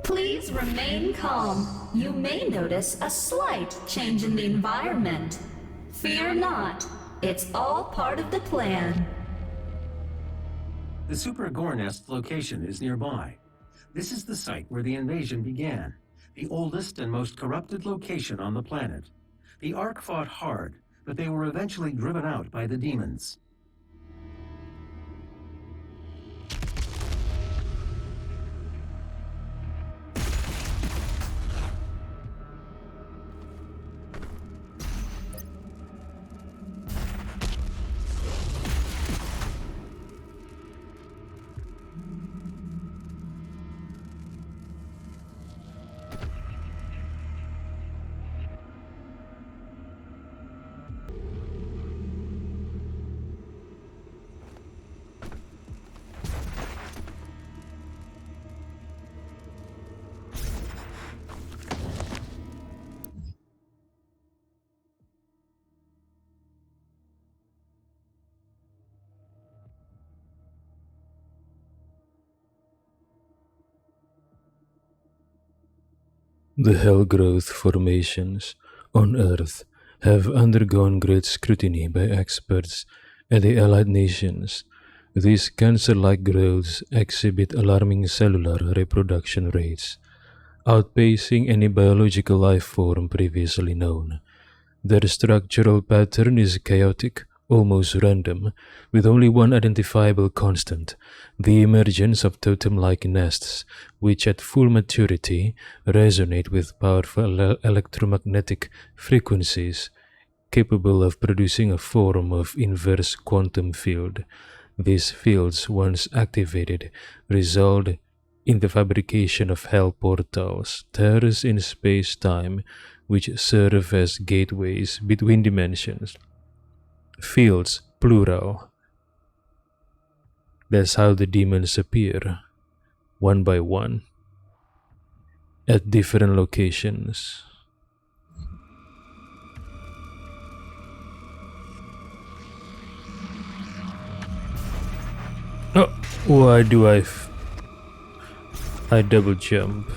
Please remain calm. You may notice a slight change in the environment. Fear not. It's all part of the plan. The Super Gore Nest location is nearby. This is the site where the invasion began, the oldest and most corrupted location on the planet. The Ark fought hard, but they were eventually driven out by the demons. The Hellgrowth formations on Earth have undergone great scrutiny by experts and the allied nations. These cancer-like growths exhibit alarming cellular reproduction rates, outpacing any biological life form previously known. Their structural pattern is chaotic, almost random, with only one identifiable constant: the emergence of totem-like nests, which at full maturity resonate with powerful electromagnetic frequencies capable of producing a form of inverse quantum field. These fields, once activated, result in the fabrication of hell portals, tears in space-time, which serve as gateways between dimensions. Fields, plural. That's how the demons appear, one by one, at different locations. Oh, why do I double jump?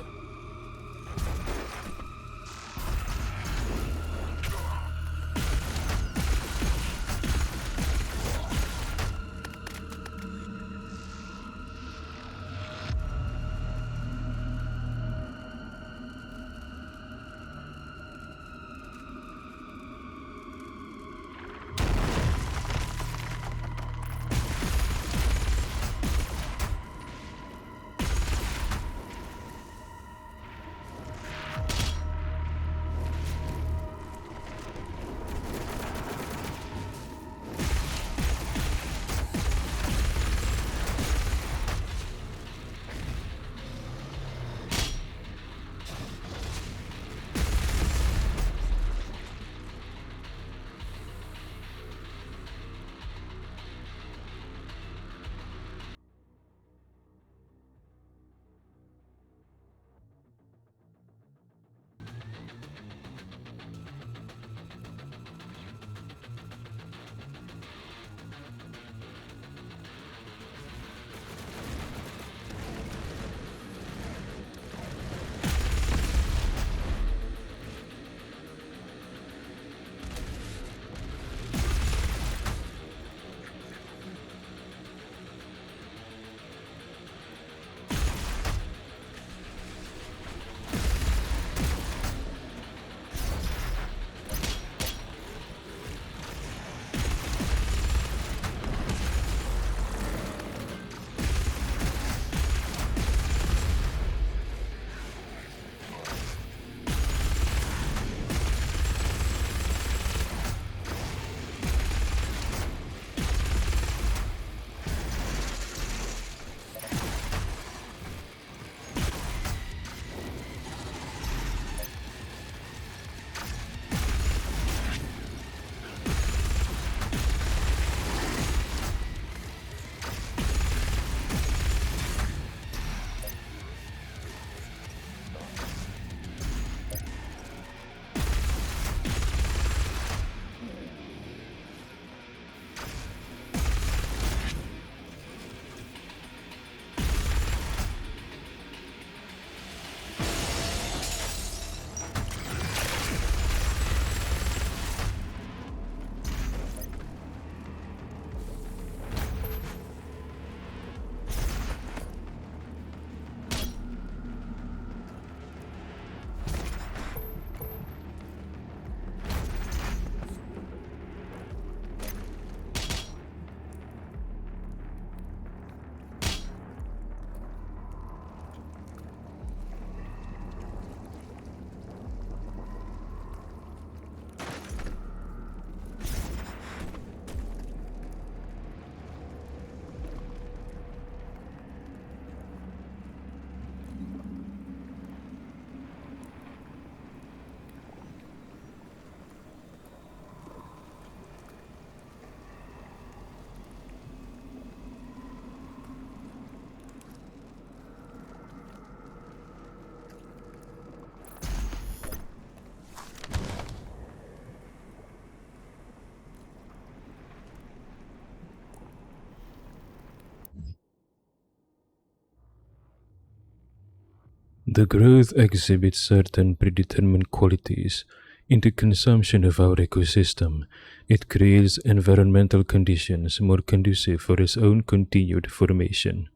The growth exhibits certain predetermined qualities. In the consumption of our ecosystem, it creates environmental conditions more conducive for its own continued formation.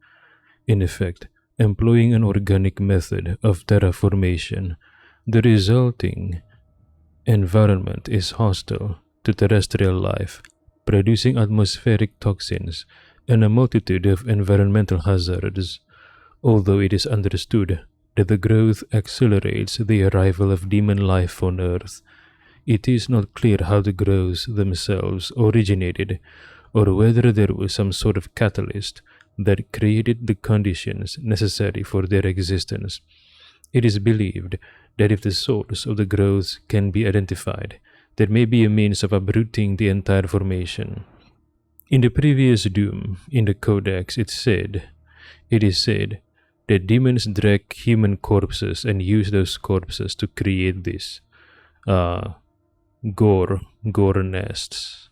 In effect, employing an organic method of terraformation, the resulting environment is hostile to terrestrial life, producing atmospheric toxins and a multitude of environmental hazards. Although it is understood that the growth accelerates the arrival of demon life on Earth, it is not clear how the growths themselves originated or whether there was some sort of catalyst that created the conditions necessary for their existence. It is believed that if the source of the growth can be identified, there may be a means of uprooting the entire formation. In the previous Doom, in the Codex, it is said that demons drag human corpses and use those corpses to create this gore nests.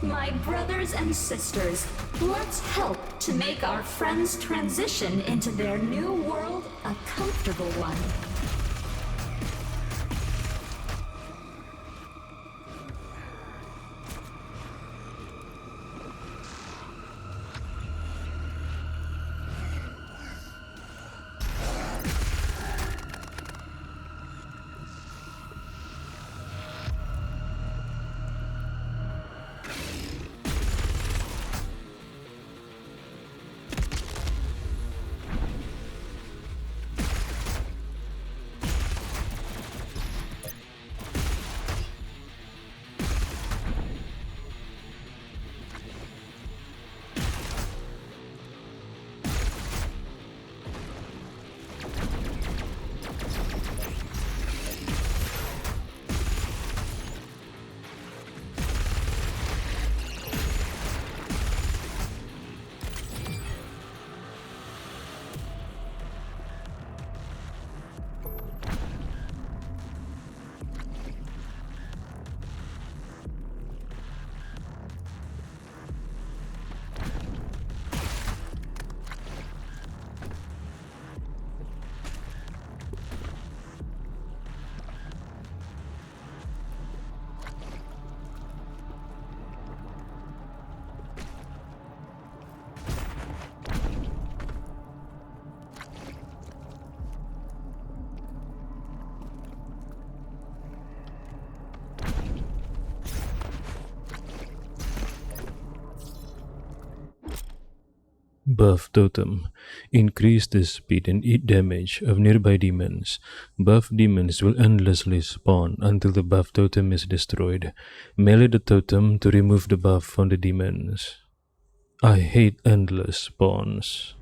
My brothers and sisters, let's help to make our friends' transition into their new world a comfortable one. Buff Totem. Increase the speed and hit damage of nearby demons. Buff demons will endlessly spawn until the buff totem is destroyed. Melee the totem to remove the buff from the demons. I hate endless spawns.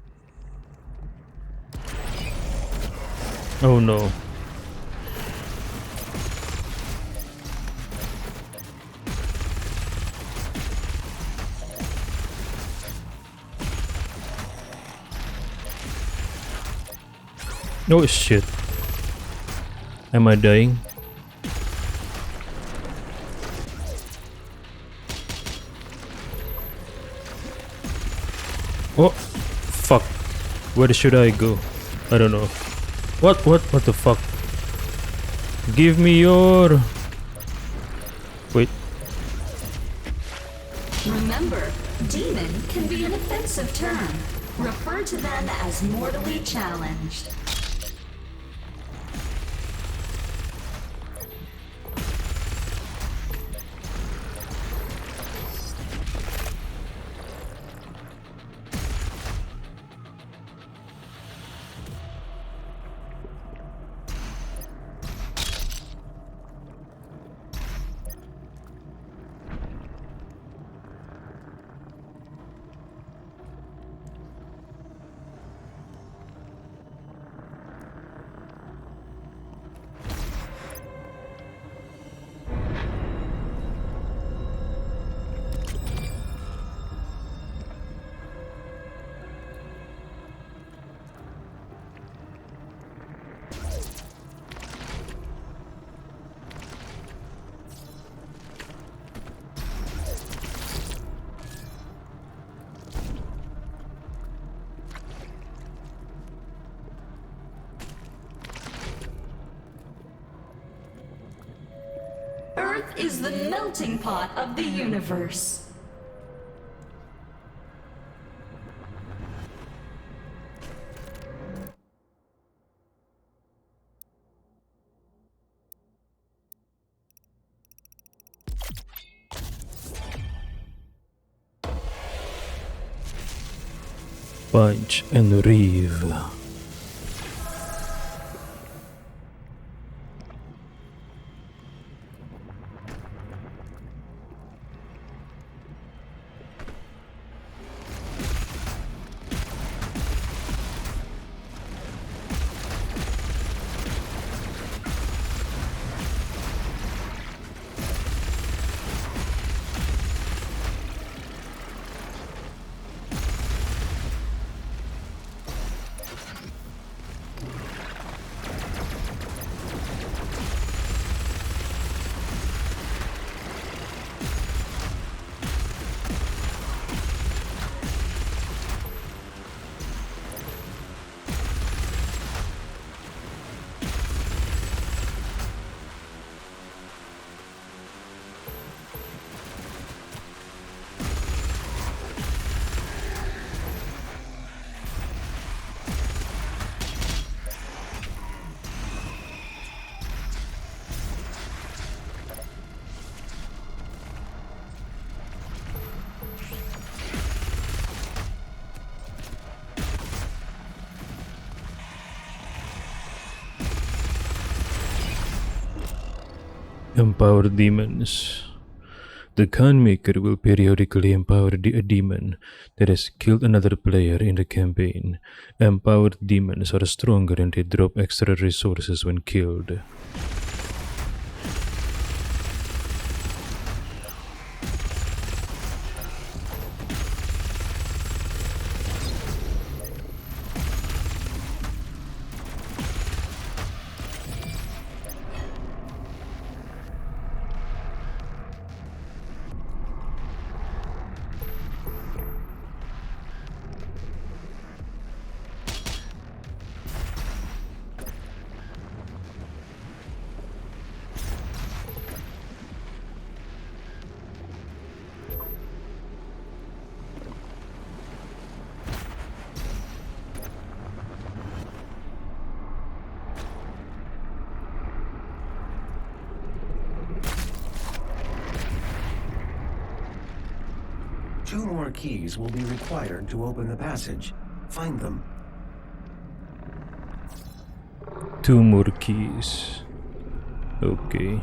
Oh no. Oh shit. Am I dying? Oh, fuck. Where should I go? I don't know. What the fuck? Give me your... Wait. Remember, demon can be an offensive term. Refer to them as mortally challenged. is the melting pot of the universe. Punch and reeve. Empower demons. The Khan Maker will periodically empower a demon that has killed another player in the campaign. Empowered demons are stronger and they drop extra resources when killed. Two more keys will be required to open the passage. Find them. 2 more keys. Okay.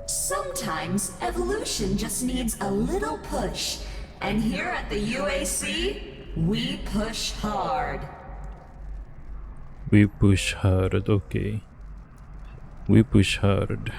Sometimes evolution just needs a little push. And here at the UAC, we push hard. We push hard, okay. We push hard.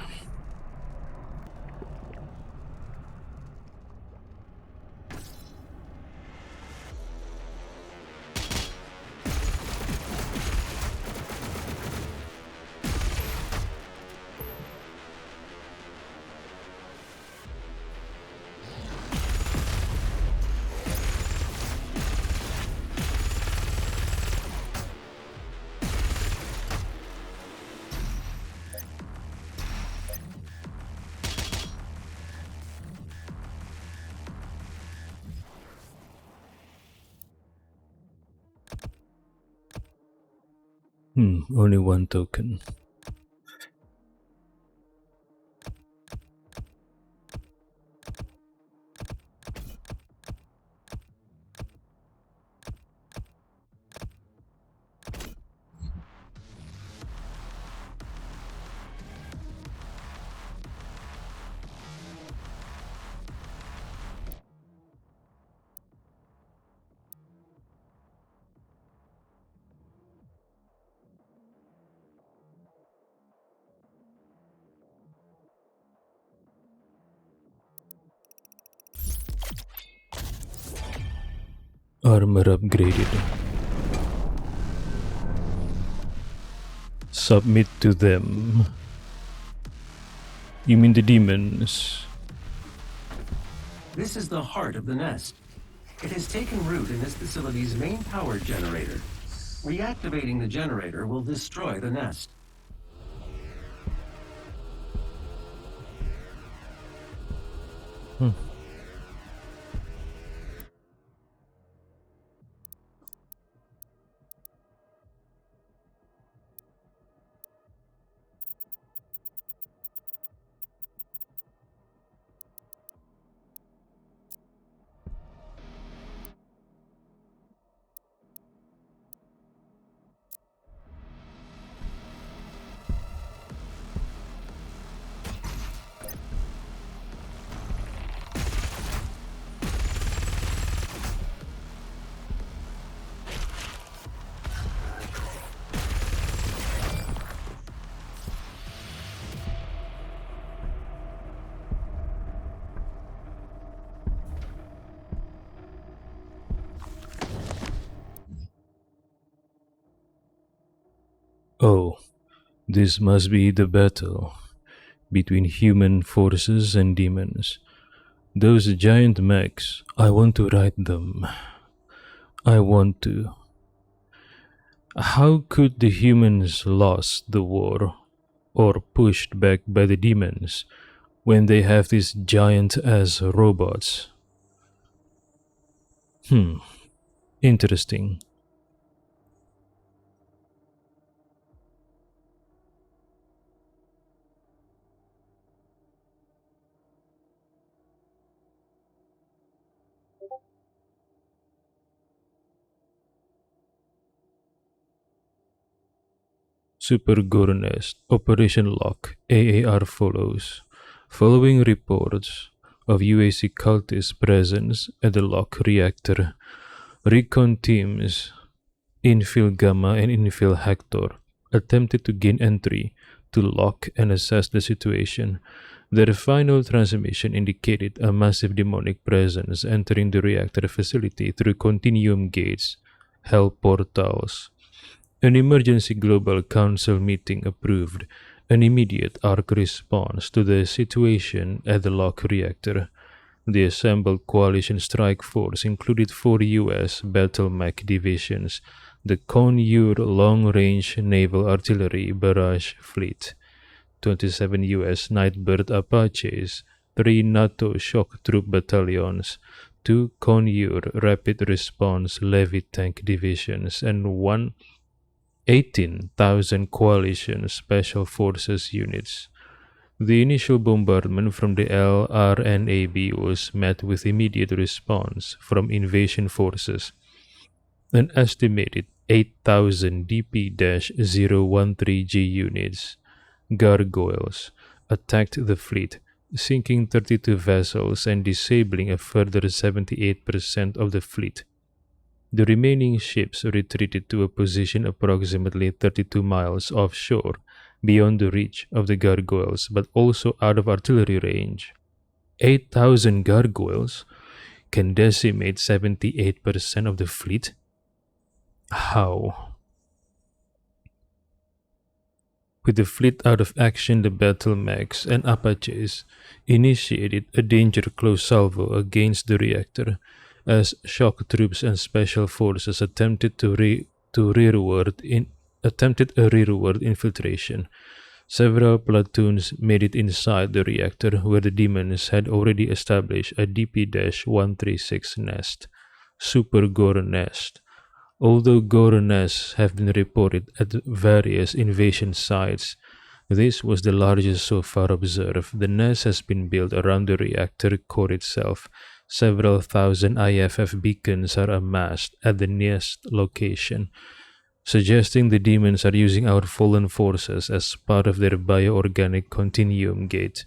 Only 1 token. Armor upgraded. Submit to them. You mean the demons? This is the heart of the nest. It has taken root in this facility's main power generator. Reactivating the generator will destroy the nest. Hmm. Oh, this must be the battle between human forces and demons. Those giant mechs, I want to ride them. I want to. How could the humans lost the war or pushed back by the demons when they have these giant ass robots? Hmm, interesting. Super Goronest Operation Lock AAR follows. Following reports of UAC cultist presence at the Lock reactor, recon teams Infill Gamma and Infill Hector attempted to gain entry to lock and assess the situation. Their final transmission indicated a massive demonic presence entering the reactor facility through continuum gates, hell portals. An emergency global council meeting approved an immediate arc response to the situation at the lock reactor. The assembled coalition strike force included 4 U.S. battle mech divisions, the Conure Long Range Naval Artillery Barrage Fleet, 27 U.S. Nightbird Apaches, 3 NATO Shock Troop Battalions, 2 Conure Rapid Response Levy Tank Divisions, and 18,000 Coalition Special Forces units. The initial bombardment from the LRNAB was met with immediate response from invasion forces. An estimated 8,000 DP-013G units, gargoyles, attacked the fleet, sinking 32 vessels and disabling a further 78% of the fleet. The remaining ships retreated to a position approximately 32 miles offshore, beyond the reach of the gargoyles but also out of artillery range. 8,000 gargoyles can decimate 78% of the fleet? How? With the fleet out of action, the battle mechs and Apaches initiated a danger close salvo against the reactor as shock troops and special forces attempted a rearward infiltration. Several platoons made it inside the reactor where the demons had already established a DP-136 nest, Super Gore nest. Although Gore nests have been reported at various invasion sites, this was the largest so far observed. The nest has been built around the reactor core itself. Several thousand IFF beacons are amassed at the nest location, suggesting the demons are using our fallen forces as part of their bioorganic continuum gate.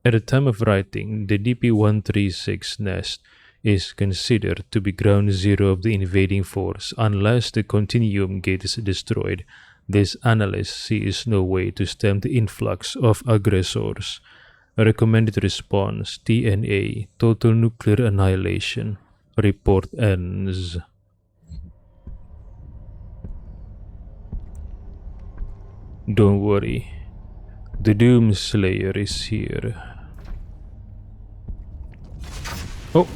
At the time of writing, the DP-136 nest is considered to be ground zero of the invading force unless the continuum gate is destroyed. This analyst sees no way to stem the influx of aggressors. A recommended response, TNA, total nuclear annihilation. Report ends. Don't worry, the Doomslayer is here. Oh!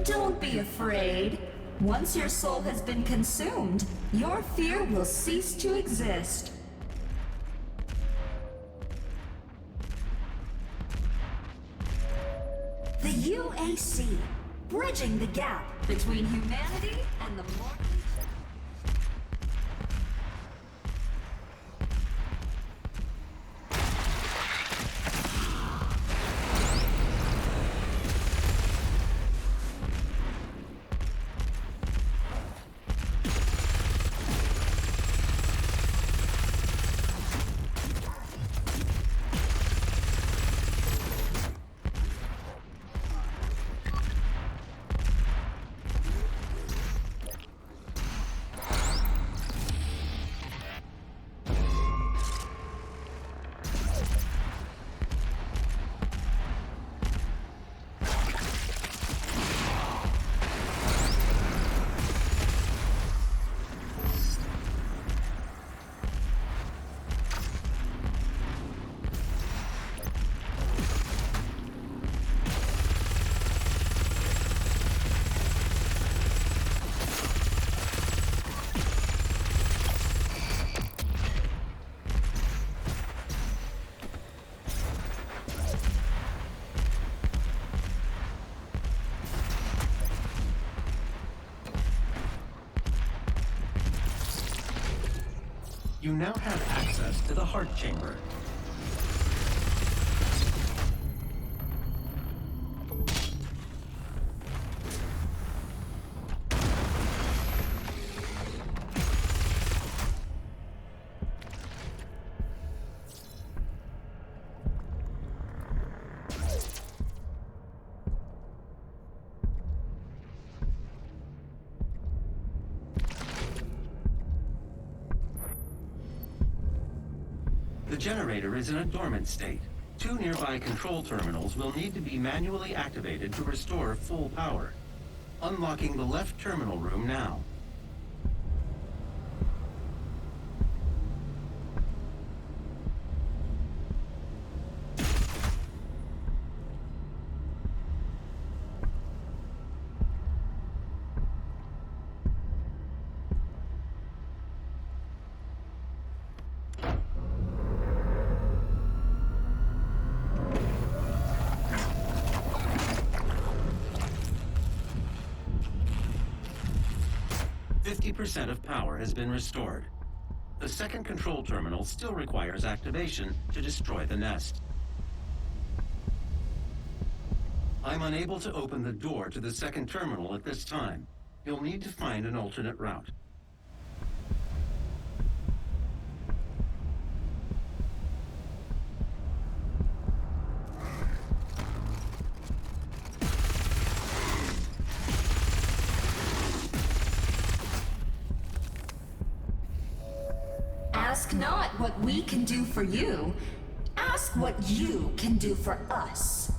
Don't be afraid. Once your soul has been consumed, your fear will cease to exist. The UAC, bridging the gap between humanity and the mortal. You now have access to the heart chamber. The generator is in a dormant state. 2 nearby control terminals will need to be manually activated to restore full power. Unlocking the left terminal room now. % of power has been restored. The second control terminal still requires activation to destroy the nest. I'm unable to open the door to the second terminal at this time. You'll need to find an alternate route. Ask not what we can do for you. Ask what you can do for us.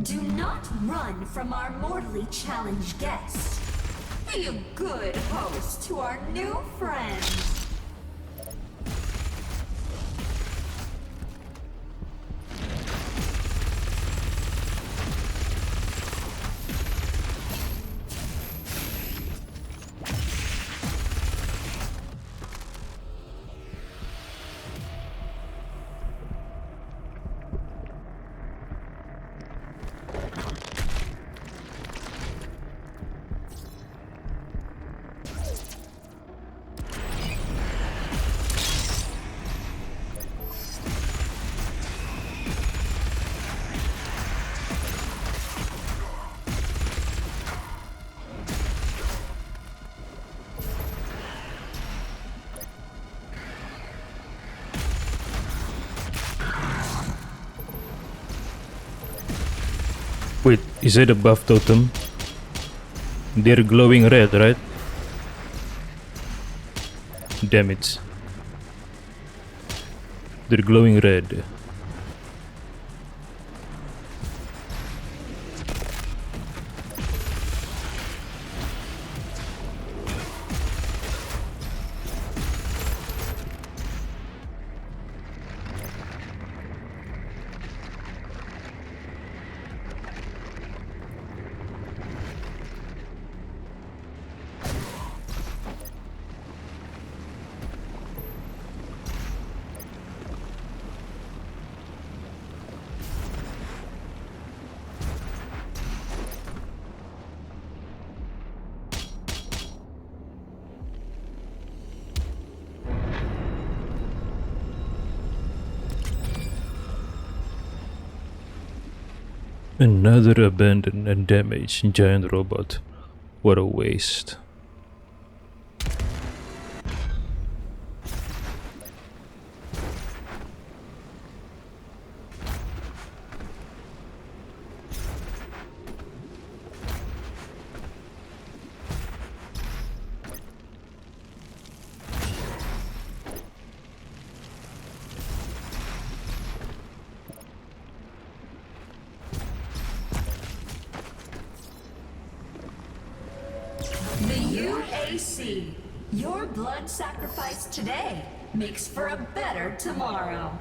Do not run from our mortally challenged guest. Be a good host to our new friends. Wait, is it a buff totem? They're glowing red, right? Damn it. They're glowing red. Another abandoned and damaged giant robot. What a waste. The UAC. Your blood sacrifice today makes for a better tomorrow.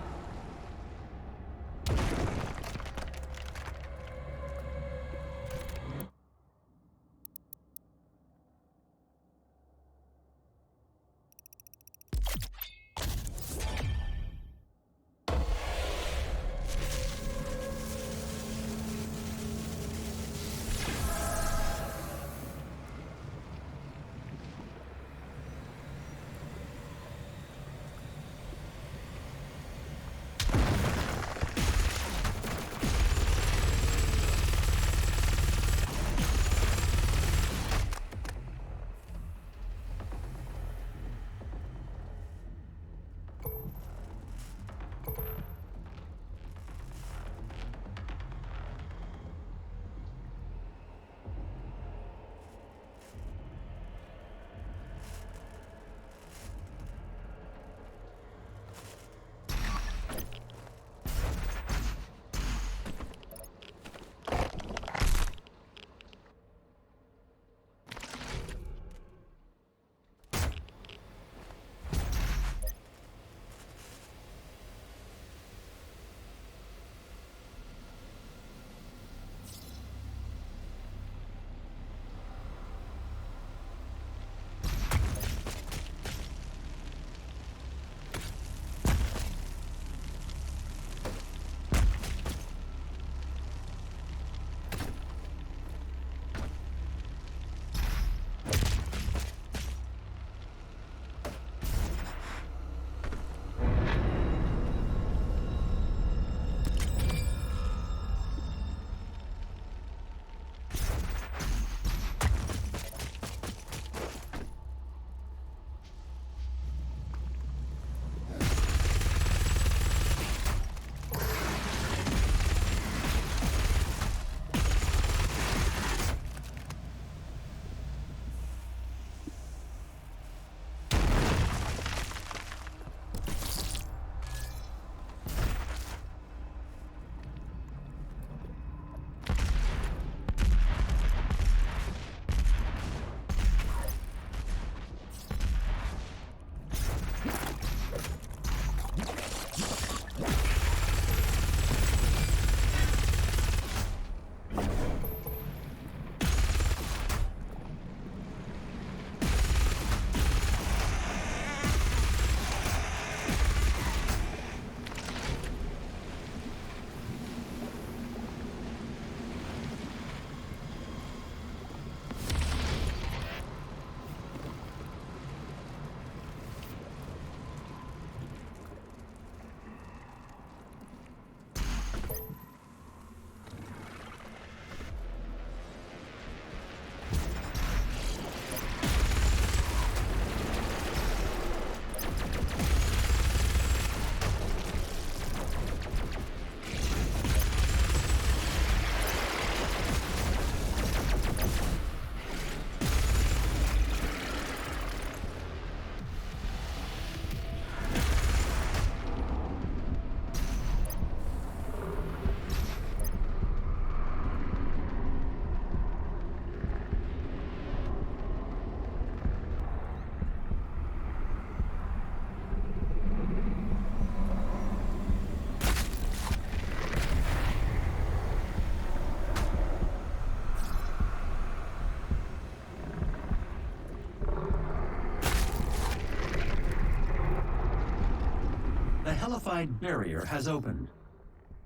The hellified barrier has opened.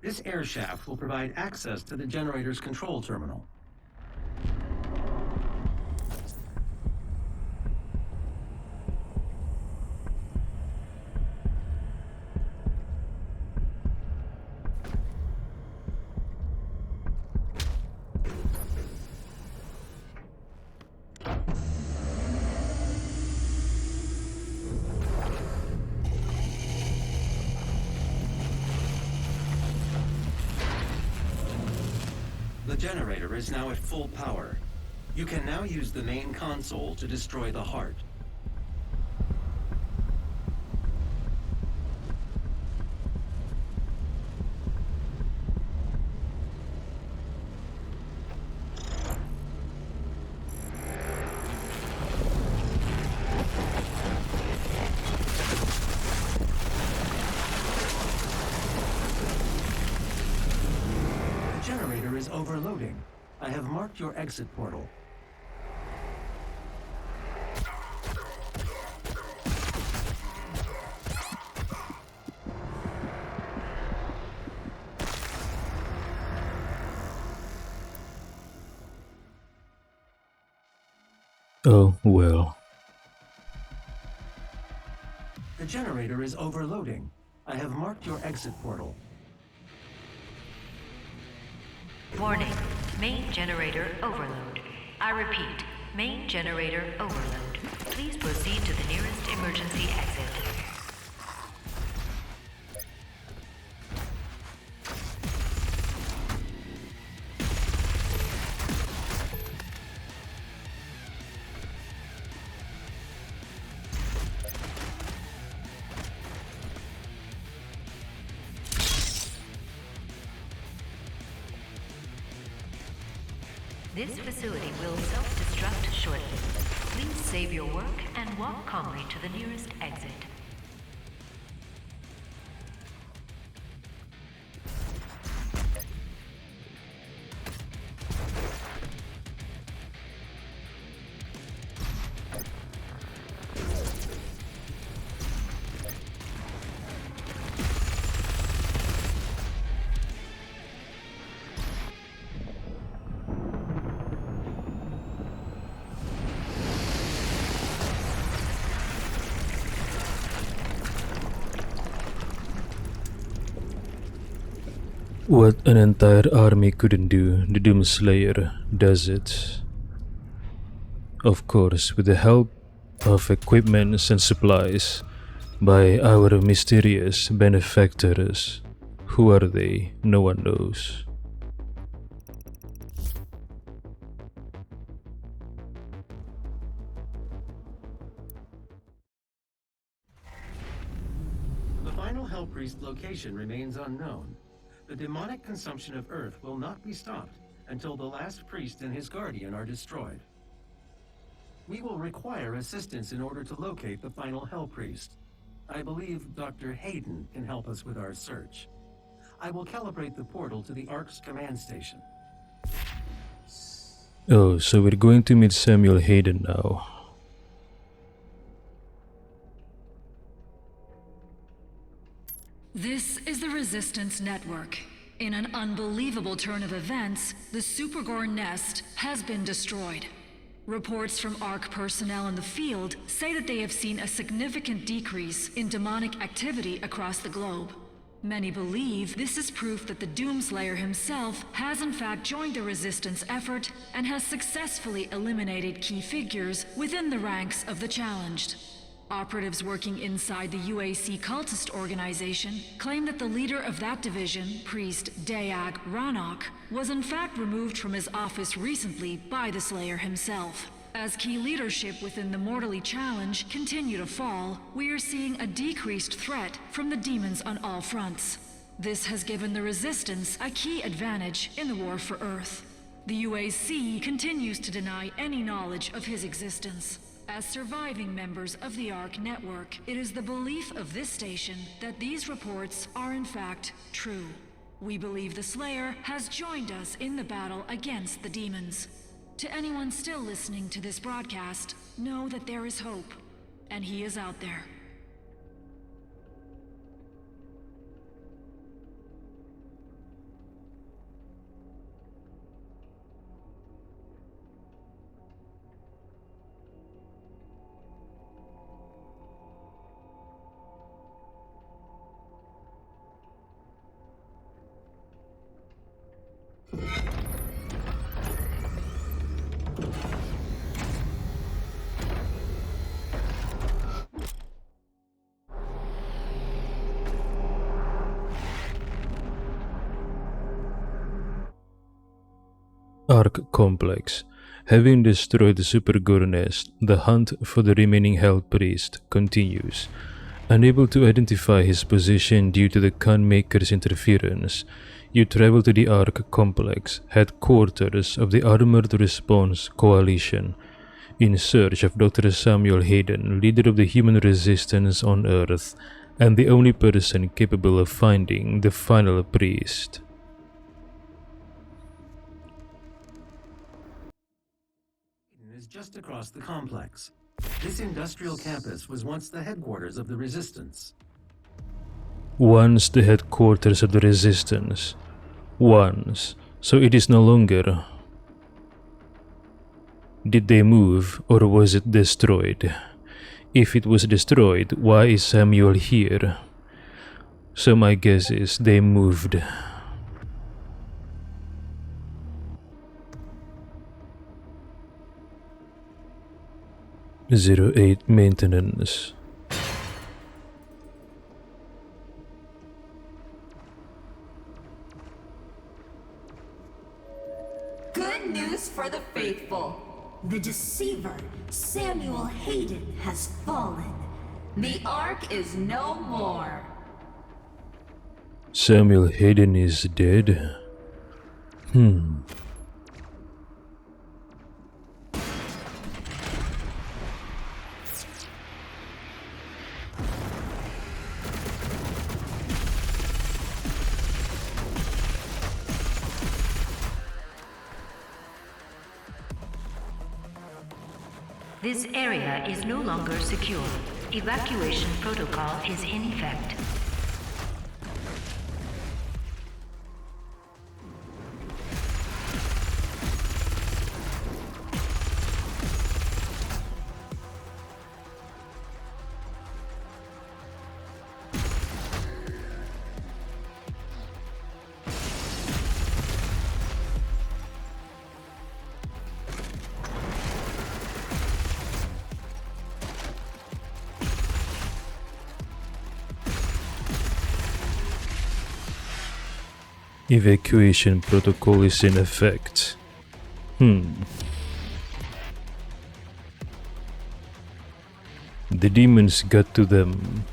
This air shaft will provide access to the generator's control terminal. The generator is now at full power. You can now use the main console to destroy the heart. The generator is overloading. I have marked your exit portal. Oh, well. The generator is overloading. I have marked your exit portal. Warning, main generator overload. I repeat, main generator overload. Please proceed to the nearest emergency exit. This facility will self-destruct shortly. Please save your work and walk calmly to the nearest exit. What an entire army couldn't do, the Doomslayer does it. Of course, with the help of equipments and supplies by our mysterious benefactors. Who are they? No one knows. The final Hell Priest location remains unknown. The demonic consumption of Earth will not be stopped until the last priest and his guardian are destroyed. We will require assistance in order to locate the final Hell Priest. I believe Dr. Hayden can help us with our search. I will calibrate the portal to the Ark's command station. Oh, so we're going to meet Samuel Hayden now. This is the Resistance Network. In an unbelievable turn of events, the Supergore nest has been destroyed. Reports from ARC personnel in the field say that they have seen a significant decrease in demonic activity across the globe. Many believe this is proof that the Doomslayer himself has in fact joined the Resistance effort and has successfully eliminated key figures within the ranks of the challenged. Operatives working inside the UAC cultist organization claim that the leader of that division, Priest Dayag Ranok, was in fact removed from his office recently by the Slayer himself. As key leadership within the Mortally Challenge continue to fall, we are seeing a decreased threat from the demons on all fronts. This has given the Resistance a key advantage in the war for Earth. The UAC continues to deny any knowledge of his existence. As surviving members of the ARC network, it is the belief of this station that these reports are in fact true. We believe the Slayer has joined us in the battle against the demons. To anyone still listening to this broadcast, know that there is hope, and he is out there. Ark Complex. Having destroyed the Supergore nest, the hunt for the remaining Hell Priest continues. Unable to identify his position due to the Khanmaker's interference, you travel to the Ark Complex, headquarters of the Armored Response Coalition, in search of Dr. Samuel Hayden, leader of the human resistance on Earth, and the only person capable of finding the final priest. Eden is just across the complex. This industrial campus was once the headquarters of the Resistance. Once the headquarters of the Resistance. Once, so it is no longer. Did they move, or was it destroyed? If it was destroyed, why is Samuel here? So my guess is they moved. (08) Maintenance. Good news for the faithful. The deceiver, Samuel Hayden, has fallen. The Ark is no more. Samuel Hayden is dead? This area is no longer secure. Evacuation protocol is in effect. Evacuation protocol is in effect. The demons got to them.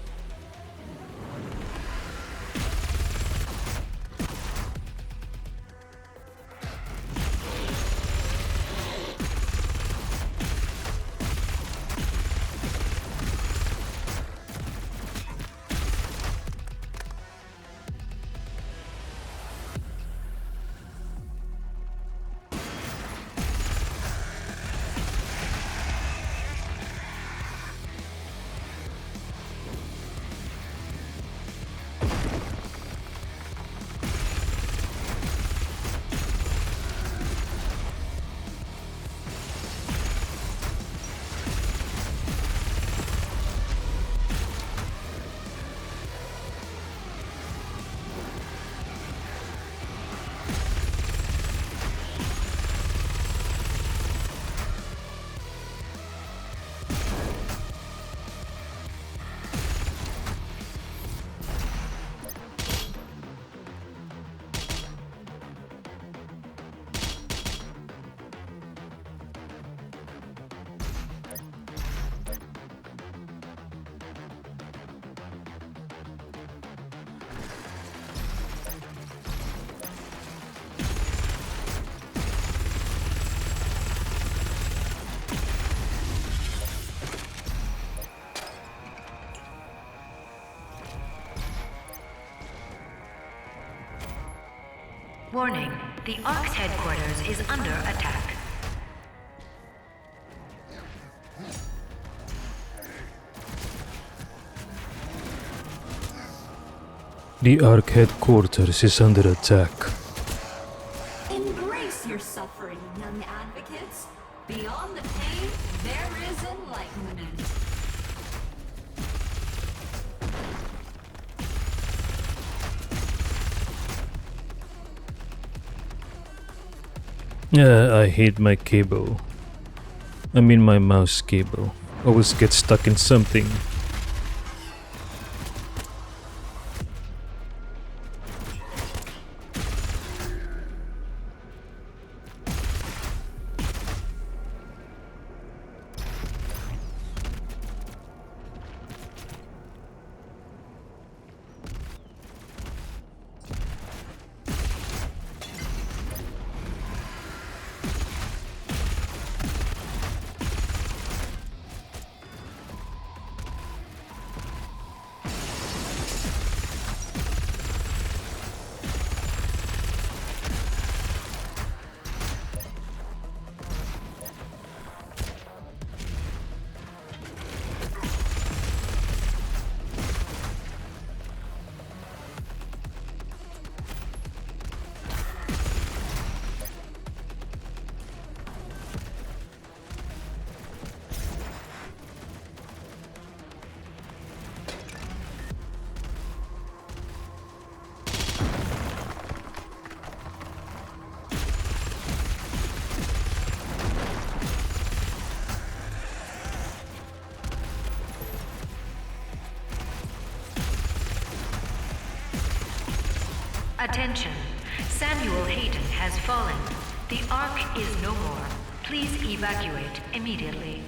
Warning, the Ark's headquarters is under attack. The Ark headquarters is under attack. Embrace your suffering, young advocates. Beyond the pain, there is enlightenment. I hate my cable. I mean my mouse cable. Always gets stuck in something. Attention. Samuel Hayden has fallen. The Ark is no more. Please evacuate immediately.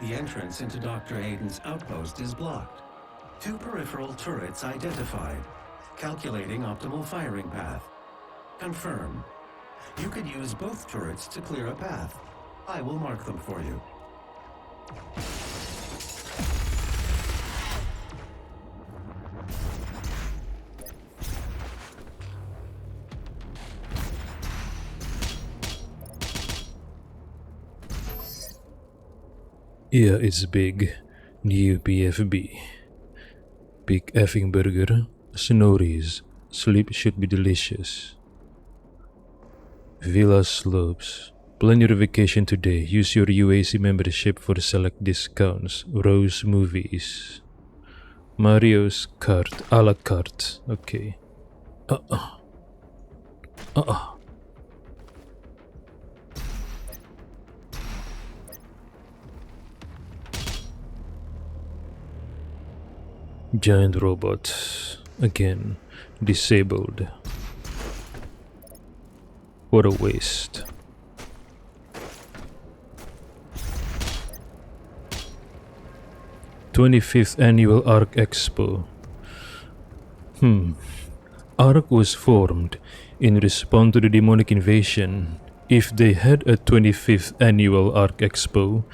The entrance into Dr. Hayden's outpost is blocked. 2 peripheral turrets identified. Calculating optimal firing path. Confirm. You could use both turrets to clear a path. I will mark them for you. Yeah, it's big. New PFB. Big effing burger. Snorries. Sleep should be delicious. Villa Slopes. Plan your vacation today. Use your UAC membership for select discounts. Rose Movies. Mario's Kart. A la carte. Okay. Giant robot. Again. Disabled. What a waste. '25th Annual ARC Expo. ARC was formed in response to the demonic invasion. If they had a 25th Annual ARC Expo,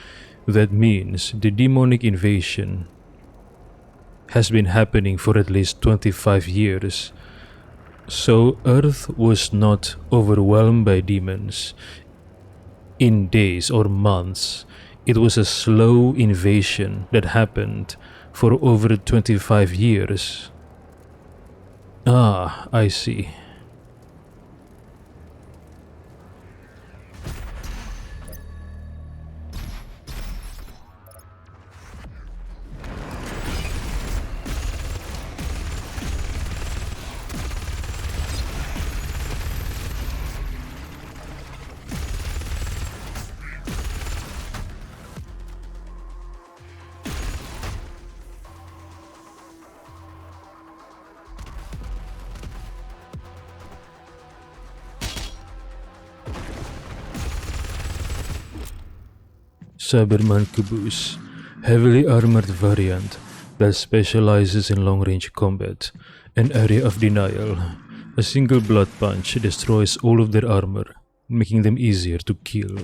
that means the demonic invasion has been happening for at least 25 years. So Earth was not overwhelmed by demons in days or months. It was a slow invasion that happened for over 25 years. Ah, I see. Cyberman Caboose, heavily armored variant that specializes in long-range combat, an area of denial. A single blood punch destroys all of their armor, making them easier to kill.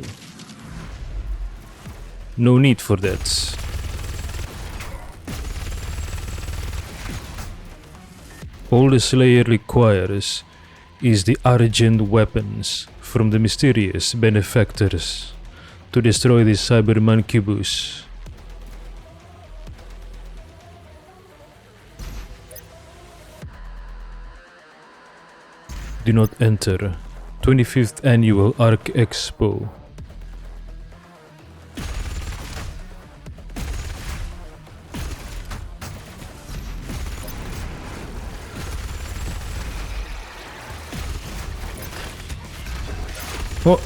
No need for that. All the Slayer requires is the Argent weapons from the mysterious benefactors to destroy the Cyberman Caboose. Do not enter 25th Annual ARC Expo. Oh.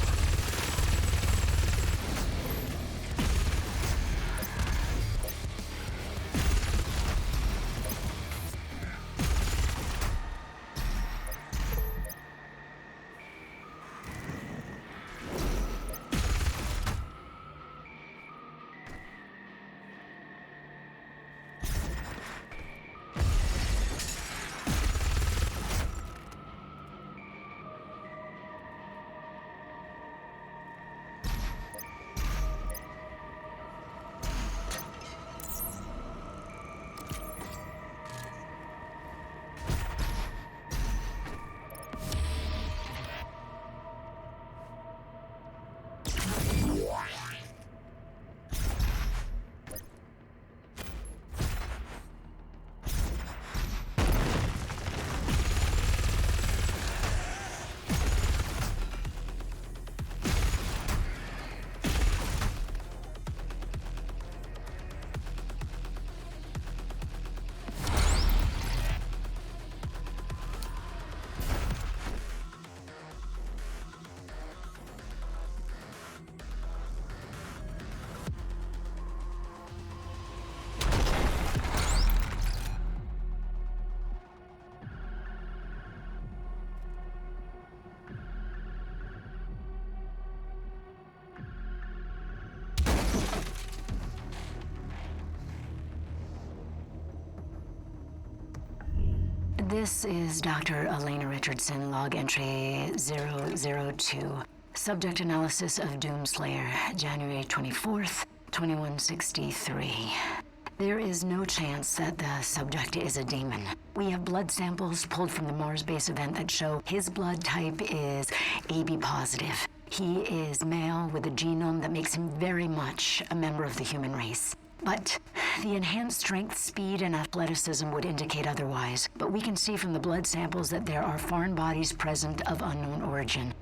This is Dr. Elena Richardson, log entry 002. Subject analysis of Doomslayer, January 24th, 2163. There is no chance that the subject is a demon. We have blood samples pulled from the Mars base event that show his blood type is AB positive. He is male with a genome that makes him very much a member of the human race. But the enhanced strength, speed, and athleticism would indicate otherwise. But we can see from the blood samples that there are foreign bodies present of unknown origin.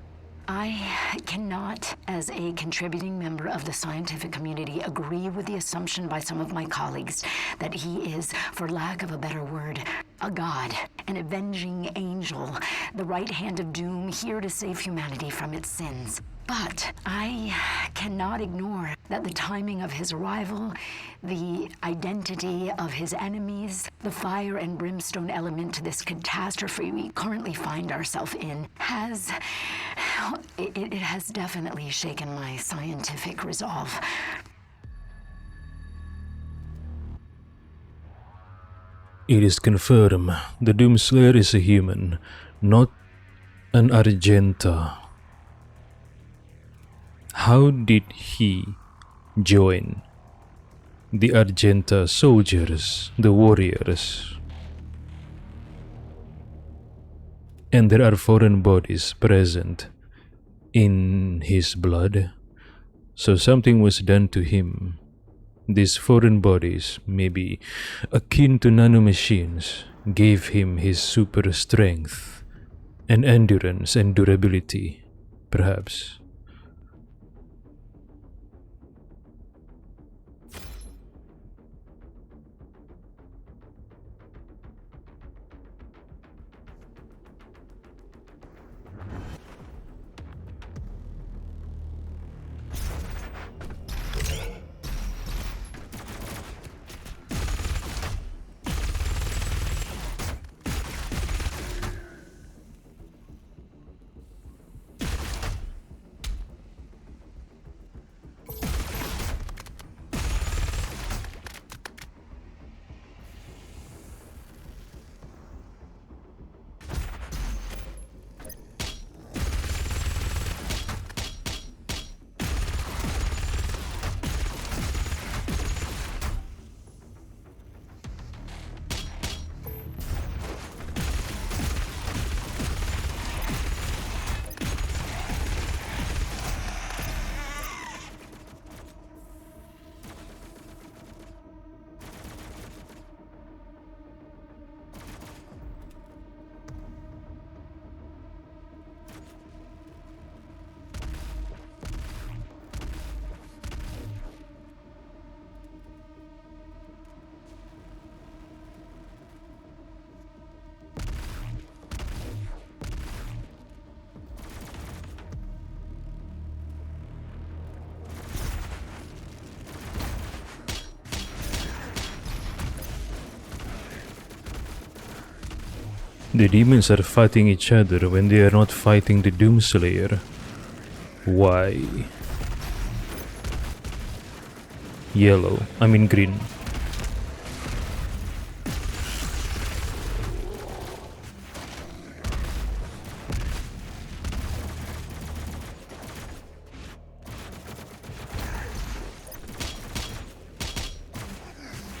I cannot, as a contributing member of the scientific community, agree with the assumption by some of my colleagues that he is, for lack of a better word, a god, an avenging angel, the right hand of doom, here to save humanity from its sins. But I cannot ignore that the timing of his arrival, the identity of his enemies, the fire and brimstone element to this catastrophe we currently find ourselves in has definitely shaken my scientific resolve. It is confirmed the Doomslayer is a human, not an Argenta. How did he join the Argenta soldiers, the warriors? And there are foreign bodies present in his blood, so something was done to him. These foreign bodies, maybe akin to nanomachines, gave him his super strength and endurance and durability, perhaps. The demons are fighting each other when they are not fighting the Doomslayer. Why? Green.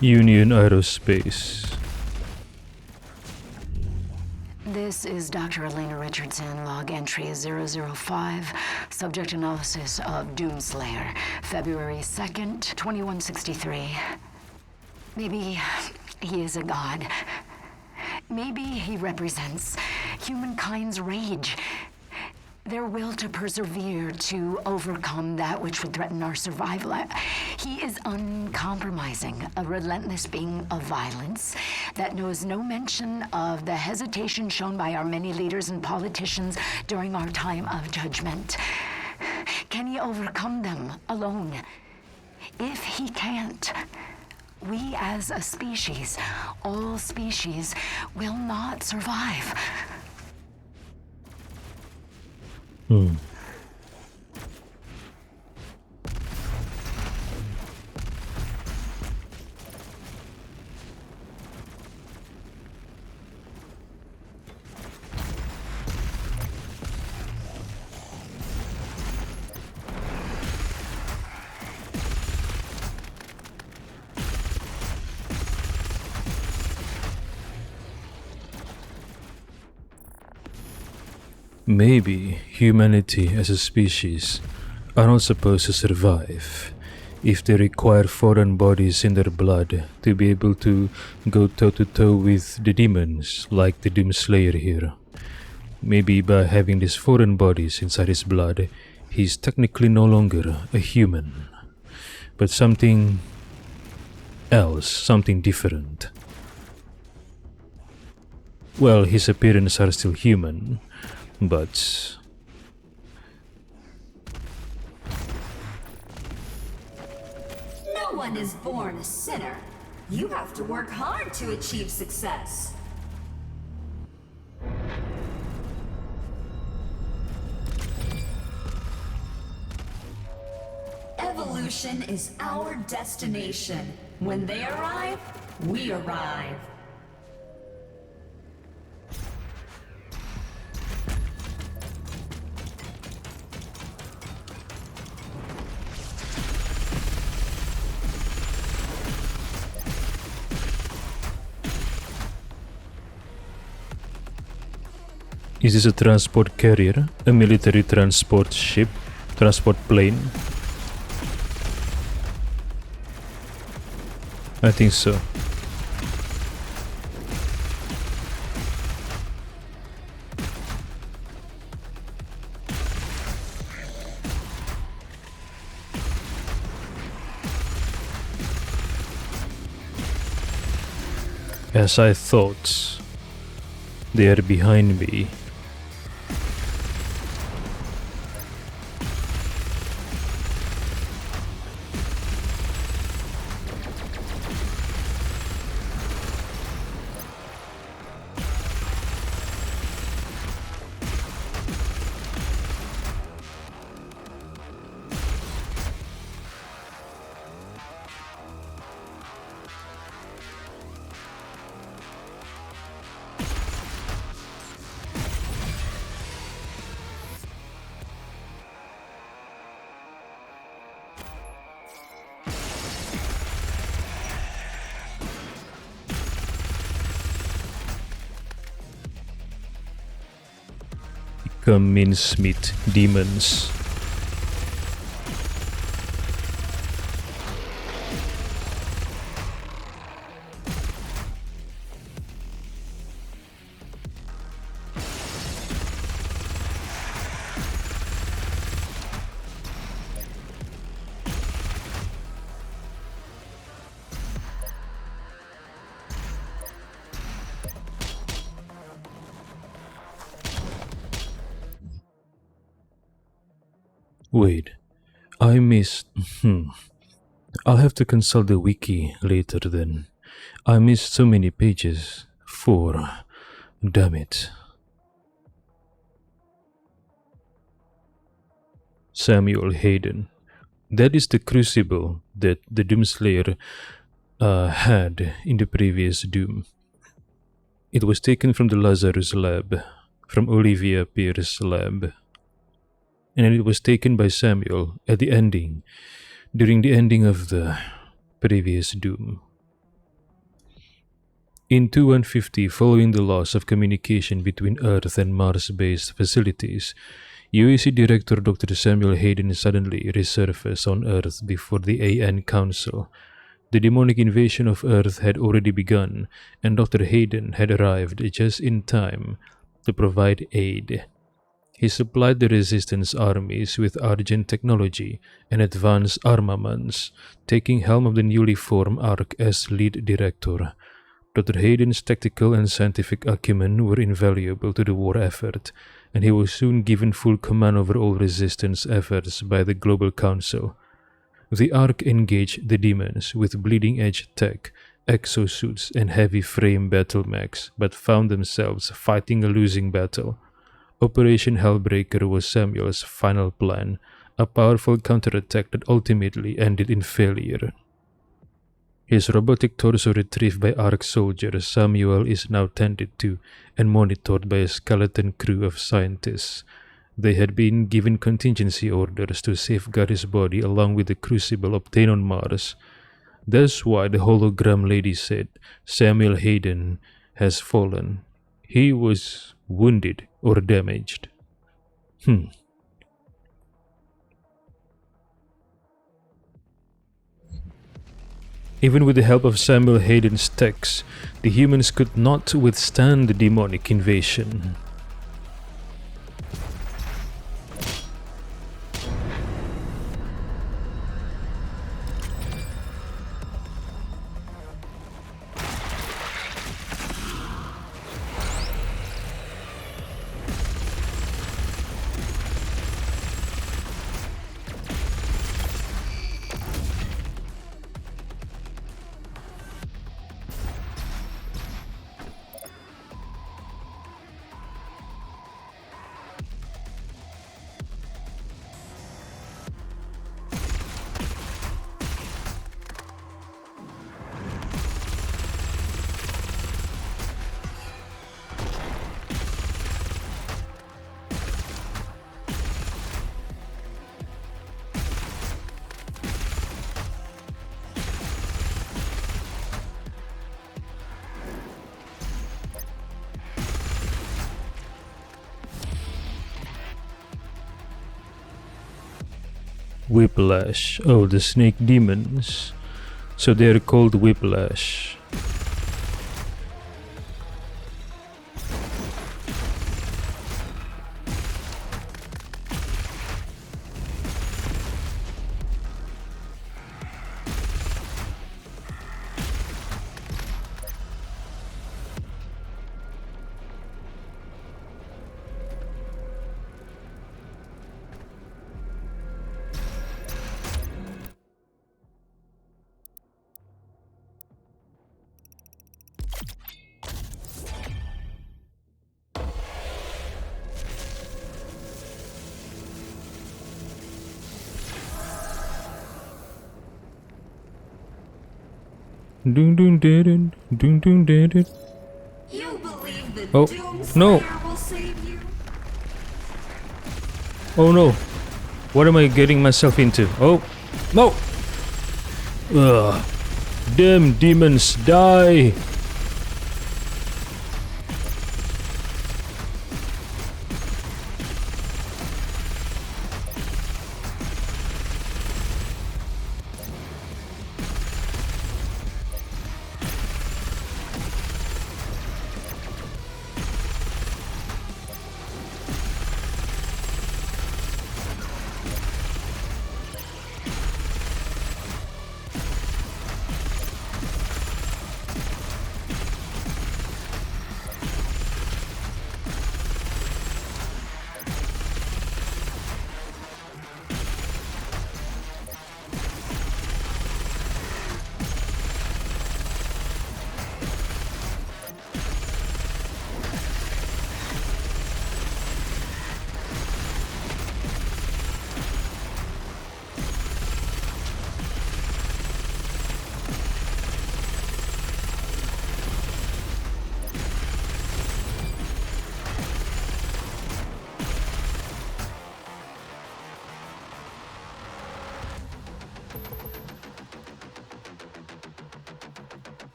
Union Aerospace. This is Dr. Elena Richardson, log entry 005, subject analysis of Doomslayer, February 2nd, 2163. Maybe he is a god. Maybe he represents humankind's rage, their will to persevere, to overcome that which would threaten our survival. He is uncompromising, a relentless being of violence that knows no mention of the hesitation shown by our many leaders and politicians during our time of judgment. Can he overcome them alone? If he can't, we as a species, all species, will not survive. Maybe humanity as a species are not supposed to survive if they require foreign bodies in their blood to be able to go toe to toe with the demons like the Doomslayer here. Maybe by having these foreign bodies inside his blood, he's technically no longer a human, but something else, something different. Well, his appearance are still human, but No one is born a sinner. You have to work hard to achieve success. Evolution is our destination. When they arrive, we arrive. is this a transport carrier? A military transport ship? Transport plane? I think so. As I thought, they are behind me. Come mincemeat, demons. Wait, I missed. I'll have to consult the wiki later then. I missed so many pages. 4. Damn it. Samuel Hayden. That is the crucible that the Doomslayer had in the previous Doom. It was taken from the Lazarus lab, from Olivia Pierce's lab. And it was taken by Samuel at the ending, during the ending of the previous Doom. In 2150, following the loss of communication between Earth and Mars-based facilities, UAC Director Dr. Samuel Hayden suddenly resurfaced on Earth before the AN Council. The demonic invasion of Earth had already begun, and Dr. Hayden had arrived just in time to provide aid. He supplied the resistance armies with urgent technology and advanced armaments, taking helm of the newly formed ARC as lead director. Dr. Hayden's tactical and scientific acumen were invaluable to the war effort, and he was soon given full command over all resistance efforts by the Global Council. The ARC engaged the demons with bleeding-edge tech, exosuits, and heavy frame battle mechs, but found themselves fighting a losing battle. Operation Hellbreaker was Samuel's final plan, a powerful counterattack that ultimately ended in failure. His robotic torso retrieved by ARC soldiers, Samuel is now tended to and monitored by a skeleton crew of scientists. They had been given contingency orders to safeguard his body along with the crucible obtained on Mars. That's why the hologram lady said Samuel Hayden has fallen. He was wounded or damaged. Even with the help of Samuel Hayden's techs, the humans could not withstand the demonic invasion. Whiplash. Oh, the snake demons. So they are called Whiplash. Ding ding ding ding ding ding. You believe the Oh, Doomslayer no. will save you? Oh no. What am I getting myself into? Oh, no. Ugh. Damn demons, die.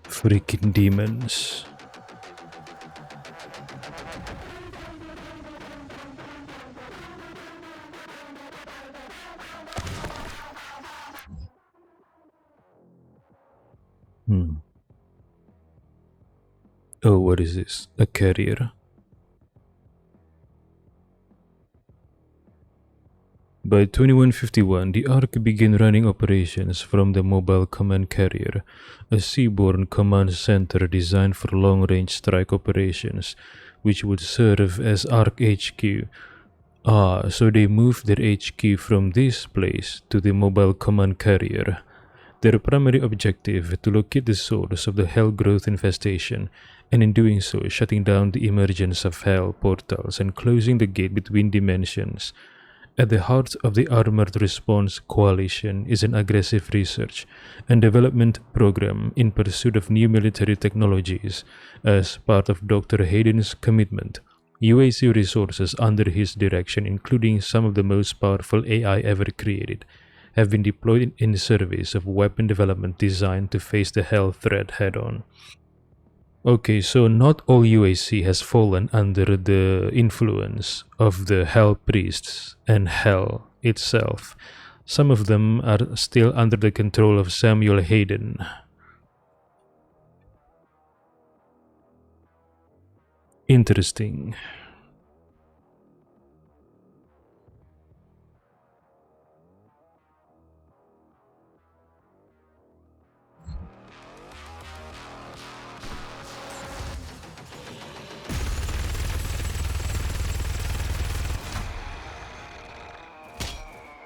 Freaking demons. Oh, what is this? A carrier. By 2151, the Ark began running operations from the Mobile Command Carrier, a seaborne command center designed for long-range strike operations, which would serve as Ark HQ. Ah, so they moved their HQ from this place to the Mobile Command Carrier. Their primary objective to locate the source of the Hell Growth infestation, and in doing so shutting down the emergence of Hell portals and closing the gate between dimensions. At the heart of the Armored Response Coalition is an aggressive research and development program in pursuit of new military technologies. As part of Dr. Hayden's commitment, UAC resources under his direction, including some of the most powerful AI ever created, have been deployed in service of weapon development designed to face the Hell threat head-on. Okay, so not all UAC has fallen under the influence of the Hell Priests and Hell itself. Some of them are still under the control of Samuel Hayden. Interesting.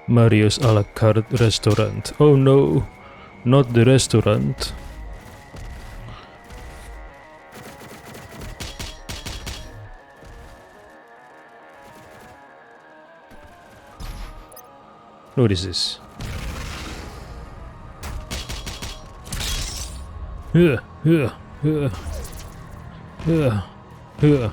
Mario's a la carte restaurant. Oh no, not the restaurant. What is this? Uh, uh, uh, uh, uh.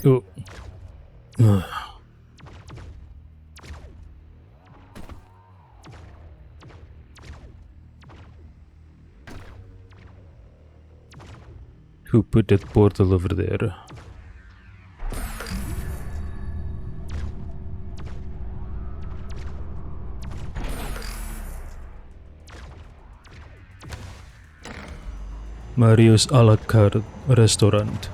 Oh. Who put that portal over there? Mario's a la carte restaurant.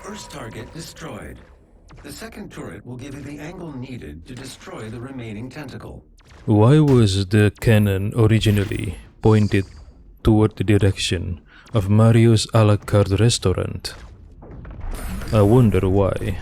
First target destroyed. The second turret will give you the angle needed to destroy the remaining tentacle. Why was the cannon originally pointed toward the direction of Mario's a la carte restaurant? I wonder why.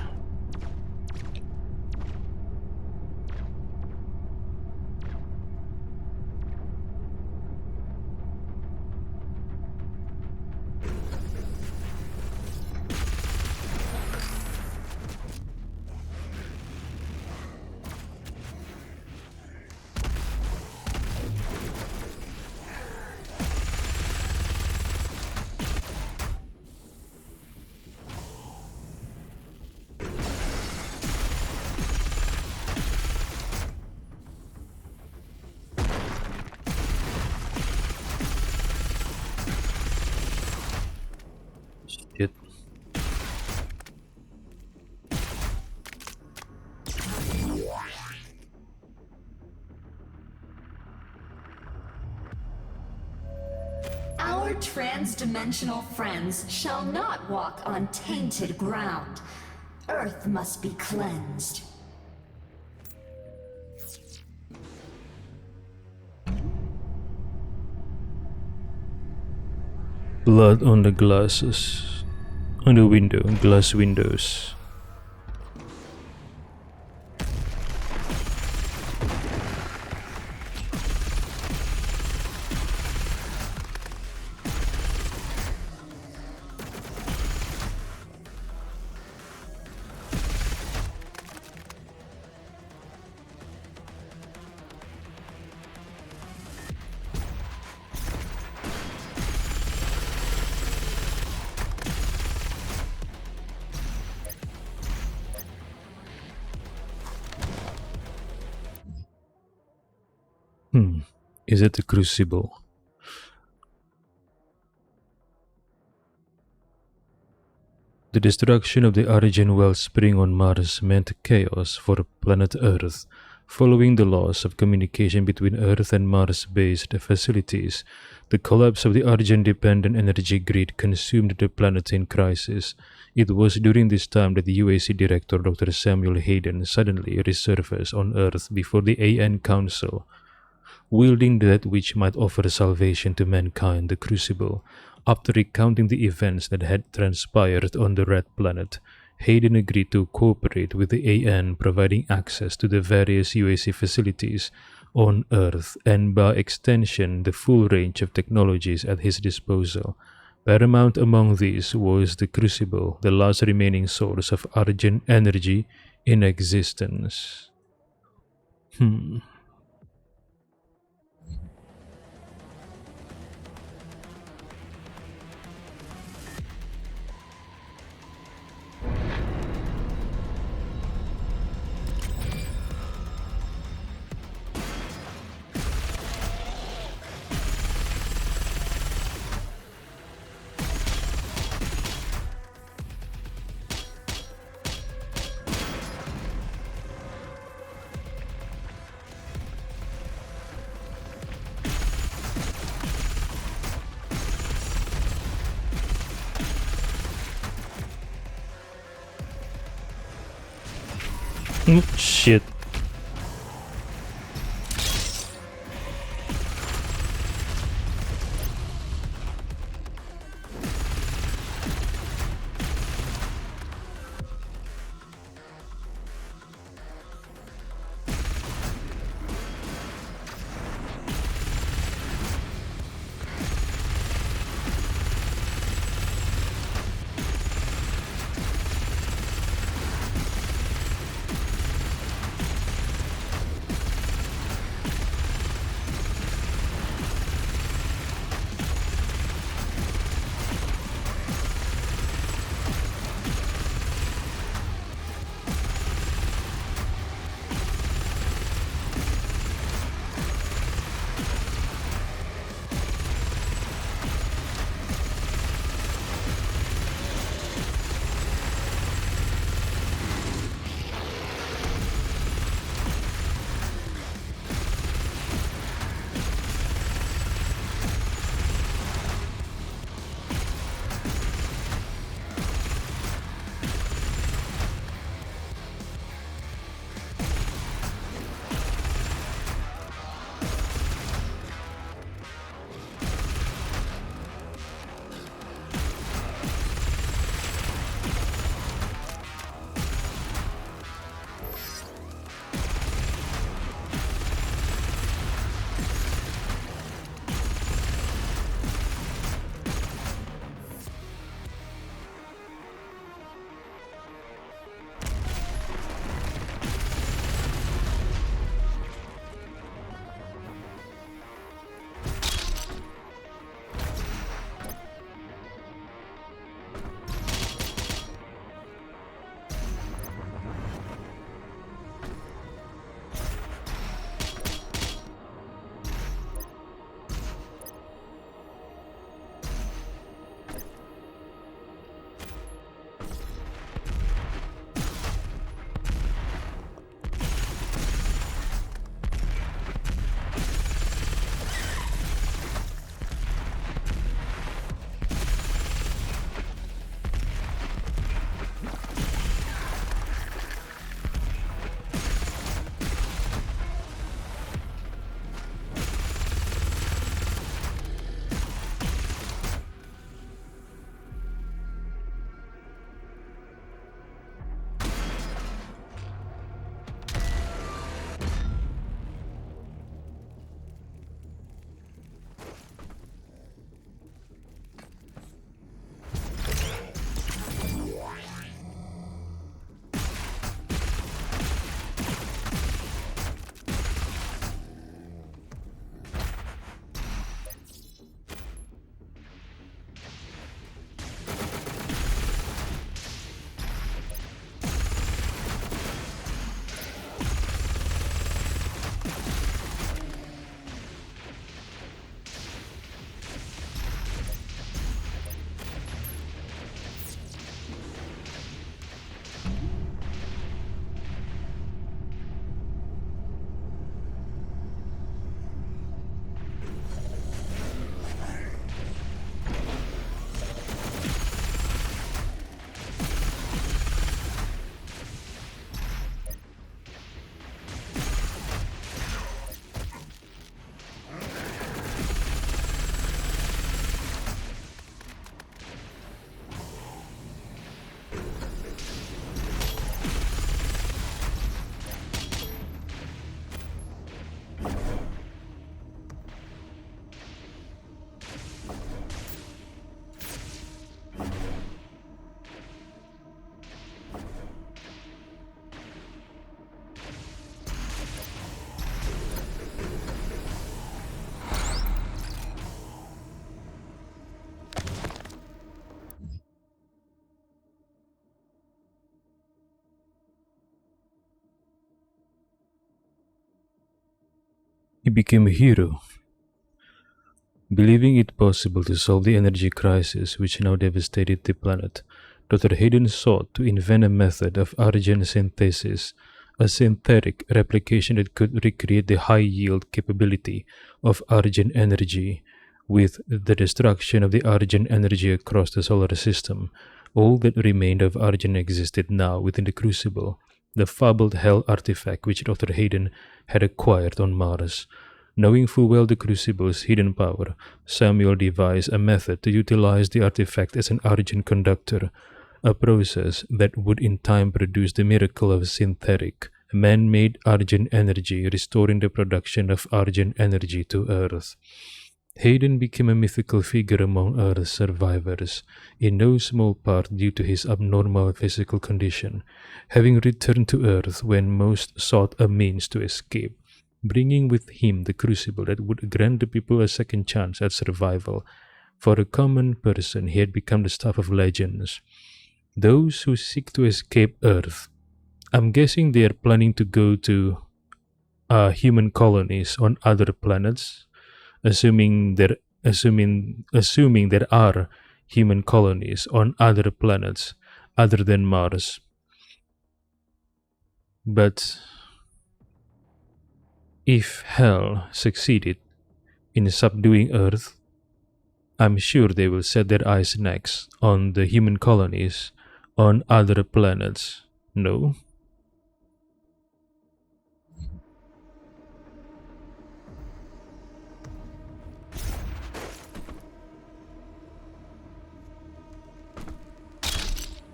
Shit. Our trans-dimensional friends shall not walk on tainted ground. Earth must be cleansed. Blood on the glasses. On the window, glass windows. Is it a crucible? The destruction of the Origin Wellspring on Mars meant chaos for planet Earth, Following the loss of communication between Earth and Mars-based facilities, the collapse of the Argent-dependent energy grid consumed the planet in crisis. It was during this time that the UAC director Dr. Samuel Hayden suddenly resurfaced on Earth before the AN Council, wielding that which might offer salvation to mankind, the Crucible. After recounting the events that had transpired on the Red Planet, Hayden agreed to cooperate with the AN, providing access to the various UAC facilities on Earth and, by extension, the full range of technologies at his disposal. Paramount among these was the Crucible, the last remaining source of Argent energy in existence. Shit. He became a hero, believing it possible to solve the energy crisis which now devastated the planet. Dr. Hayden sought to invent a method of argon synthesis, a synthetic replication that could recreate the high yield capability of argon energy. With the destruction of the argon energy across the solar system, all that remained of argon existed now within the Crucible, the fabled Hell artifact which Dr. Hayden had acquired on Mars. Knowing full well the Crucible's hidden power, Samuel devised a method to utilize the artifact as an argon conductor, a process that would in time produce the miracle of synthetic, man-made argon energy, restoring the production of argon energy to Earth. Hayden became a mythical figure among Earth's survivors, in no small part due to his abnormal physical condition, having returned to Earth when most sought a means to escape, bringing with him the Crucible that would grant the people a second chance at survival. For a common person, he had become the stuff of legends. Those who seek to escape Earth, I'm guessing they are planning to go to human colonies on other planets, assuming there are human colonies on other planets other than Mars. But if Hell succeeded in subduing Earth, I'm sure they will set their eyes next on the human colonies on other planets. No?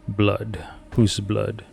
Blood. Whose blood?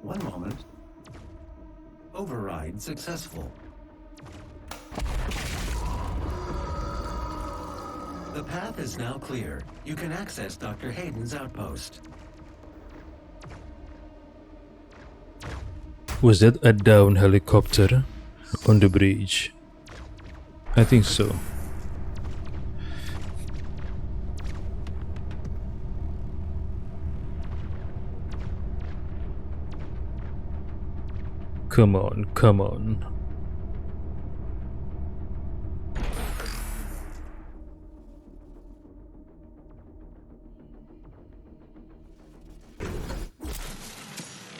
One moment. Override successful. The path is now clear. You can access Dr. Hayden's outpost. Was that a down helicopter on the bridge? I think so. Come on, come on.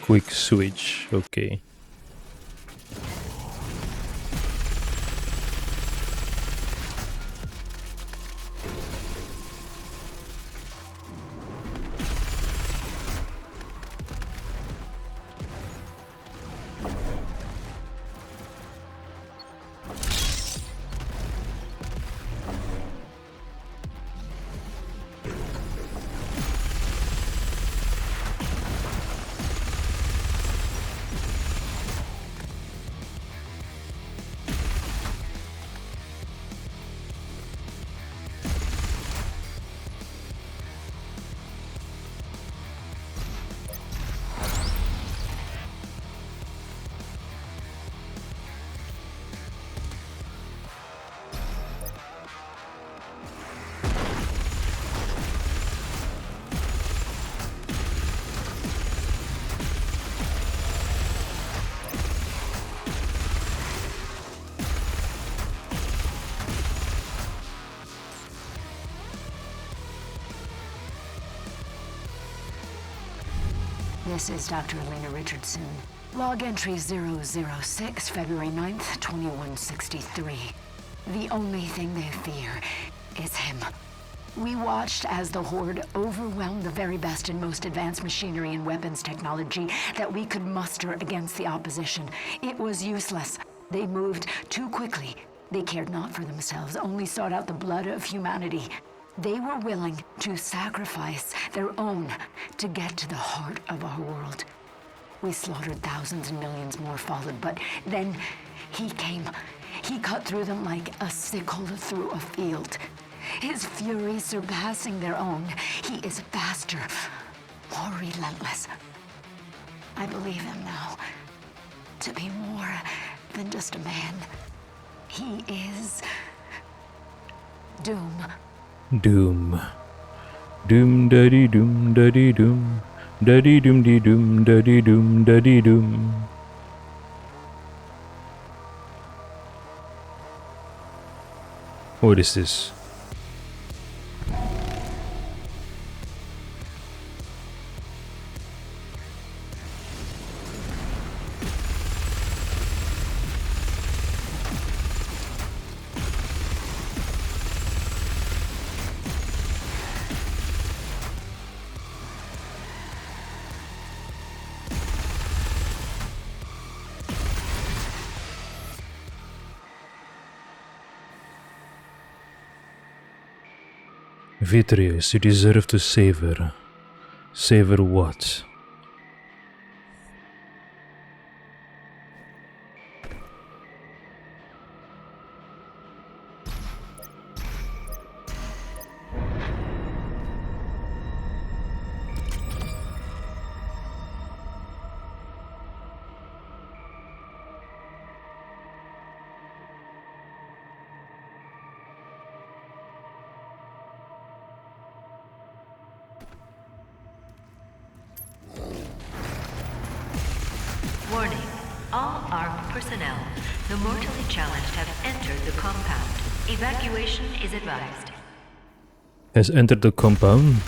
Quick switch, okay. This is Dr. Elena Richardson. Log entry 006, February 9th, 2163. The only thing they fear is him. We watched as the Horde overwhelmed the very best and most advanced machinery and weapons technology that we could muster against the opposition. It was useless. They moved too quickly. They cared not for themselves, only sought out the blood of humanity. They were willing to sacrifice their own to get to the heart of our world. We slaughtered thousands and millions more followed, but then he came. He cut through them like a sickle through a field. His fury surpassing their own. He is faster, more relentless. I believe him now to be more than just a man. He is Doom. Doom. Doom daddy doom daddy doom. Daddy doom dee doom daddy doom daddy doom. What is this? Vitreous, you deserve to savor. Savor what? Warning. All ARC personnel, the mortally challenged have entered the compound. Evacuation is advised. Has entered the compound?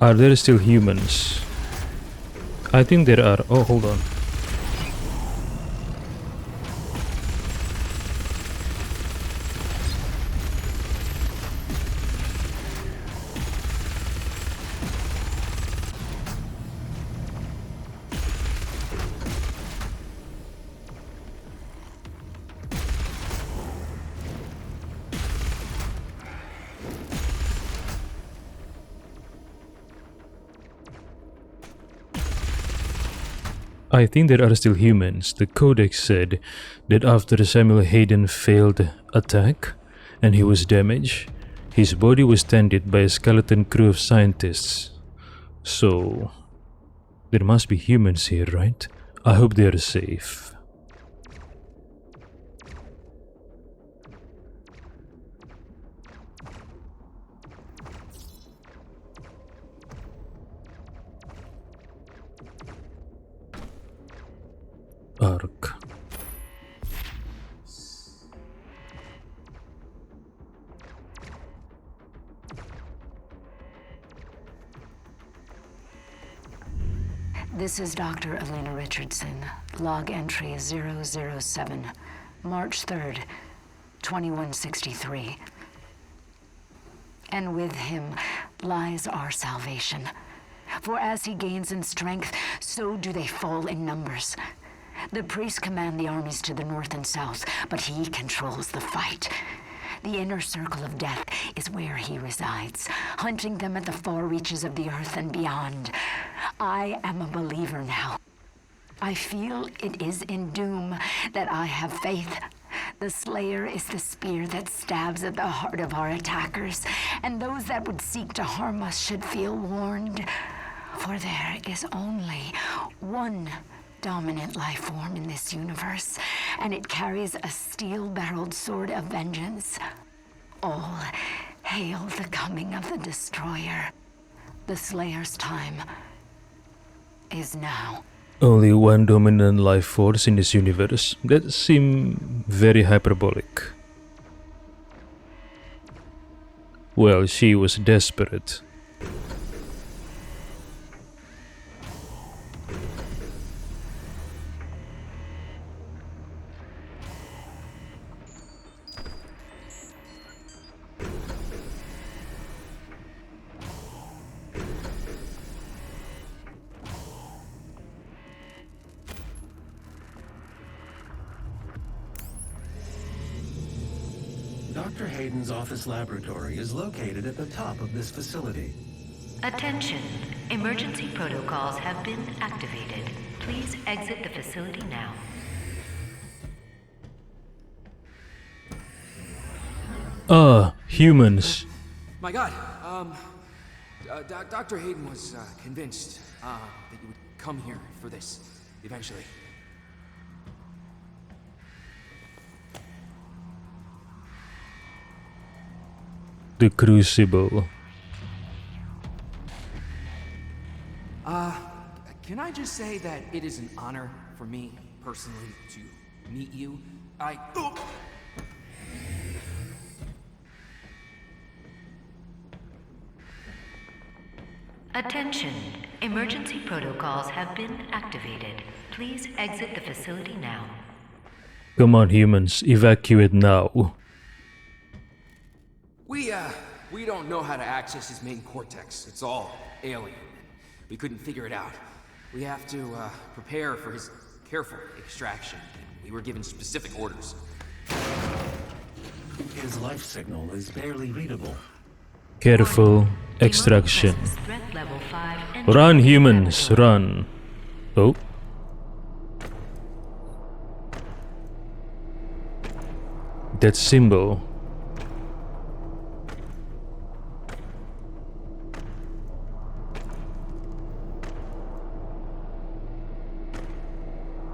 Are there still humans? I think there are. Oh, hold on. I think there are still humans. The Codex said that after Samuel Hayden's failed attack and he was damaged, his body was tended by a skeleton crew of scientists. So, there must be humans here, right? I hope they are safe. Arc. This is Dr. Elena Richardson. Log entry 007, March 3rd, 2163. And with him lies our salvation. For as he gains in strength, so do they fall in numbers. The priests command the armies to the north and south, but he controls the fight. The inner circle of death is where he resides, hunting them at the far reaches of the earth and beyond. I am a believer now. I feel it is in Doom that I have faith. The Slayer is the spear that stabs at the heart of our attackers, and those that would seek to harm us should feel warned. For there is only one dominant life form in this universe, and it carries a steel-barreled sword of vengeance. All hail the coming of the Destroyer. The Slayer's time is now. Only one dominant life force in this universe. That seems very hyperbolic. Well, she was desperate. Dr. Hayden's office laboratory is located at the top of this facility. Attention. Emergency protocols have been activated. Please exit the facility now. Humans. My God, Dr. Hayden was convinced that you would come here for this eventually. The Crucible. Can I just say that it is an honor for me personally to meet you? Attention. Emergency protocols have been activated. Please exit the facility now. Come on, humans, evacuate now. We don't know how to access his main cortex. It's all alien. We couldn't figure it out. We have to prepare for his careful extraction. We were given specific orders. His life signal is barely readable. Careful extraction. Threat level 5. Run, humans, run. Oh. That symbol.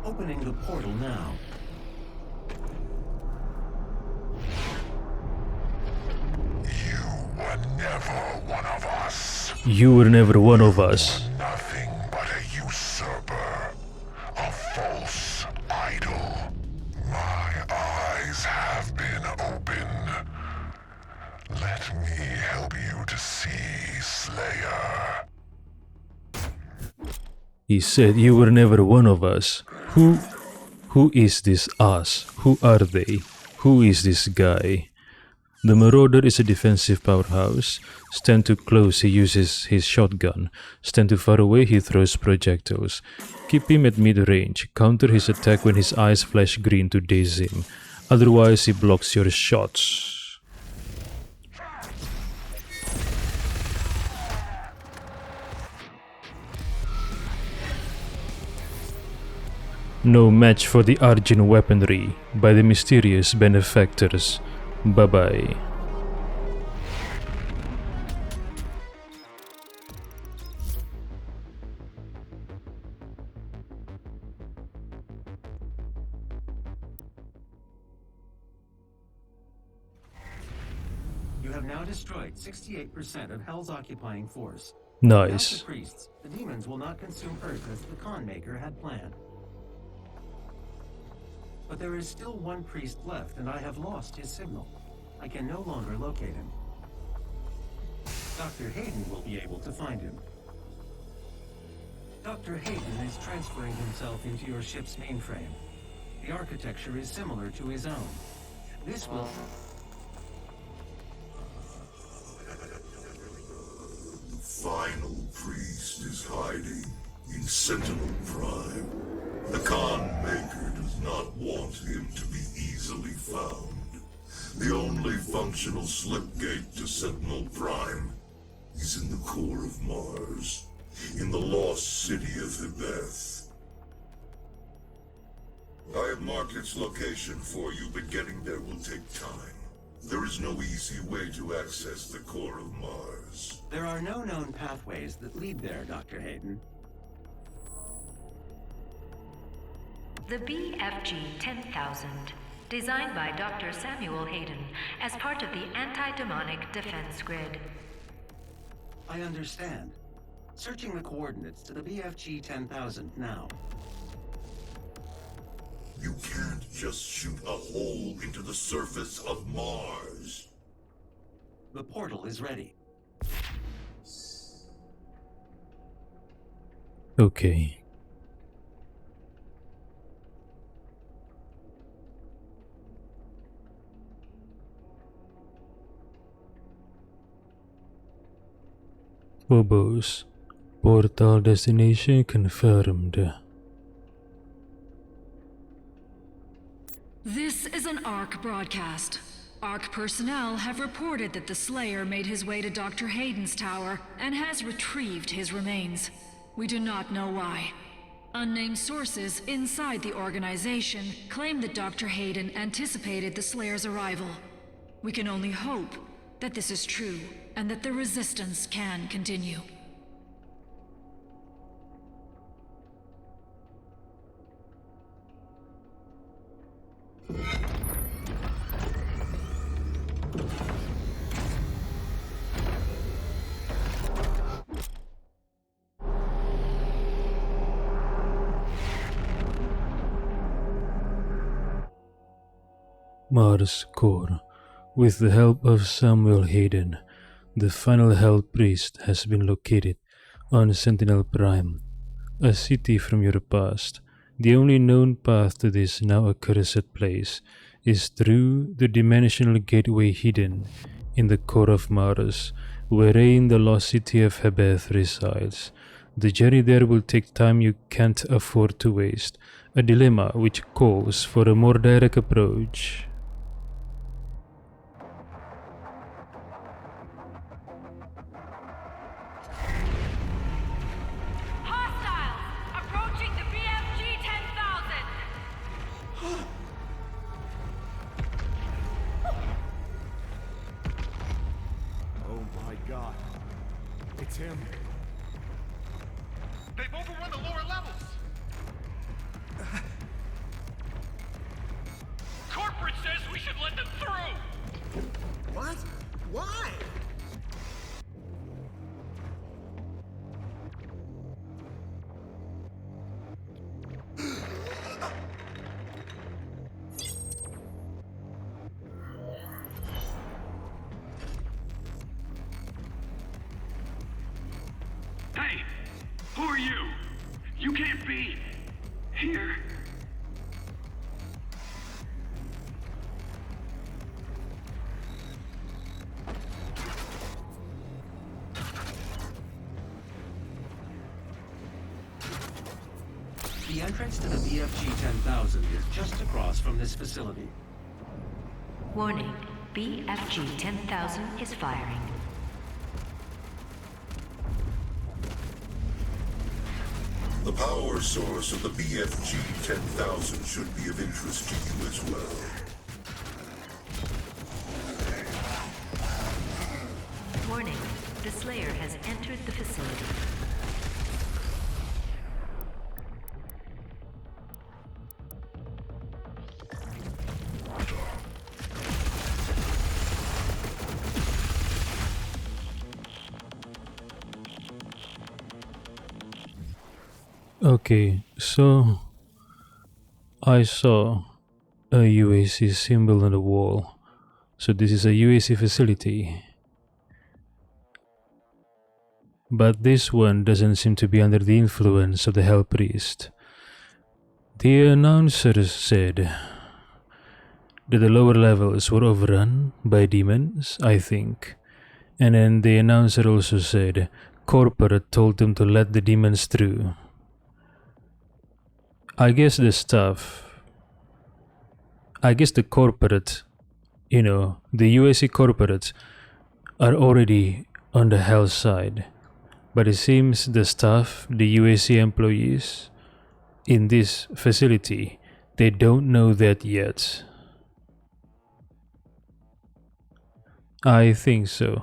Opening the portal now. You were never one of us. Nothing but a usurper, a false idol. My eyes have been opened. Let me help you to see, Slayer. He said you were never one of us. Who is this us? Who are they? Who is this guy? The Marauder is a defensive powerhouse. Stand too close, he uses his shotgun. Stand too far away, he throws projectiles. Keep him at mid-range. Counter his attack when his eyes flash green to daze him. Otherwise, he blocks your shots. No match for the Argent weaponry by the mysterious benefactors. Bye-bye. You have now destroyed 68% of Hell's occupying force. Nice. Without the priests, the demons will not consume Earth as the Con Maker had planned. But there is still one priest left, and I have lost his signal. I can no longer locate him. Dr. Hayden will be able to find him. Dr. Hayden is transferring himself into your ship's mainframe. The architecture is similar to his own. This will... The final priest is hiding in Sentinel Prime. The Con Maker does not want him to be easily found. The only functional slipgate to Sentinel Prime is in the core of Mars, in the lost city of Hibeth. I have marked its location for you, but getting there will take time. There is no easy way to access the core of Mars. There are no known pathways that lead there, Dr. Hayden. The BFG 10,000, designed by Dr. Samuel Hayden as part of the anti-demonic defense grid. I understand. Searching the coordinates to the BFG 10,000 now. You can't just shoot a hole into the surface of Mars. The portal is ready. Okay. Phobos. Portal destination confirmed. This is an ARC broadcast. ARC personnel have reported that the Slayer made his way to Dr. Hayden's tower and has retrieved his remains. We do not know why. Unnamed sources inside the organization claim that Dr. Hayden anticipated the Slayer's arrival. We can only hope that this is true and that the resistance can continue. Mars core. With the help of Samuel Hayden, the final Hell Priest has been located on Sentinel Prime, a city from your past. The only known path to this now accursed place is through the dimensional gateway hidden in the core of Mars, wherein the lost city of Hebeth resides. The journey there will take time you can't afford to waste, a dilemma which calls for a more direct approach. Approaching the BFG 10,000! Oh my god. It's him. They've overrun the lower levels! Corporate says we should let them through! What? Why? Hey! Who are you? You can't be here. The entrance to the BFG 10,000 is just across from this facility. Warning, BFG 10,000 is firing. The power source of the BFG 10,000 should be of interest to you as well. Warning, the Slayer has entered the facility. Okay, so I saw a UAC symbol on the wall. So this is a UAC facility. But this one doesn't seem to be under the influence of the Hell Priest. The announcer said that the lower levels were overrun by demons, I think. And then the announcer also said corporate told them to let the demons through. I guess the corporate, the UAC corporate are already on the hell side. But it seems the staff, the UAC employees in this facility, they don't know that yet. I think so.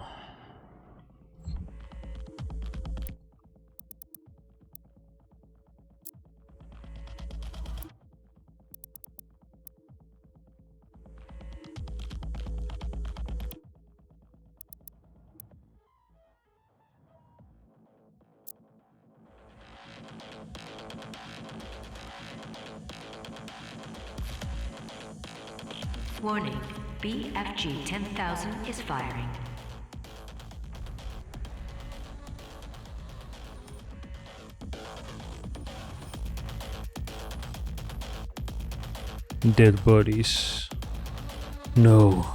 Warning, BFG 10,000 is firing. Dead bodies. No.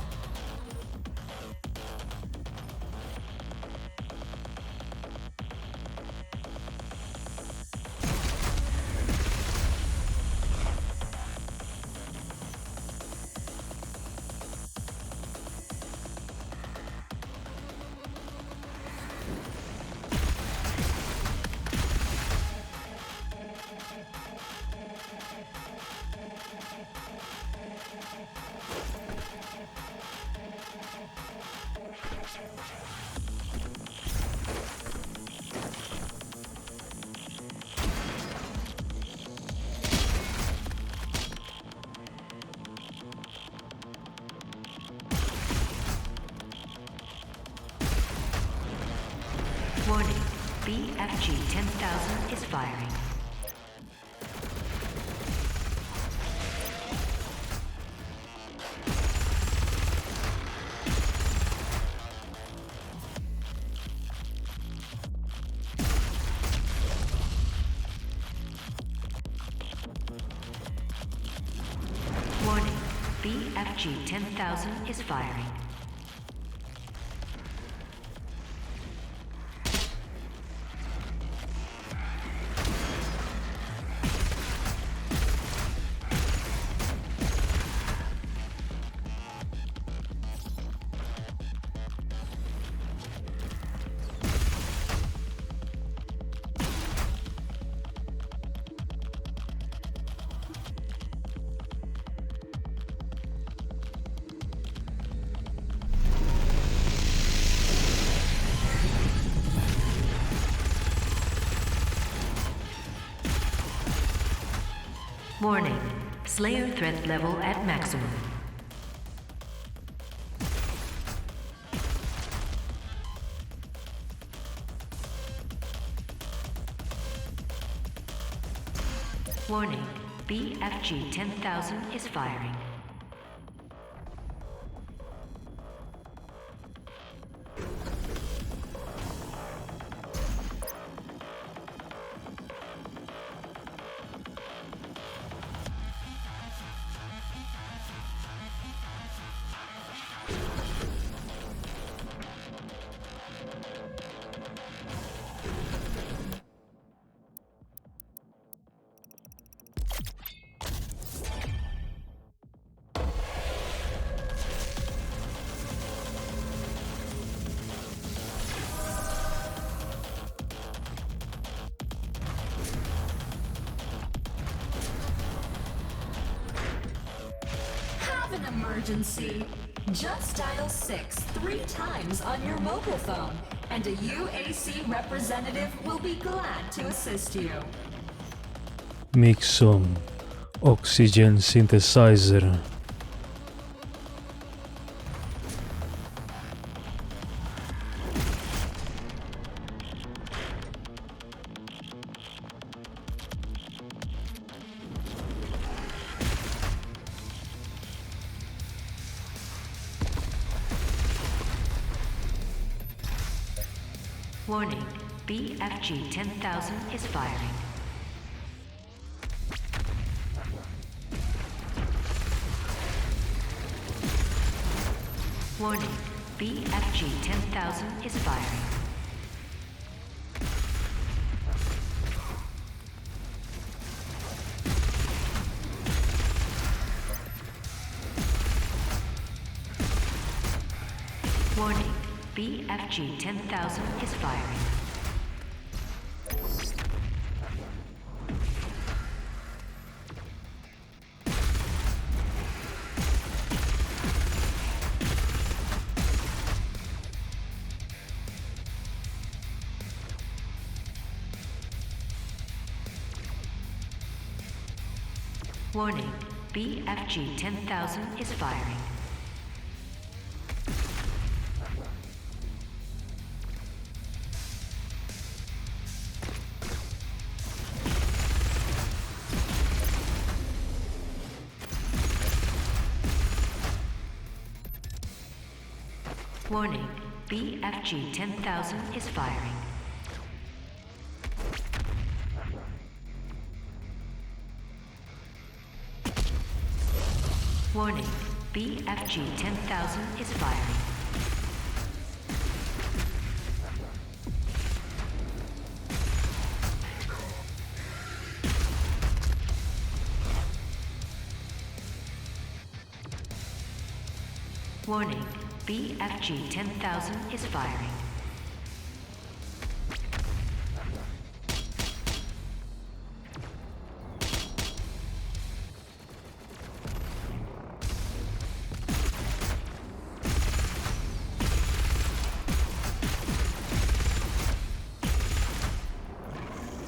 BFG 10,000 is firing. Warning, BFG 10,000 is firing. Warning, Slayer threat level at maximum. Warning, BFG 10,000 is firing. Have an emergency? Just dial 6 3 times on your mobile phone, and a UAC representative will be glad to assist you. Make some oxygen synthesizer. Warning, BFG 10,000 is firing. Warning, BFG 10,000 is firing. Warning, BFG 10,000 is firing. Warning, BFG 10,000 is firing. Warning, BFG 10,000 is firing. Warning, BFG 10,000 is firing. Warning, BFG 10,000 is firing.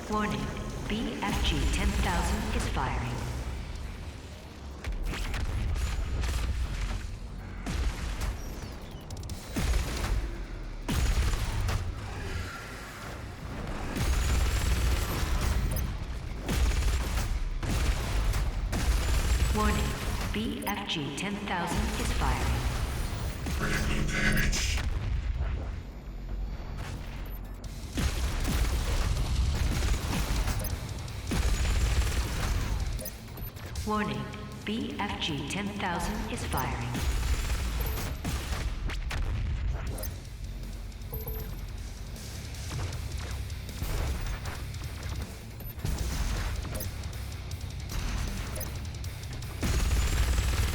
Warning, BFG 10,000 is firing. Warning, BFG 10,000 is firing. Critical damage. Warning, BFG 10,000 is firing.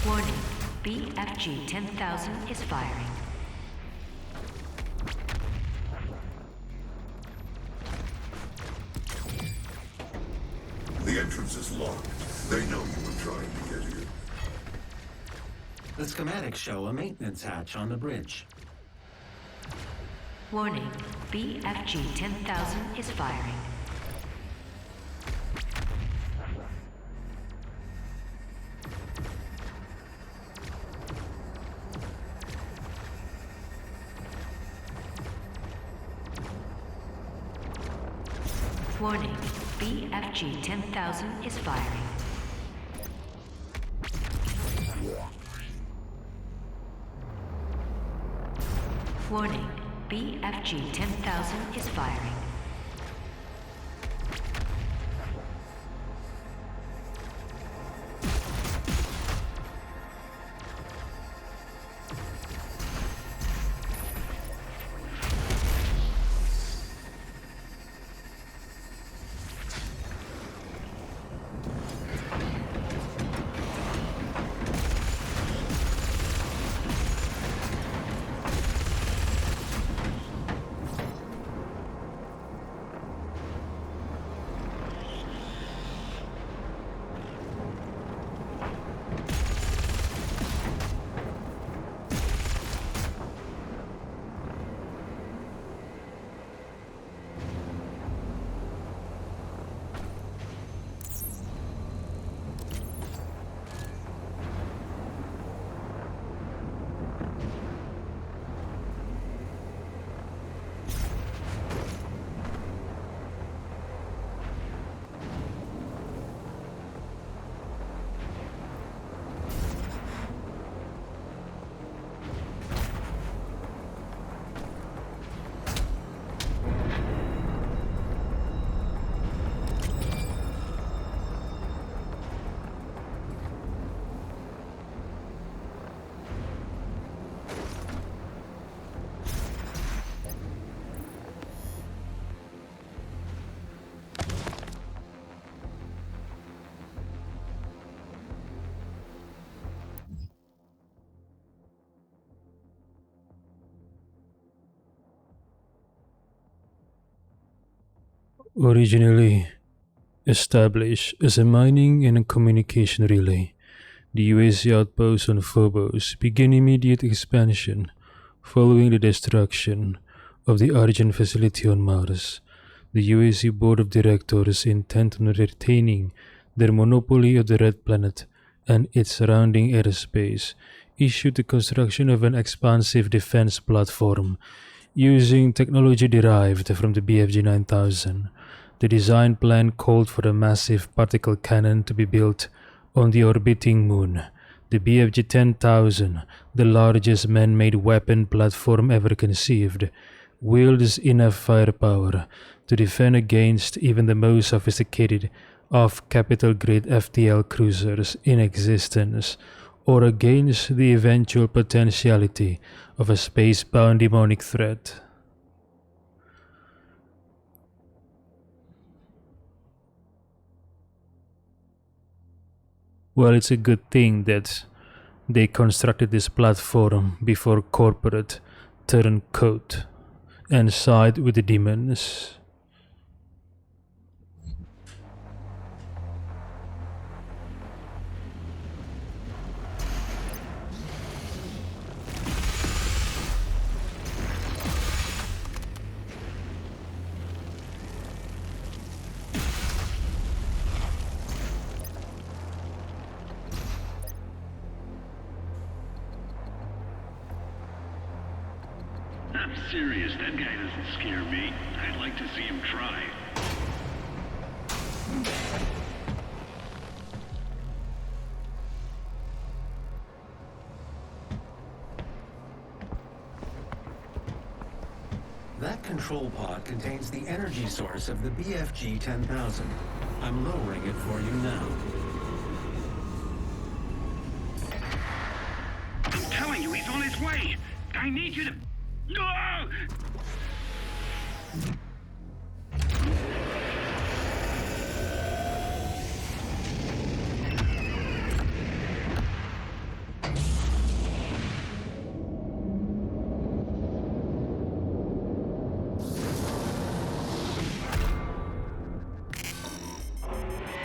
Warning, BFG 10,000 is firing. The entrance is locked. They know you were trying to get here. The schematics show a maintenance hatch on the bridge. Warning, BFG 10,000 is firing. Warning, BFG 10,000 is firing. Warning, BFG 10,000 is firing. Originally established as a mining and communication relay, the UAC outpost on Phobos began immediate expansion following the destruction of the Origin facility on Mars. The UAC board of directors, intent on retaining their monopoly of the Red Planet and its surrounding airspace, issued the construction of an expansive defense platform using technology derived from the BFG 9000. The design plan called for a massive particle cannon to be built on the orbiting moon. The BFG 10,000, the largest man-made weapon platform ever conceived, wields enough firepower to defend against even the most sophisticated off-capital-grade FTL cruisers in existence, or against the eventual potentiality of a space-bound demonic threat. Well, it's a good thing that they constructed this platform before corporate turned coat and side with the demons. I'm serious, that guy doesn't scare me. I'd like to see him try. control pod contains the energy source of the BFG 10,000. I'm lowering it for you now. I'm telling you, he's on his way. I need you to... No!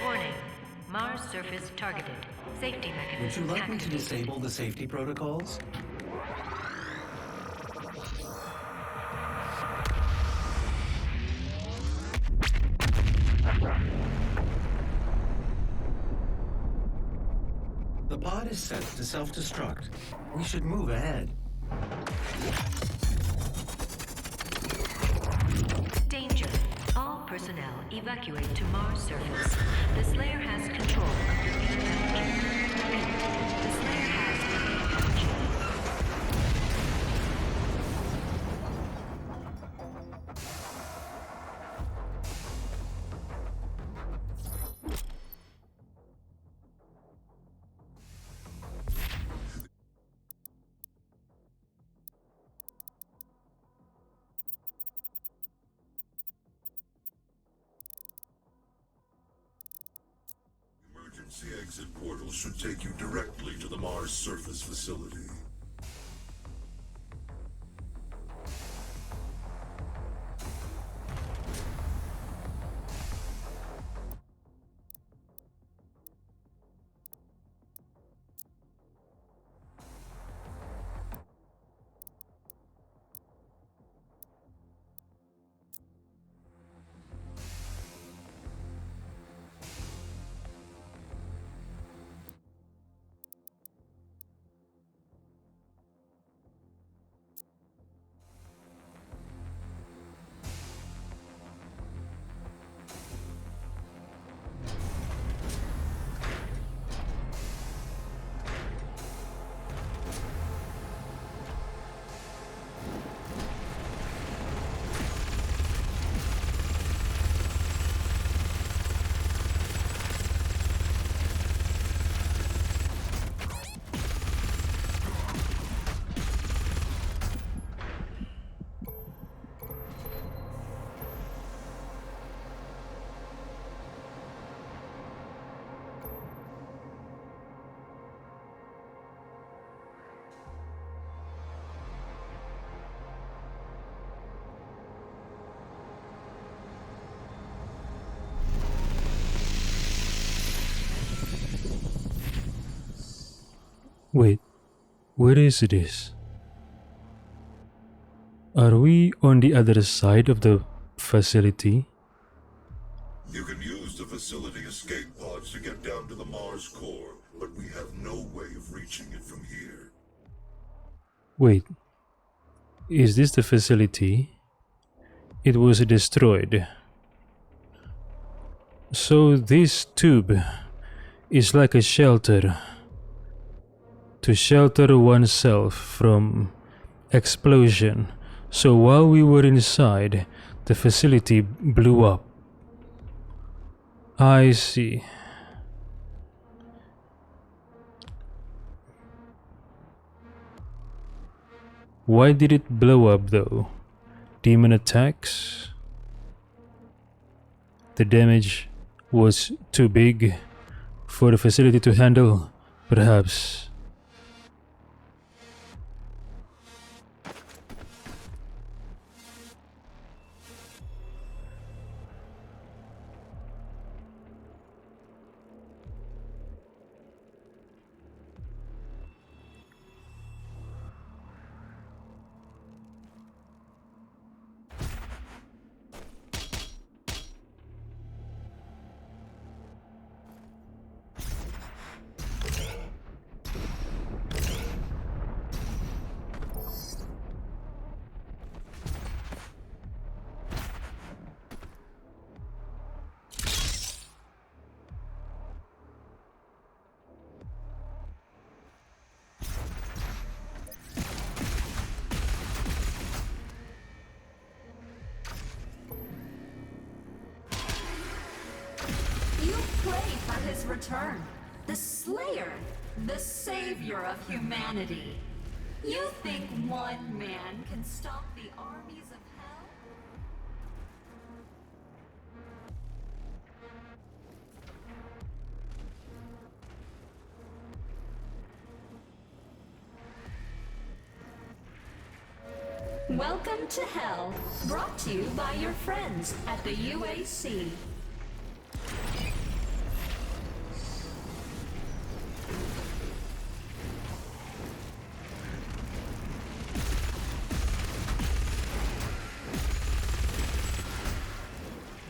Warning. Mars surface targeted. Safety mechanism Would you like me to activated. disable the safety protocols? The pod is set to self-destruct. We should move ahead. Danger. All personnel evacuate to Mars surface. The Slayer has control of the beam energy. Repeat, the Slayer has the beam energy. Emergency exit portal should take you directly to the Mars surface facility. Wait, where is this? Are we on the other side of the facility? You can use the facility escape pods to get down to the Mars core, but we have no way of reaching it from here. Wait, is this the facility? It was destroyed. So this tube is like a shelter to shelter oneself from explosion. So while we were inside, the facility blew up. I see. Why did it blow up though? Demon attacks? The damage was too big for the facility to handle, perhaps. returned. The Slayer, the savior of humanity. You think one man can stop the armies of hell? Welcome to Hell, brought to you by your friends at the UAC.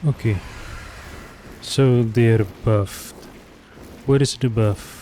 Okay, so they're buffed. What is the buff?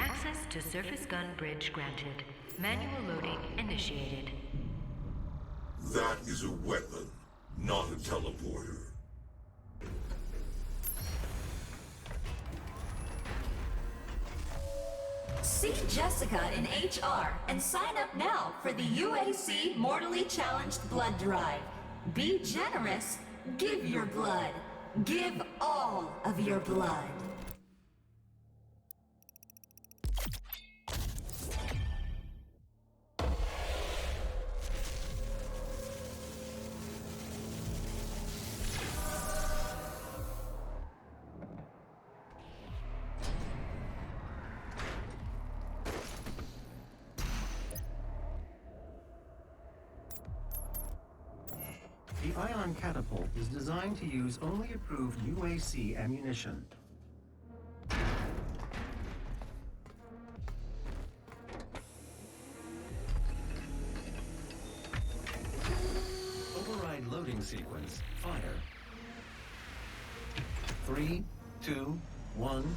Access to surface gun bridge granted. Manual loading initiated. That is a weapon, not a teleporter. See Jessica in HR and sign up now for the UAC Mortally Challenged Blood Drive. Be generous. Give your blood. Give all of your blood. The ion catapult is designed to use only approved UAC ammunition. Override loading sequence. Fire. 3, 2, 1.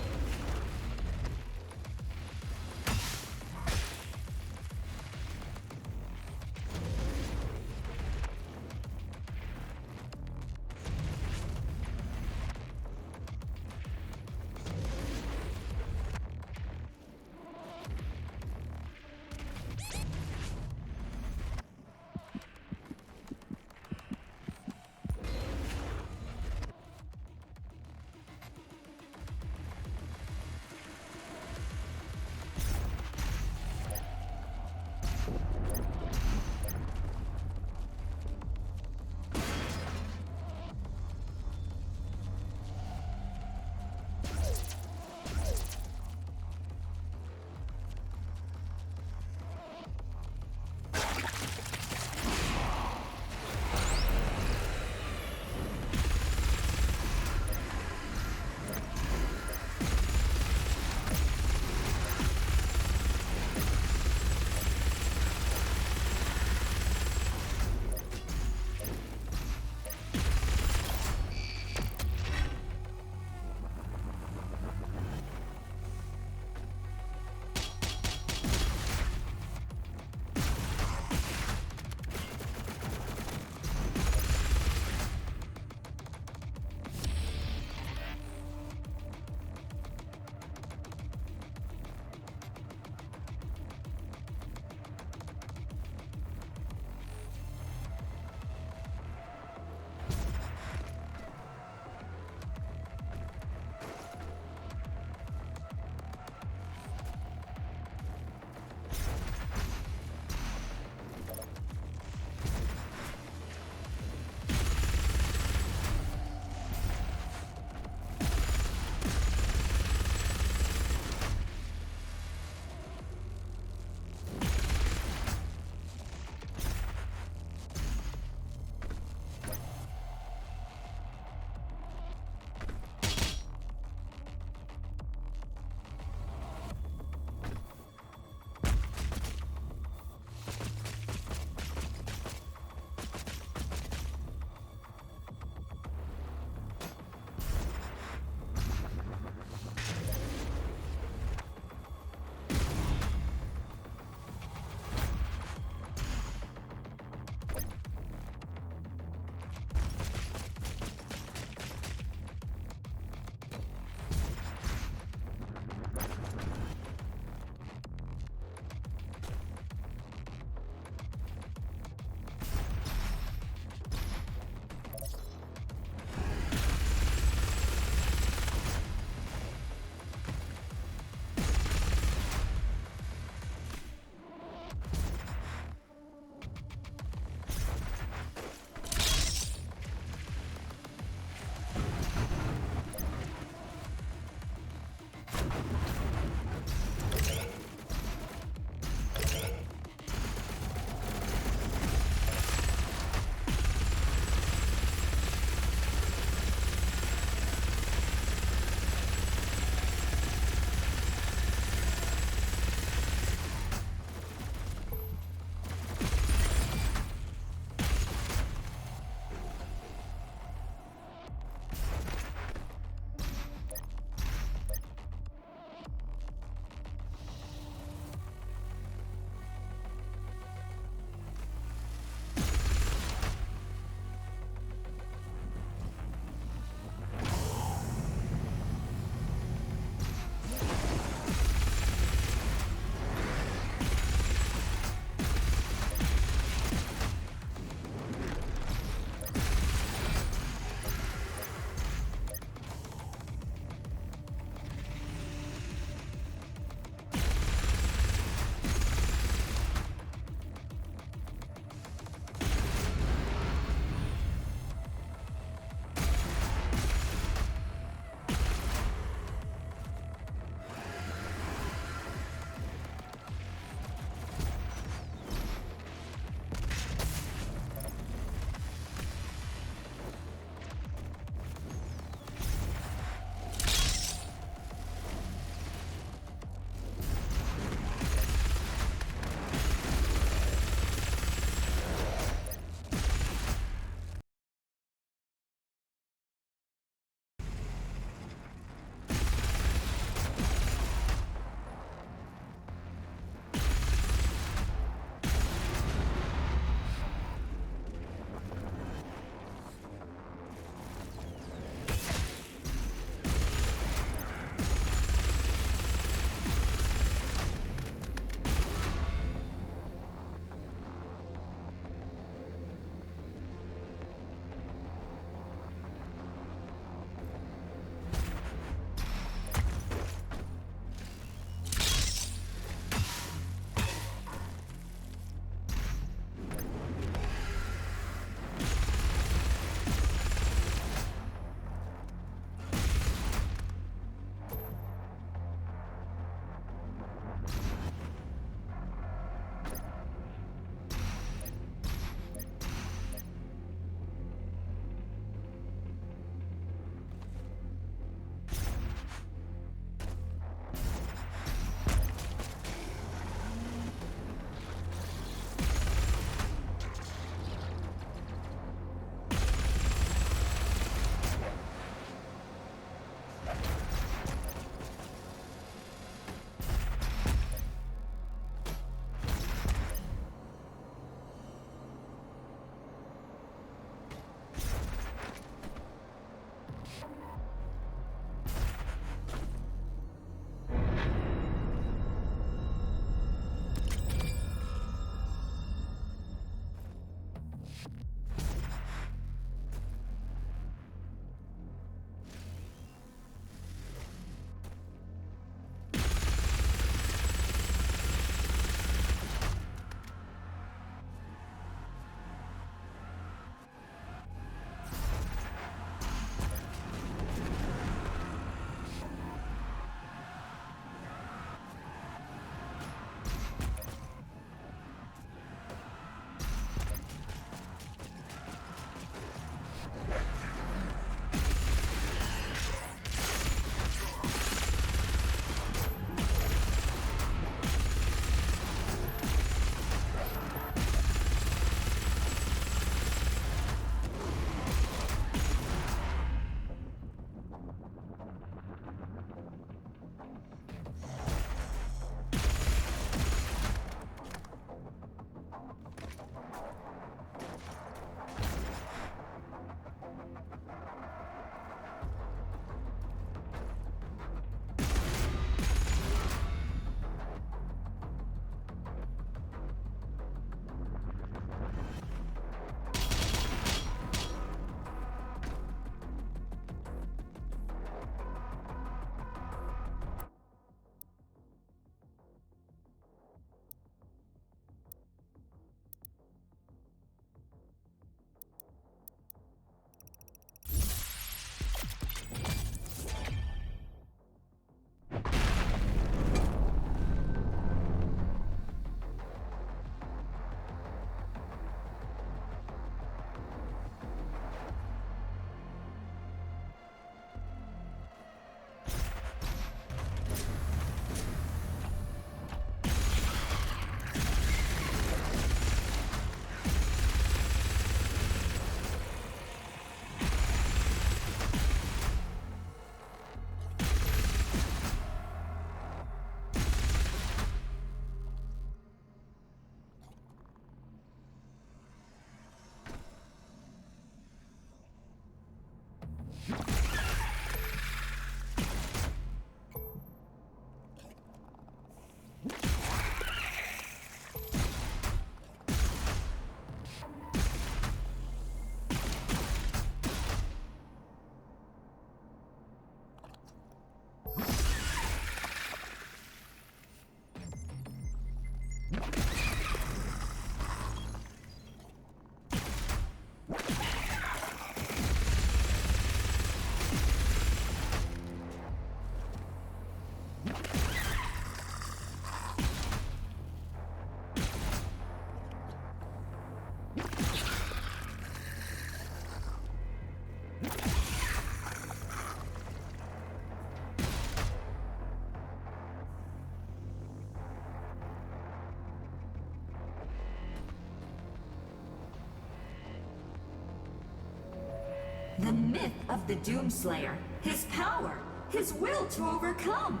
The myth of the Doomslayer, his power, his will to overcome.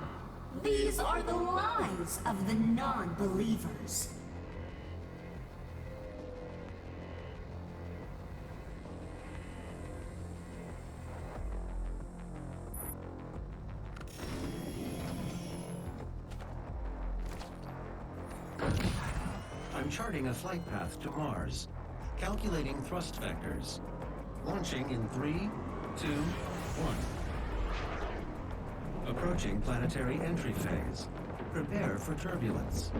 These are the lies of the non-believers. I'm charting a flight path to Mars. Calculating thrust vectors. Launching in 3, 2, 1. Approaching planetary entry phase. Prepare for turbulence.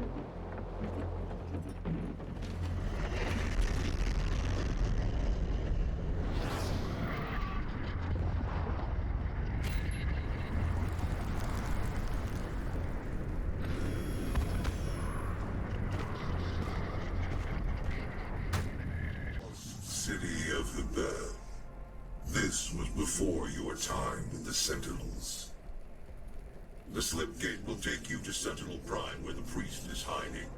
City of the Bell. This was before your time with the Sentinels. The slip gate will take you to Sentinel Prime where the priest is hiding.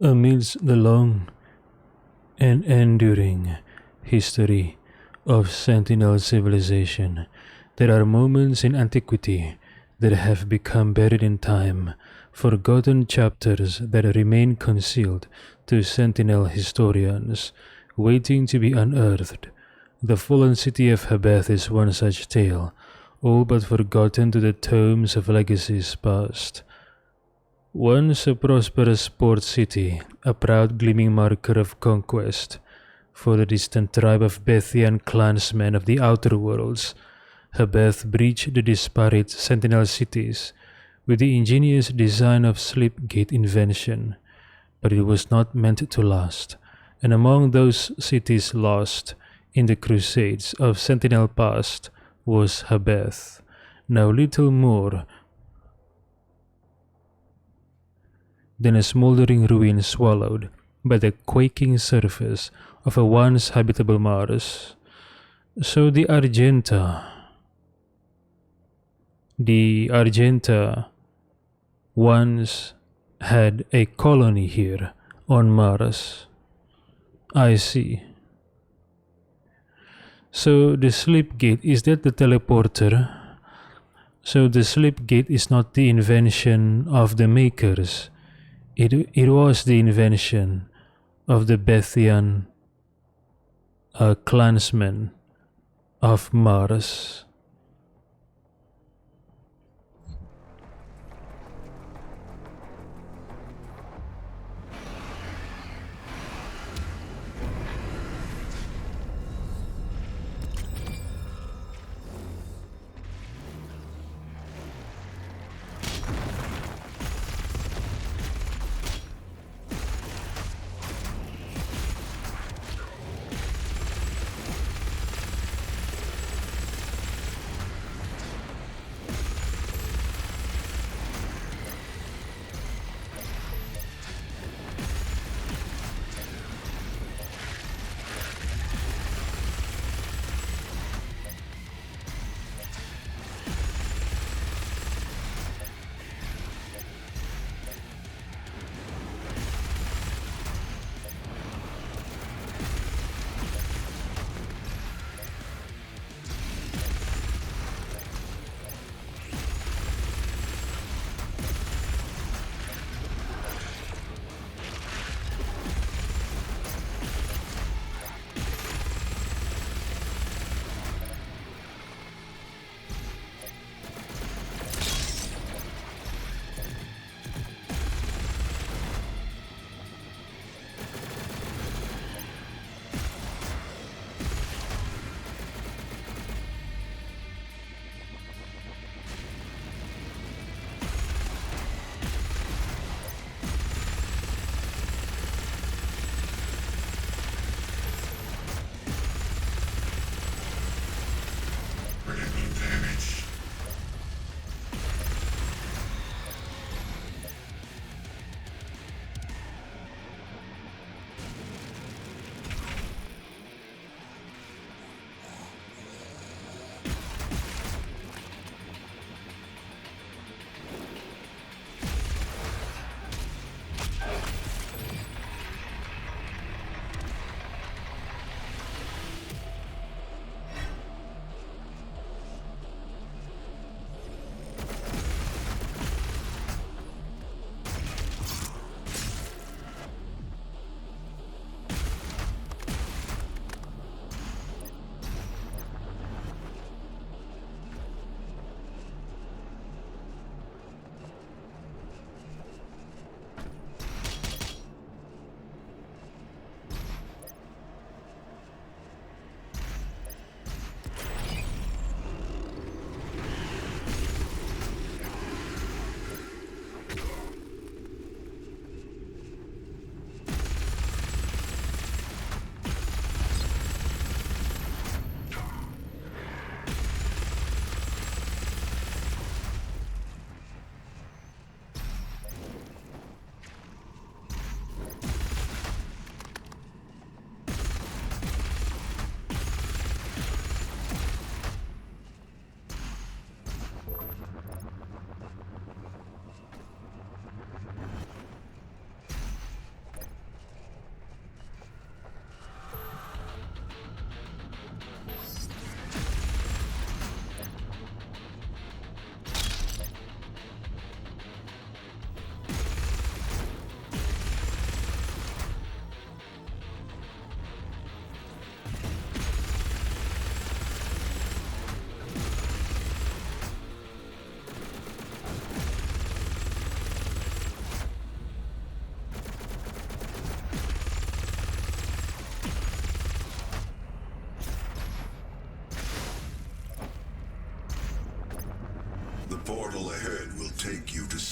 Amidst the long and enduring history of Sentinel civilization, there are moments in antiquity that have become buried in time, forgotten chapters that remain concealed to Sentinel historians, waiting to be unearthed. The fallen city of Habeth is one such tale, all but forgotten to the tomes of legacies past. Once a prosperous port city, a proud gleaming marker of conquest for the distant tribe of Bethian clansmen of the Outer Worlds, Habeth breached the disparate Sentinel cities with the ingenious design of slipgate invention, but it was not meant to last, and among those cities lost in the crusades of Sentinel past was Habeth, now little more than a smoldering ruin swallowed by the quaking surface of a once habitable Mars. So the Argenta once had a colony here on Mars. I see. So the slipgate, is that the teleporter? So the slipgate is not the invention of the makers. It was the invention of the Bethian clansmen of Mars.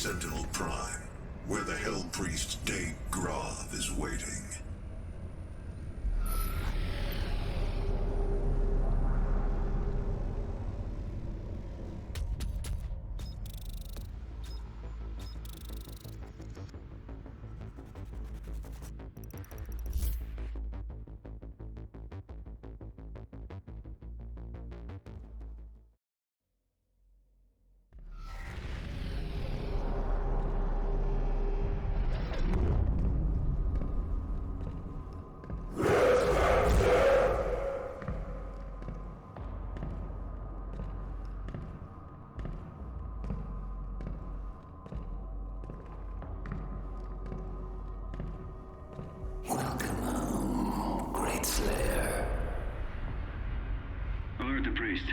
Sentinel Prime, where the Hell Priest Dave Grav is waiting. Welcome, Great Slayer. Alert the priest.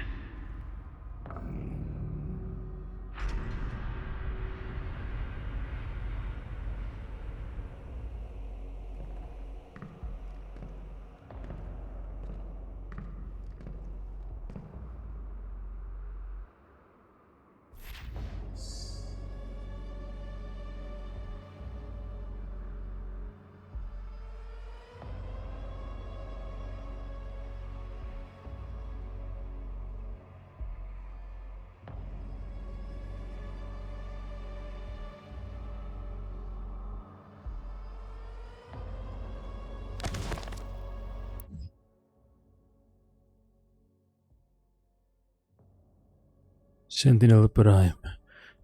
Sentinel Prime.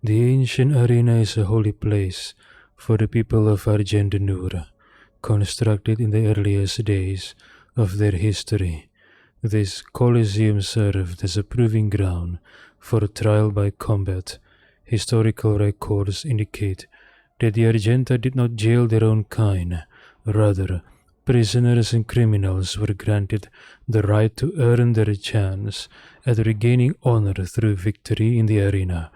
The ancient arena is a holy place for the people of Argendenur, constructed in the earliest days of their history. This Colosseum served as a proving ground for trial by combat. Historical records indicate that the Argenta did not jail their own kind. Rather, prisoners and criminals were granted the right to earn their chance at regaining honor through victory in the arena.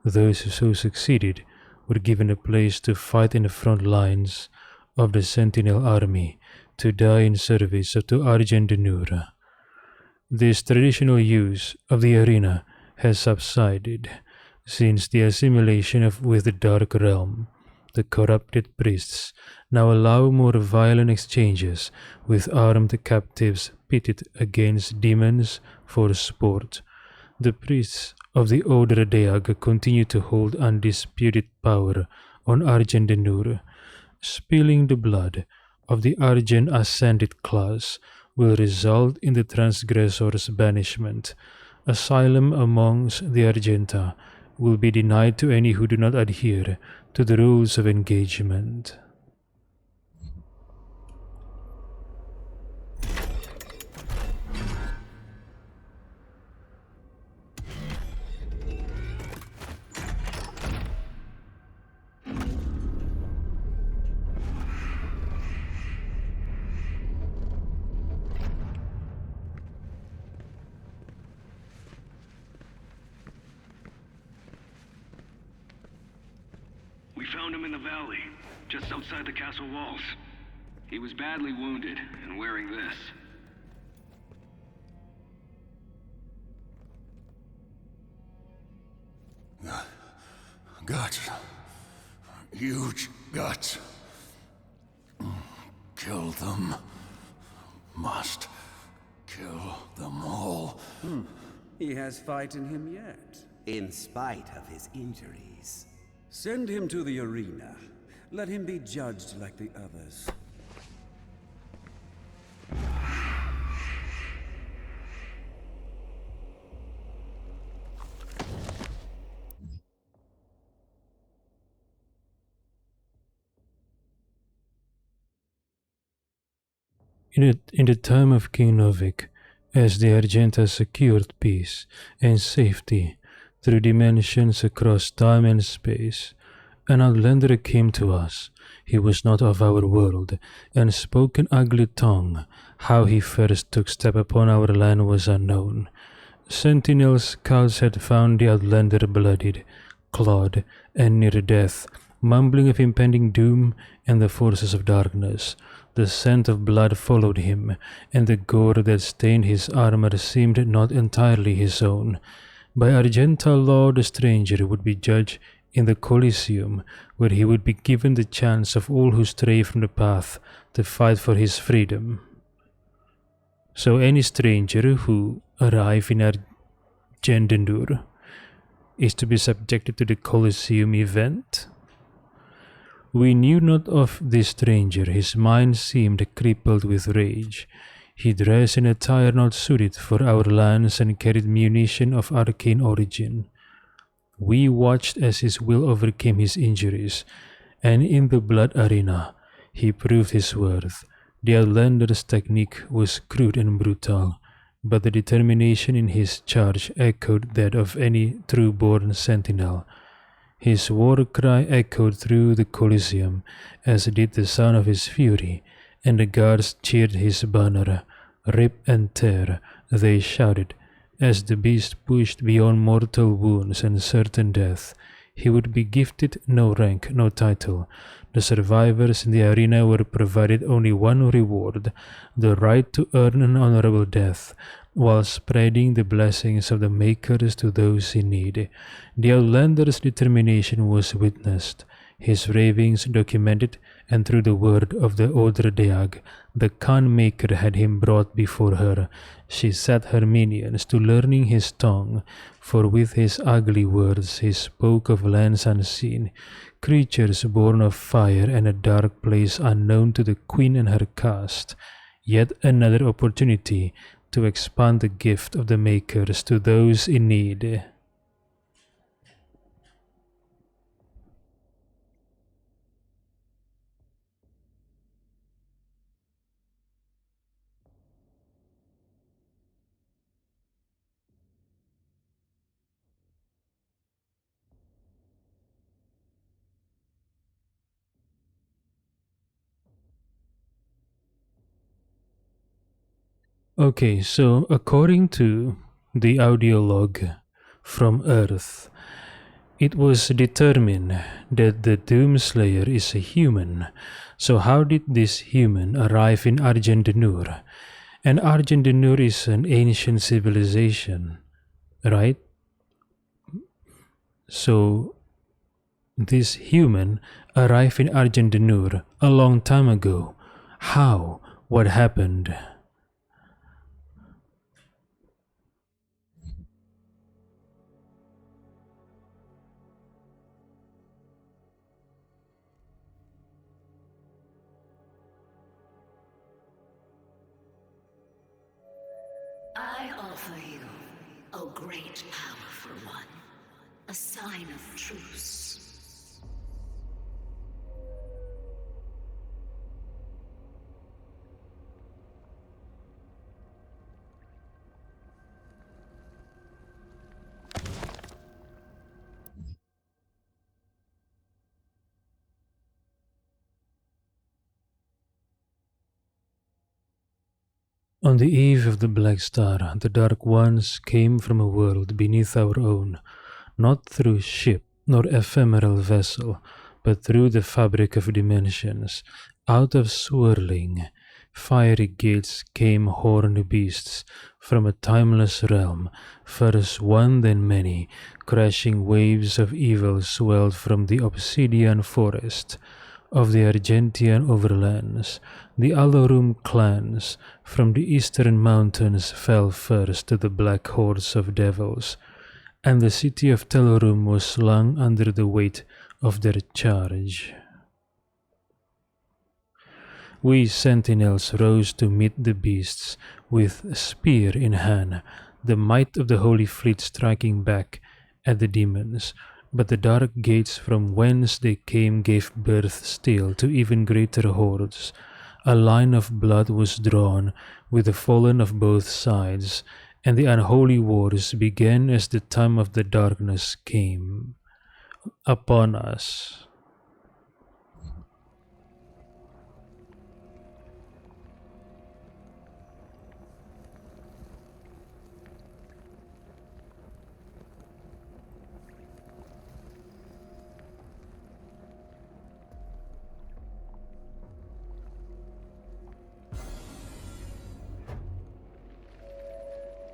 Those who so succeeded were given a place to fight in the front lines of the Sentinel army, to die in service to Argendenur. This traditional use of the arena has subsided since the assimilation with the Dark Realm. The corrupted priests now allow more violent exchanges with armed captives pitted against demons for sport. The priests of the Order Deag continue to hold undisputed power on Argendenur. Spilling the blood of the Argent Ascended class will result in the transgressor's banishment. Asylum amongst the Argenta will be denied to any who do not adhere to the rules of engagement. We found him in the valley, just outside the castle walls. He was badly wounded and wearing this. Guts. Huge guts. Kill them. Must kill them all. He has fight in him yet. In spite of his injuries. Send him to the arena. Let him be judged like the others. In the time of King Novik, as the Argenta secured peace and safety through dimensions across time and space, an outlander came to us. He was not of our world, and spoke an ugly tongue. How he first took step upon our land was unknown. Sentinel scouts had found the outlander bloodied, clawed, and near death, mumbling of impending doom and the forces of darkness. The scent of blood followed him, and the gore that stained his armor seemed not entirely his own. By Argenta law, the stranger would be judged in the Colosseum, where he would be given the chance of all who stray from the path to fight for his freedom. So any stranger who arrive in Argendendur is to be subjected to the Colosseum event. We knew not of this stranger, his mind seemed crippled with rage. He dressed in attire not suited for our lands and carried munition of arcane origin. We watched as his will overcame his injuries, and in the blood arena he proved his worth. The Outlander's technique was crude and brutal, but the determination in his charge echoed that of any true-born sentinel. His war cry echoed through the Colosseum, as did the sound of his fury, and the guards cheered his banner. Rip and tear, they shouted, as the beast pushed beyond mortal wounds and certain death. He would be gifted no rank, no title. The survivors in the arena were provided only one reward, the right to earn an honorable death, while spreading the blessings of the Makers to those in need. The Outlander's determination was witnessed, his ravings documented, and through the word of the Odre Deag, the Khan Maker had him brought before her. She set her minions to learning his tongue, for with his ugly words he spoke of lands unseen, creatures born of fire and a dark place unknown to the Queen and her caste. Yet another opportunity to expand the gift of the Makers to those in need. Okay, so according to the audio log from Earth, it was determined that the Doomslayer is a human. So how did this human arrive in Argendenur? And Argendenur is an ancient civilization, right? So this human arrived in Argendenur a long time ago. How? What happened? I offer you, O great powerful one, a sign of truce. On the eve of the Black Star, the Dark Ones came from a world beneath our own, not through ship nor ephemeral vessel, but through the fabric of dimensions. Out of swirling, fiery gates came horned beasts from a timeless realm, first one then many. Crashing waves of evil swelled from the obsidian forest of the Argentian overlands. The Alorum clans from the eastern mountains fell first to the black hordes of devils, and the city of Telorum was slung under the weight of their charge. We sentinels rose to meet the beasts with spear in hand, the might of the Holy Fleet striking back at the demons. But the dark gates from whence they came gave birth still to even greater hordes. A line of blood was drawn with the fallen of both sides, and the unholy wars began as the time of the darkness came upon us.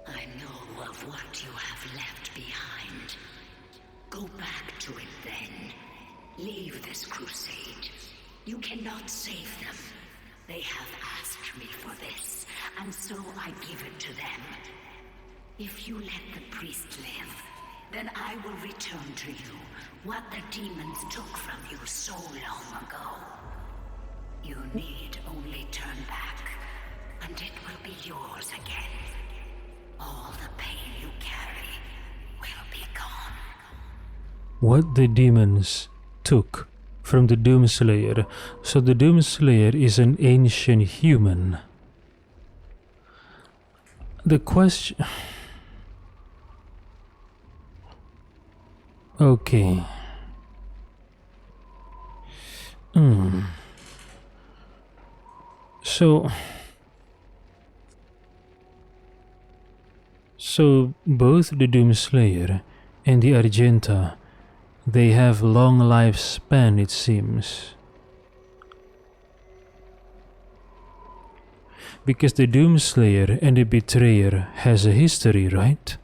I know of what you have left behind. Go back to it then. Leave this crusade. You cannot save them. They have asked me for this, and so I give it to them. If you let the priest live, then I will return to you what the demons took from you so long ago. You need only turn back, and it will be yours again. All the pain you carry will be gone. What the demons took from the Doomslayer. So the Doomslayer is an ancient human. The question... Okay. So both the Doomslayer and the Argenta, they have long lifespan, it seems. Because the Doomslayer and the Betrayer has a history, right?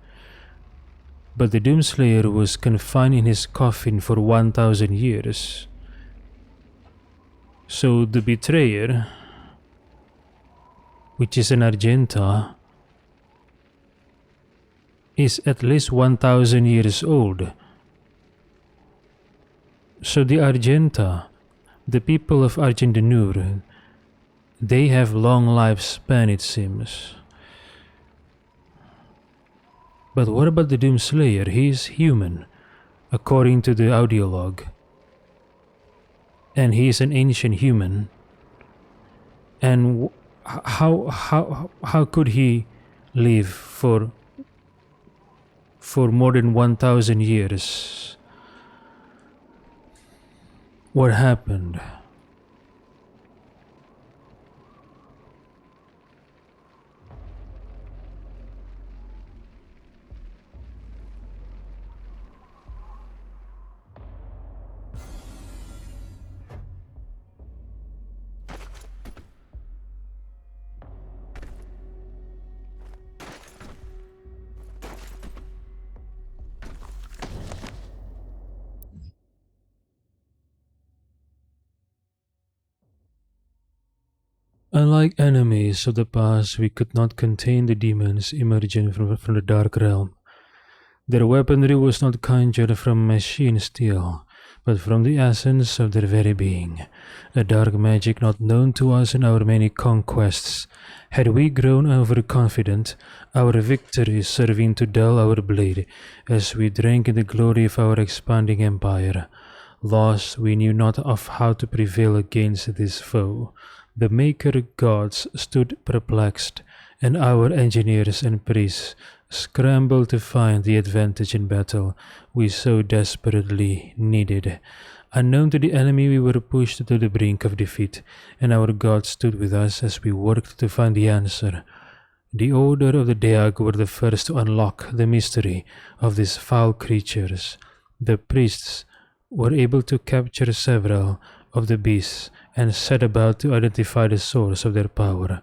But the Doomslayer was confined in his coffin for 1,000 years. So the Betrayer, which is an Argenta, is at least 1,000 years old. So the Argenta, the people of Argentanur, they have long lifespan, it seems. But what about the Doomslayer? He is human, according to the audio log. And he is an ancient human. And how could he live for more than 1,000 years? What happened? Unlike enemies of the past, we could not contain the demons emerging from the dark realm. Their weaponry was not conjured from machine steel, but from the essence of their very being, a dark magic not known to us in our many conquests. Had we grown overconfident, our victory serving to dull our blade as we drank in the glory of our expanding empire. Lost, we knew not of how to prevail against this foe. The Maker gods stood perplexed, and our engineers and priests scrambled to find the advantage in battle we so desperately needed. Unknown to the enemy, we were pushed to the brink of defeat, and our gods stood with us as we worked to find the answer. The Order of the Deag were the first to unlock the mystery of these foul creatures. The priests were able to capture several of the beasts and set about to identify the source of their power.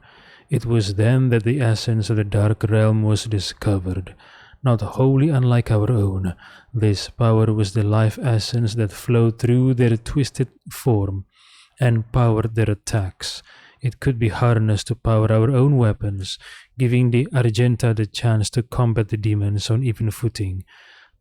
It was then that the essence of the Dark Realm was discovered. Not wholly unlike our own, this power was the life essence that flowed through their twisted form and powered their attacks. It could be harnessed to power our own weapons, giving the Argenta the chance to combat the demons on even footing.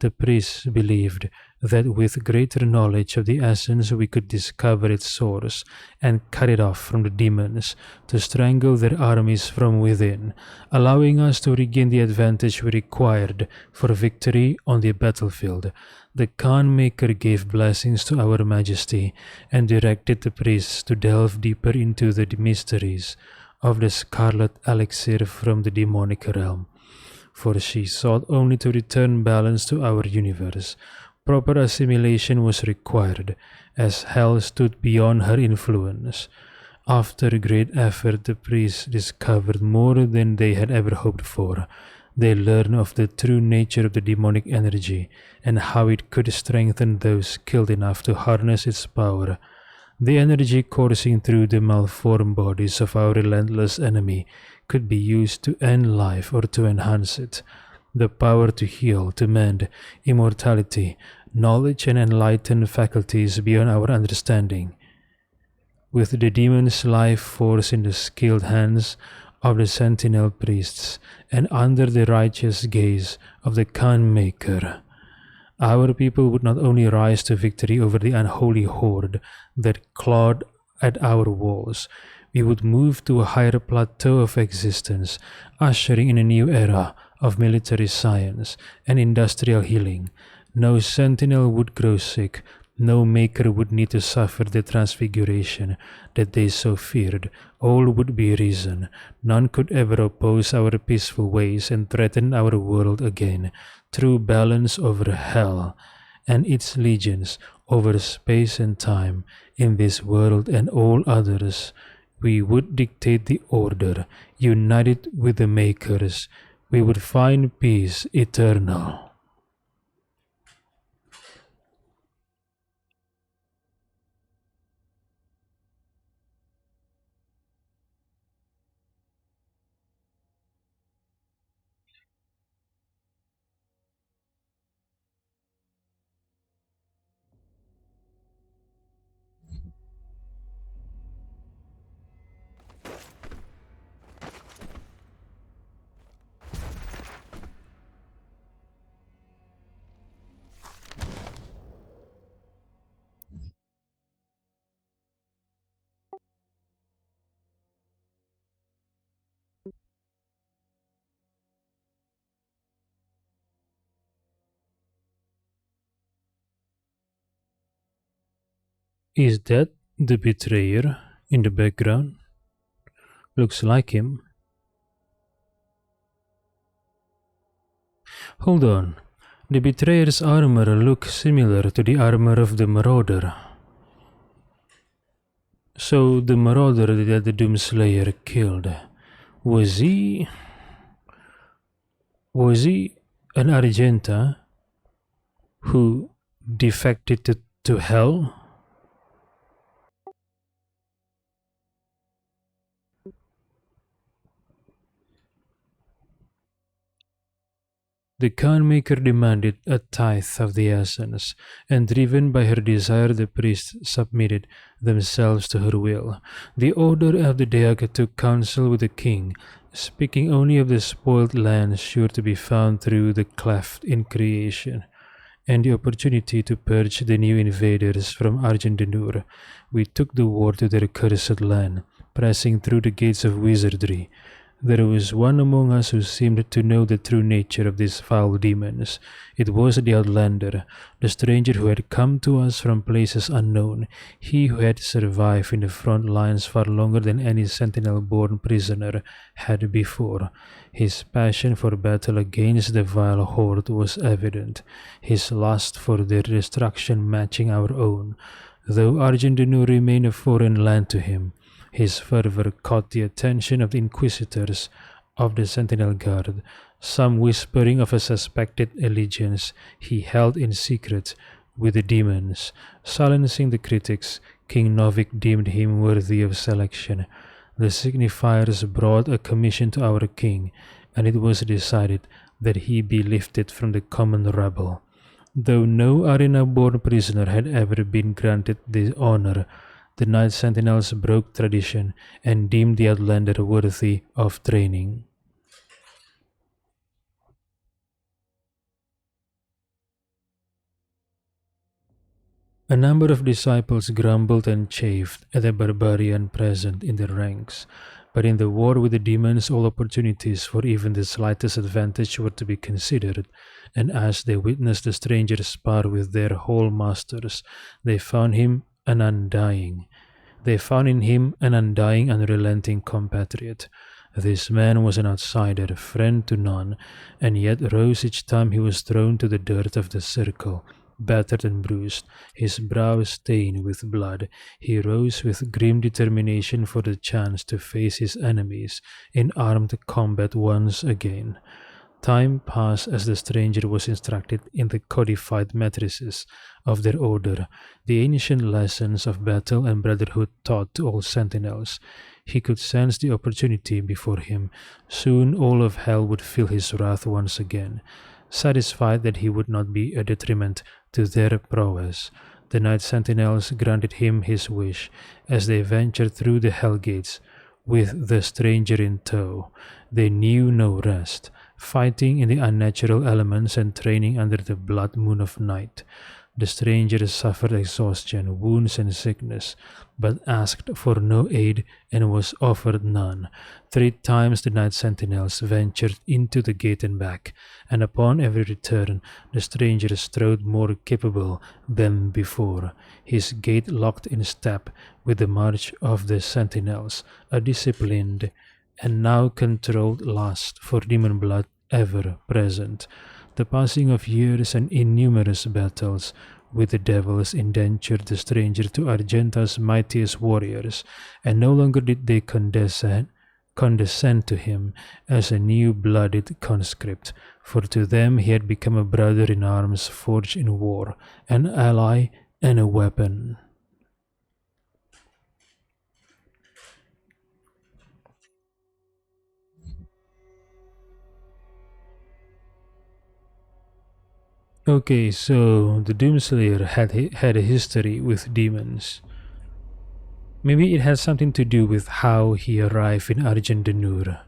The priests believed that with greater knowledge of the essence we could discover its source and cut it off from the demons to strangle their armies from within, allowing us to regain the advantage we required for victory on the battlefield. The Khan Maker gave blessings to our majesty and directed the priests to delve deeper into the mysteries of the scarlet elixir from the demonic realm. For she sought only to return balance to our universe. Proper assimilation was required, as hell stood beyond her influence. After great effort, the priests discovered more than they had ever hoped for. They learned of the true nature of the demonic energy and how it could strengthen those skilled enough to harness its power. The energy coursing through the malformed bodies of our relentless enemy could be used to end life or to enhance it. The power to heal, to mend, immortality, knowledge and enlightened faculties beyond our understanding. With the demon's life force in the skilled hands of the sentinel priests and under the righteous gaze of the Khan Maker, our people would not only rise to victory over the unholy horde that clawed at our walls, we would move to a higher plateau of existence, ushering in a new era of military science and industrial healing. No sentinel would grow sick, no maker would need to suffer the transfiguration that they so feared. All would be risen. None could ever oppose our peaceful ways and threaten our world again. True balance over hell and its legions over space and time in this world and all others. We would dictate the order, united with the makers. We would find peace eternal. Is that the betrayer in the background? Looks like him. Hold on. The betrayer's armor looks similar to the armor of the marauder. So the marauder that the Doomslayer killed, was he an Argenta who defected to hell? The Khan Maker demanded a tithe of the essence, and driven by her desire the priests submitted themselves to her will. The order of the Deaga took counsel with the king, speaking only of the spoiled lands sure to be found through the cleft in creation, and the opportunity to purge the new invaders from Argendenur. We took the war to their cursed land, pressing through the gates of wizardry. There was one among us who seemed to know the true nature of these foul demons. It was the Outlander, the stranger who had come to us from places unknown, he who had survived in the front lines far longer than any sentinel-born prisoner had before. His passion for battle against the vile horde was evident, his lust for their destruction matching our own. Though Argendenur remained a foreign land to him, his fervor caught the attention of the inquisitors of the Sentinel Guard, some whispering of a suspected allegiance he held in secret with the demons. Silencing the critics, King Novik deemed him worthy of selection. The signifiers brought a commission to our king, and it was decided that he be lifted from the common rabble. Though no arena-born prisoner had ever been granted the honor, the Night Sentinels broke tradition and deemed the Outlander worthy of training. A number of disciples grumbled and chafed at the barbarian present in their ranks, but in the war with the demons all opportunities for even the slightest advantage were to be considered, and as they witnessed the stranger spar with their whole masters, they found in him an undying, unrelenting compatriot. This man was an outsider, friend to none, and yet rose each time he was thrown to the dirt of the circle. Battered and bruised, his brow stained with blood, he rose with grim determination for the chance to face his enemies in armed combat once again. Time passed as the stranger was instructed in the codified matrices of their order, the ancient lessons of battle and brotherhood taught to all sentinels. He could sense the opportunity before him. Soon all of hell would feel his wrath once again. Satisfied that he would not be a detriment to their prowess. The Night Sentinels granted him his wish as they ventured through the Hell Gates with the stranger in tow. They knew no rest, fighting in the unnatural elements and training under the blood moon of night. The stranger suffered exhaustion, wounds, and sickness, but asked for no aid and was offered none. 3 times the Night Sentinels ventured into the gate and back, and upon every return the stranger strode more capable than before, his gait locked in step with the march of the Sentinels, a disciplined and now controlled lust for demon blood ever present. The passing of years and innumerous battles with the devils indentured the stranger to Argenta's mightiest warriors, and no longer did they condescend to him as a new-blooded conscript, for to them he had become a brother in arms forged in war, an ally and a weapon. Okay, so the Doomslayer had a history with demons. Maybe it has something to do with how he arrived in Argent Denur.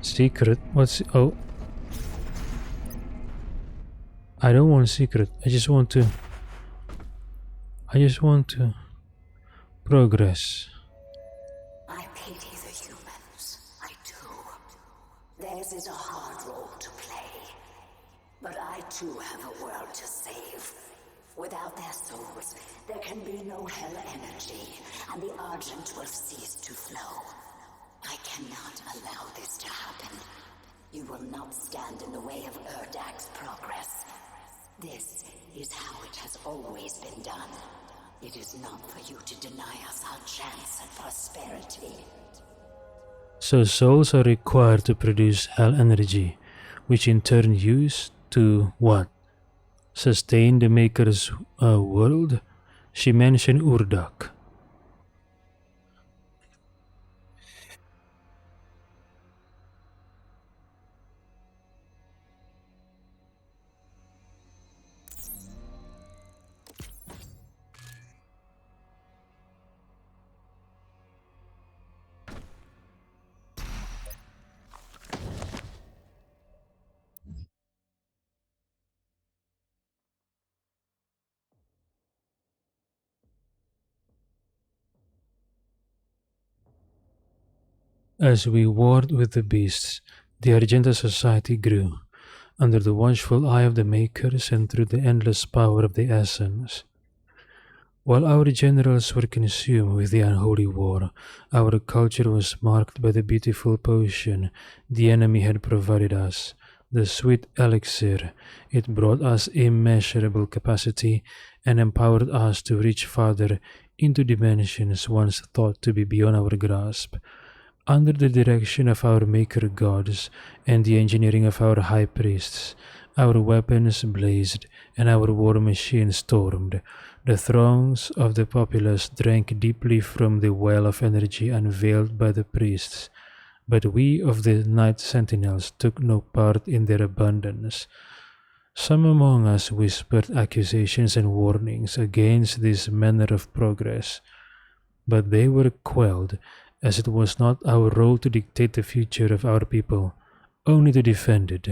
Secret? What's... oh. I don't want secret. I just want to progress. I pity the humans. I do. Theirs is a hard role to play. But I too have a world to save. Without their souls, there can be no hell energy, and the Argent will cease to flow. I cannot allow this to happen. You will not stand in the way of Erdag's progress. This is how it has always been done. It is not for you to deny us our chance at prosperity. So souls are required to produce hell energy, which in turn used to what? Sustain the Maker's world? She mentioned Urdak. As we warred with the beasts, the Argenta society grew, under the watchful eye of the Makers and through the endless power of the Essence. While our generals were consumed with the unholy war, our culture was marked by the beautiful potion the enemy had provided us, the sweet elixir. It brought us immeasurable capacity and empowered us to reach farther into dimensions once thought to be beyond our grasp. Under the direction of our maker gods and the engineering of our high priests, our weapons blazed and our war machines stormed. The throngs of the populace drank deeply from the well of energy unveiled by the priests, but we of the Night Sentinels took no part in their abundance. Some among us whispered accusations and warnings against this manner of progress, but they were quelled, as it was not our role to dictate the future of our people, only to defend it.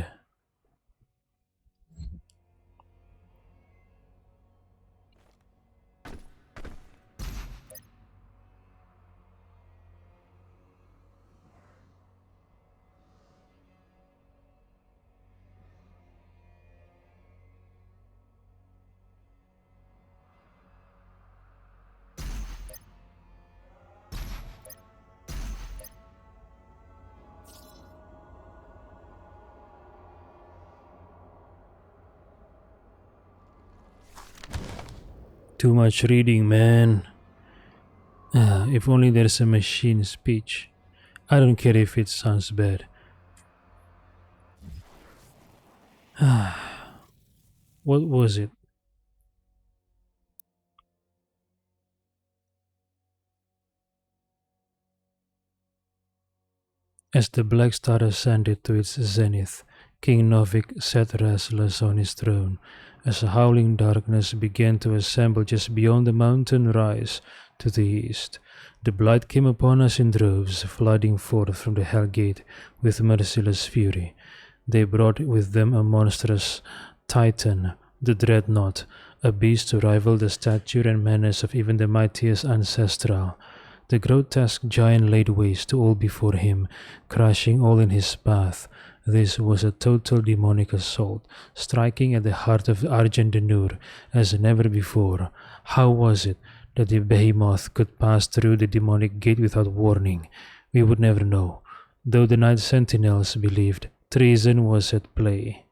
Too much reading, man. If only there's a machine speech. I don't care if it sounds bad. What was it? As the black star ascended to its zenith, King Novik sat restless on his throne, as a howling darkness began to assemble just beyond the mountain rise to the east. The blight came upon us in droves, flooding forth from the Hell Gate with merciless fury. They brought with them a monstrous Titan, the Dreadnought, a beast to rival the stature and menace of even the mightiest ancestral. The grotesque giant laid waste to all before him, crushing all in his path. This was a total demonic assault, striking at the heart of Argent Denur as never before. How was it that the behemoth could pass through the demonic gate without warning? We would never know, though the Night Sentinels believed treason was at play.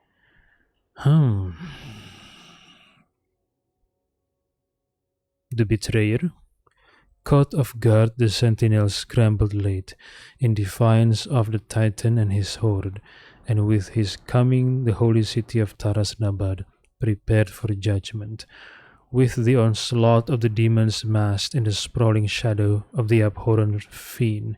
The betrayer? Caught off guard, the sentinels scrambled late, in defiance of the Titan and his horde, and with his coming the holy city of Taras Nabad prepared for judgment. With the onslaught of the demons massed in the sprawling shadow of the abhorrent fiend,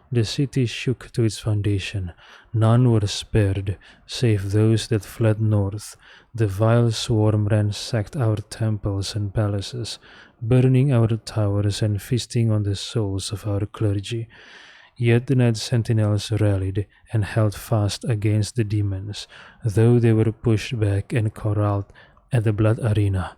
the city shook to its foundation. None were spared, save those that fled north. The vile swarm ransacked our temples and palaces, burning our towers and feasting on the souls of our clergy. Yet the night sentinels rallied and held fast against the demons, though they were pushed back and corralled at the blood arena.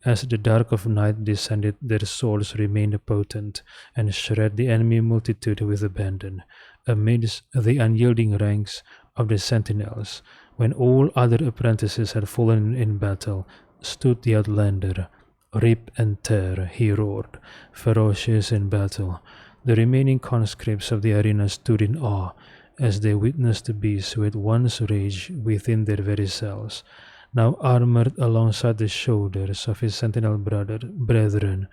As the dark of night descended, their swords remained potent, and shred the enemy multitude with abandon. Amidst the unyielding ranks of the sentinels, when all other apprentices had fallen in battle, stood the outlander. Rip and tear, he roared, ferocious in battle. The remaining conscripts of the arena stood in awe, as they witnessed the beast who had once raged within their very cells, now armored alongside the shoulders of his sentinel brethren.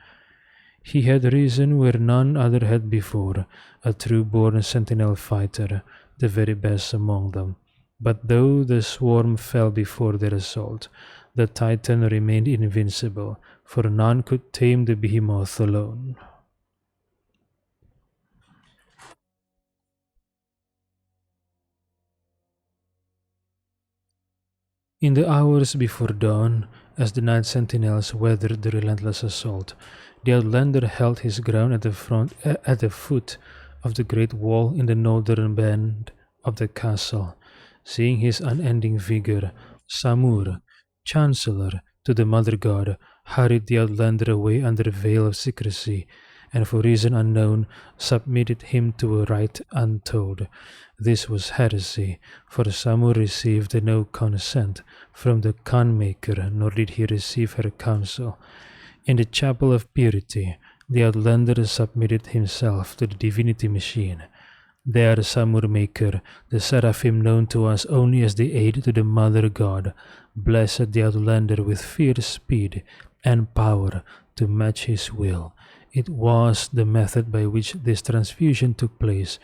He had risen where none other had before, a true-born sentinel fighter, the very best among them. But though the swarm fell before their assault, the Titan remained invincible, for none could tame the behemoth alone. In the hours before dawn, as the night sentinels weathered the relentless assault, the outlander held his ground at the foot of the great wall in the northern bend of the castle. Seeing his unending vigor, Samur, chancellor to the mother god, hurried the outlander away under veil of secrecy, and for reason unknown submitted him to a rite untold. This was heresy, for Samur received no consent from the Khan maker, nor did he receive her counsel. In the chapel of purity, the outlander submitted himself to the divinity machine. There Samur maker, the seraphim known to us only as the aid to the mother god, blessed the outlander with fierce speed and power to match his will. It was the method by which this transfusion took place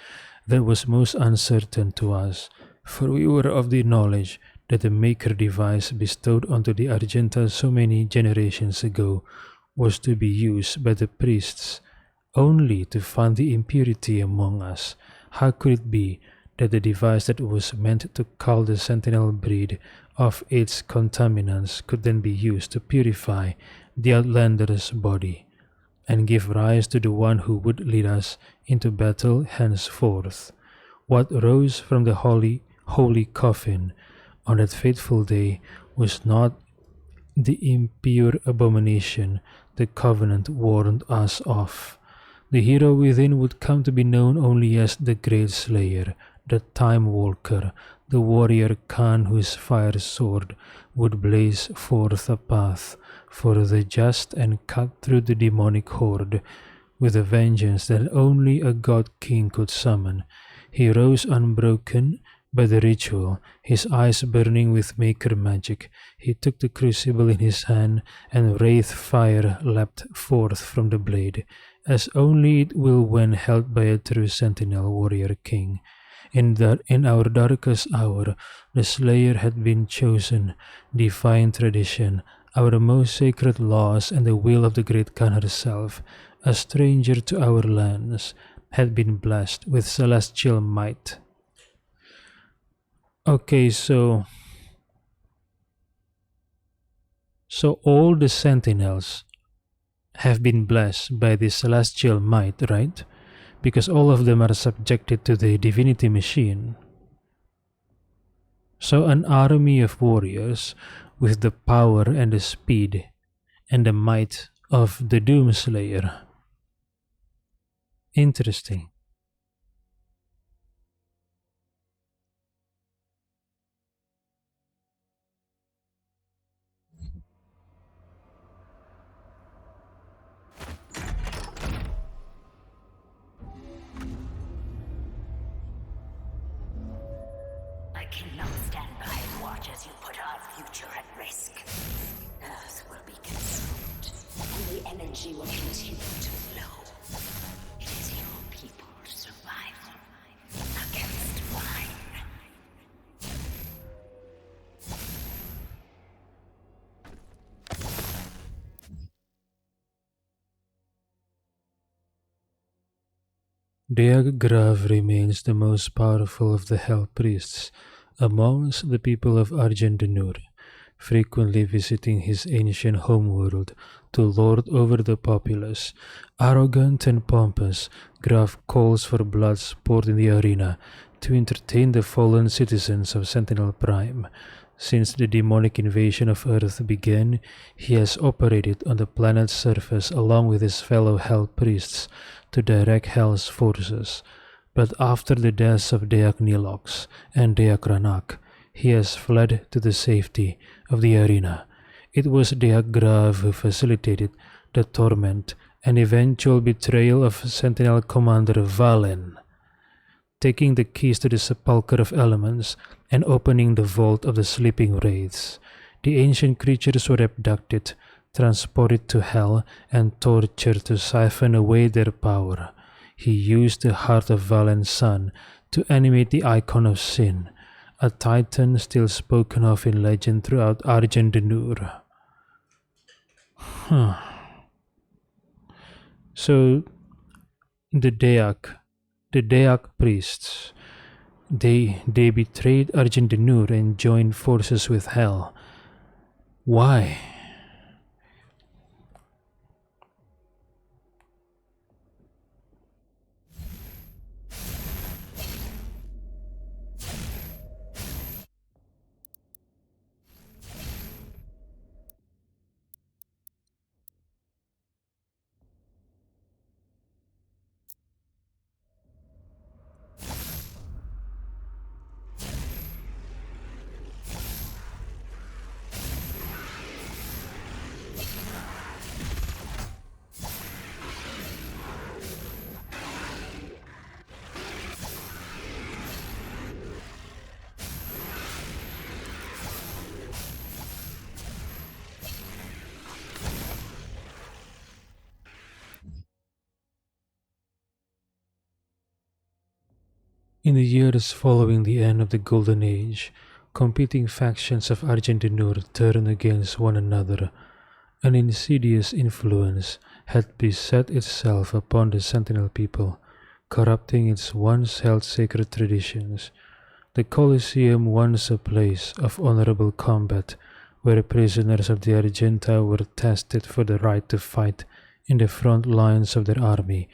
that was most uncertain to us, for we were of the knowledge that the maker device bestowed onto the Argenta so many generations ago was to be used by the priests only to find the impurity among us. How could it be that the device that was meant to cull the sentinel breed of its contaminants could then be used to purify the outlander's body, and give rise to the one who would lead us into battle henceforth? What rose from the holy coffin on that fateful day was not the impure abomination the covenant warned us of. The hero within would come to be known only as the Great Slayer, the Time Walker, the warrior Khan whose fire sword would blaze forth a path for the just and cut through the demonic horde with a vengeance that only a god king could summon. He rose unbroken by the ritual, his eyes burning with maker magic. He took the crucible in his hand, and wraith fire leapt forth from the blade, as only it will when held by a true sentinel warrior king. In our darkest hour, the Slayer had been chosen, defying tradition, our most sacred laws, and the will of the Great Khan herself, a stranger to our lands, had been blessed with celestial might. Okay, so all the sentinels have been blessed by the celestial might, right? Because all of them are subjected to the divinity machine. So an army of warriors with the power and the speed and the might of the Doomslayer. Interesting. I cannot stand by and watch as you put our future at risk. Earth will be consumed, and the energy will continue to flow. It is your people's survival against mine. Deagrav remains the most powerful of the Hell Priests amongst the people of Argendenur, frequently visiting his ancient homeworld to lord over the populace. Arrogant and pompous, Graf calls for blood sport in the arena to entertain the fallen citizens of Sentinel Prime. Since the demonic invasion of Earth began, he has operated on the planet's surface along with his fellow Hell Priests to direct Hell's forces. But after the deaths of Deak Nilox and Deak Ranak, he has fled to the safety of the arena. It was Deak Grav who facilitated the torment and eventual betrayal of Sentinel Commander Valen, taking the keys to the Sepulchre of Elements and opening the Vault of the Sleeping Wraiths. The ancient creatures were abducted, transported to Hell, and tortured to siphon away their power. He used the heart of Valen's son to animate the Icon of Sin, a titan still spoken of in legend throughout Argendenur. So, the Deak priests, they betrayed Argendenur and joined forces with Hell. Why? In the years following the end of the Golden Age, competing factions of Argendenur turned against one another. An insidious influence had beset itself upon the Sentinel people, corrupting its once held sacred traditions. The Colosseum, once a place of honorable combat, where prisoners of the Argenta were tested for the right to fight in the front lines of their army,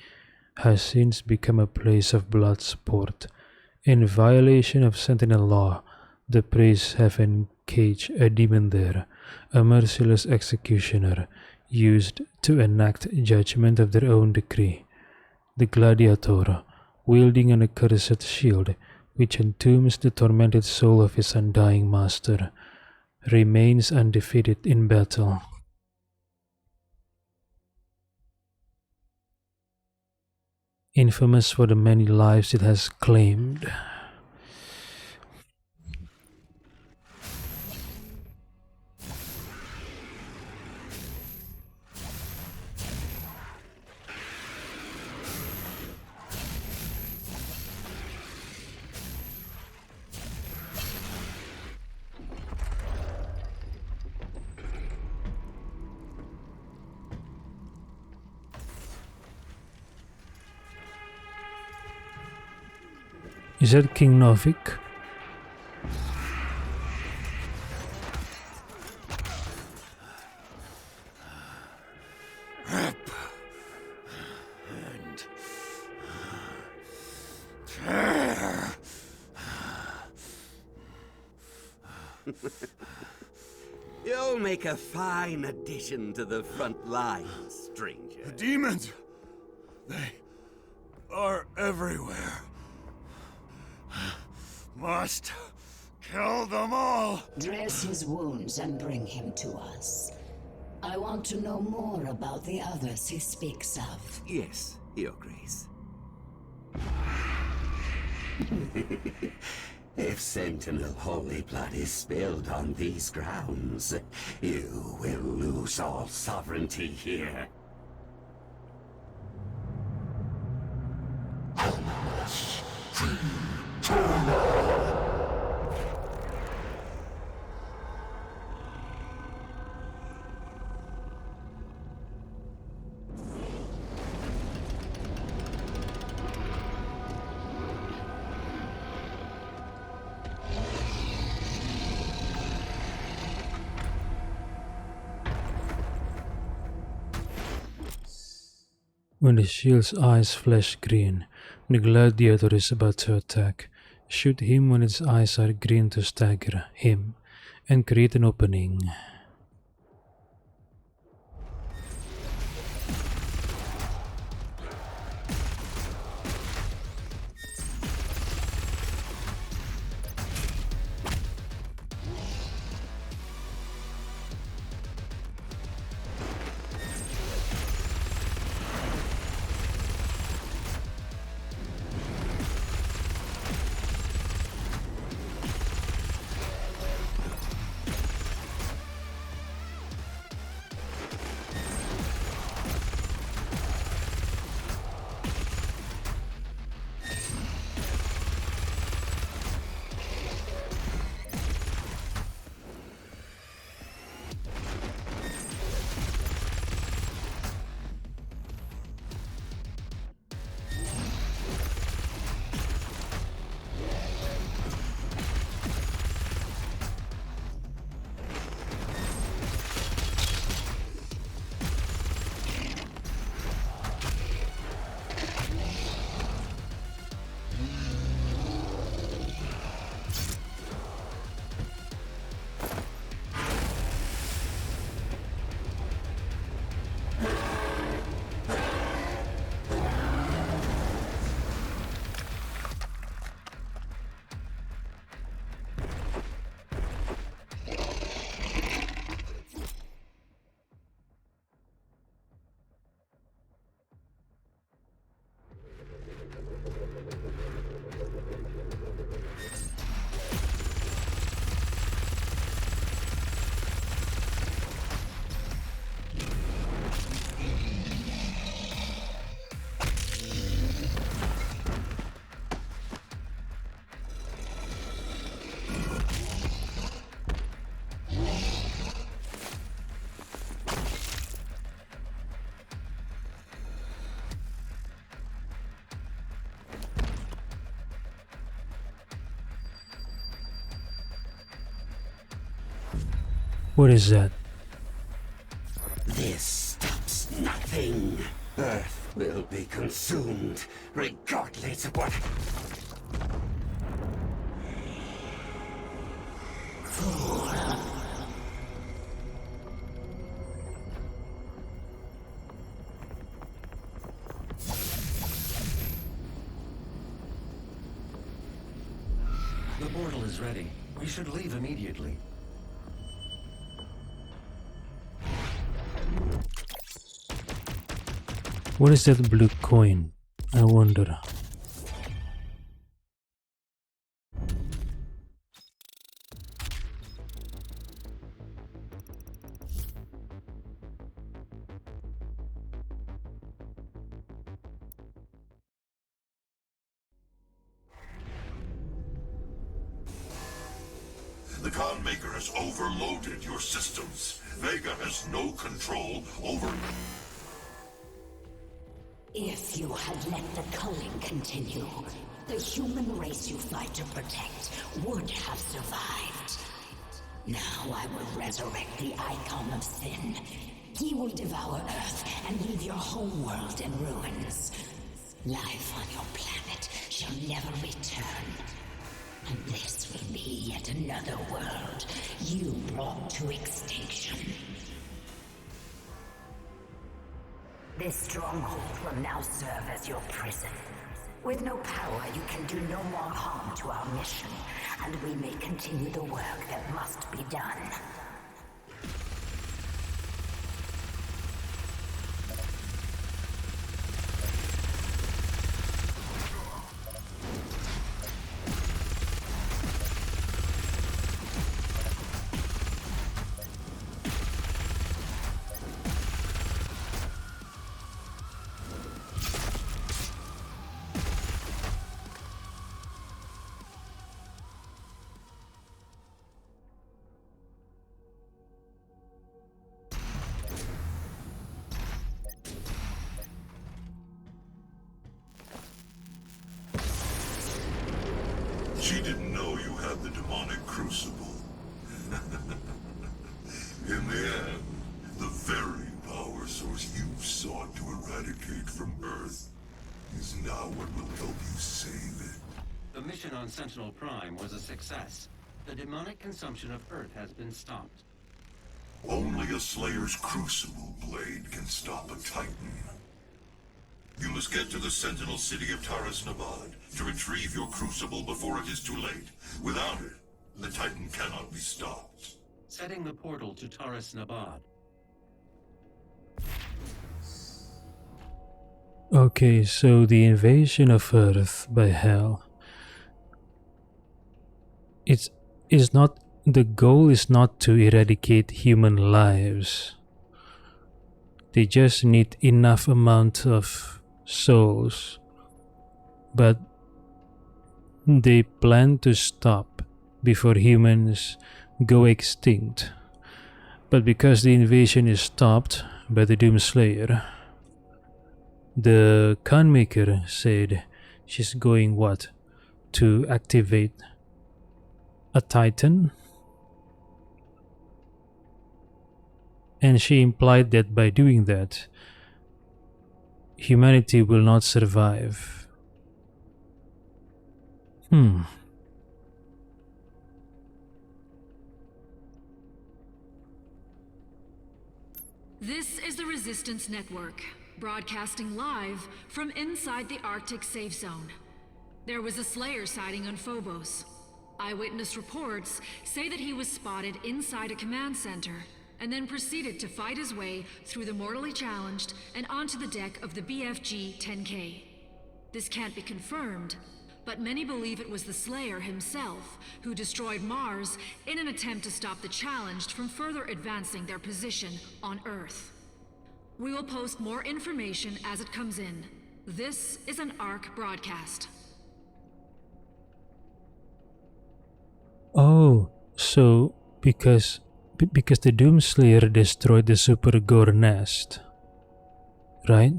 has since become a place of blood sport. In violation of Sentinel law, the priests have engaged a demon there, a merciless executioner, used to enact judgment of their own decree. The gladiator, wielding an accursed shield which entombs the tormented soul of his undying master, remains undefeated in battle. Infamous for the many lives it has claimed. Is that King Novik? You'll make a fine addition to the front lines, stranger. The demons! They are everywhere. Must kill them all! Dress his wounds and bring him to us. I want to know more about the others he speaks of. Yes, Your Grace. If Sentinel holy blood is spilled on these grounds, you will lose all sovereignty here. When the shield's eyes flash green, the gladiator is about to attack. Shoot him when its eyes are green to stagger him and create an opening. What is that? This stops nothing. Earth will be consumed, regardless of what... The portal is ready. We should leave immediately. What is that blue coin? I wonder. The Khan Maker has overloaded your systems. Vega has no control over... If you had let the culling continue, the human race you fight to protect would have survived. Now I will resurrect the Icon of Sin. He will devour Earth and leave your homeworld in ruins. Life on your planet shall never return. And this will be yet another world you brought to extinction. This stronghold will now serve as your prison. With no power, you can do no more harm to our mission, and we may continue the work that must be done. She didn't know you had the demonic crucible. In the end, the very power source you sought to eradicate from Earth is now what will help you save it. The mission on Sentinel Prime was a success. The demonic consumption of Earth has been stopped. Only a Slayer's crucible blade can stop a Titan. You must get to the Sentinel city of Taras Nabad to retrieve your crucible before it is too late. Without it, the Titan cannot be stopped. Setting the portal to Taras Nabad. Okay, so the invasion of Earth by Hell. It's not, the goal is not to eradicate human lives. They just need enough amount of souls. But they plan to stop before humans go extinct. But because the invasion is stopped by the Doomslayer, the Khanmaker said she's going what? To activate a Titan? And she implied that by doing that, humanity will not survive. This is the Resistance Network, broadcasting live from inside the Arctic safe zone. There was a Slayer sighting on Phobos. Eyewitness reports say that he was spotted inside a command center and then proceeded to fight his way through the mortally challenged and onto the deck of the BFG-10K. This can't be confirmed, but many believe it was the Slayer himself who destroyed Mars in an attempt to stop the challenged from further advancing their position on Earth. We will post more information as it comes in. This is an ARC broadcast. Oh, so because the Doomslayer destroyed the Super-Gore nest, right?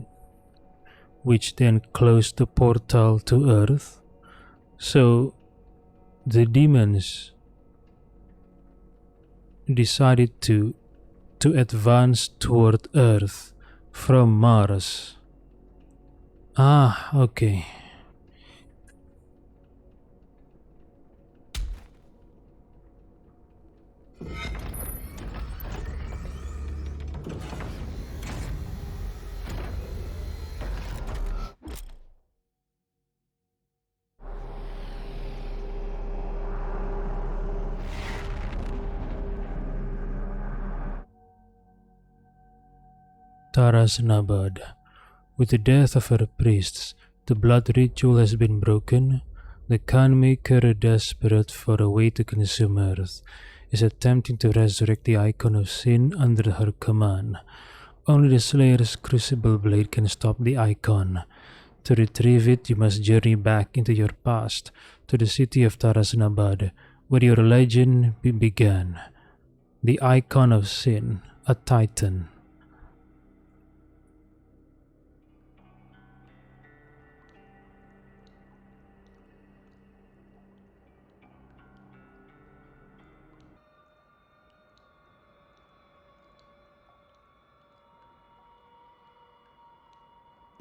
Which then closed the portal to Earth. So the demons decided to advance toward Earth from Mars. Ah, okay. Taras Nabad. With the death of her priests, the blood ritual has been broken. The Khanmaker, desperate for a way to consume Earth, is attempting to resurrect the Icon of Sin under her command. Only the Slayer's Crucible Blade can stop the Icon. To retrieve it, you must journey back into your past, to the city of Taras Nabad, where your legend began. The Icon of Sin, a Titan.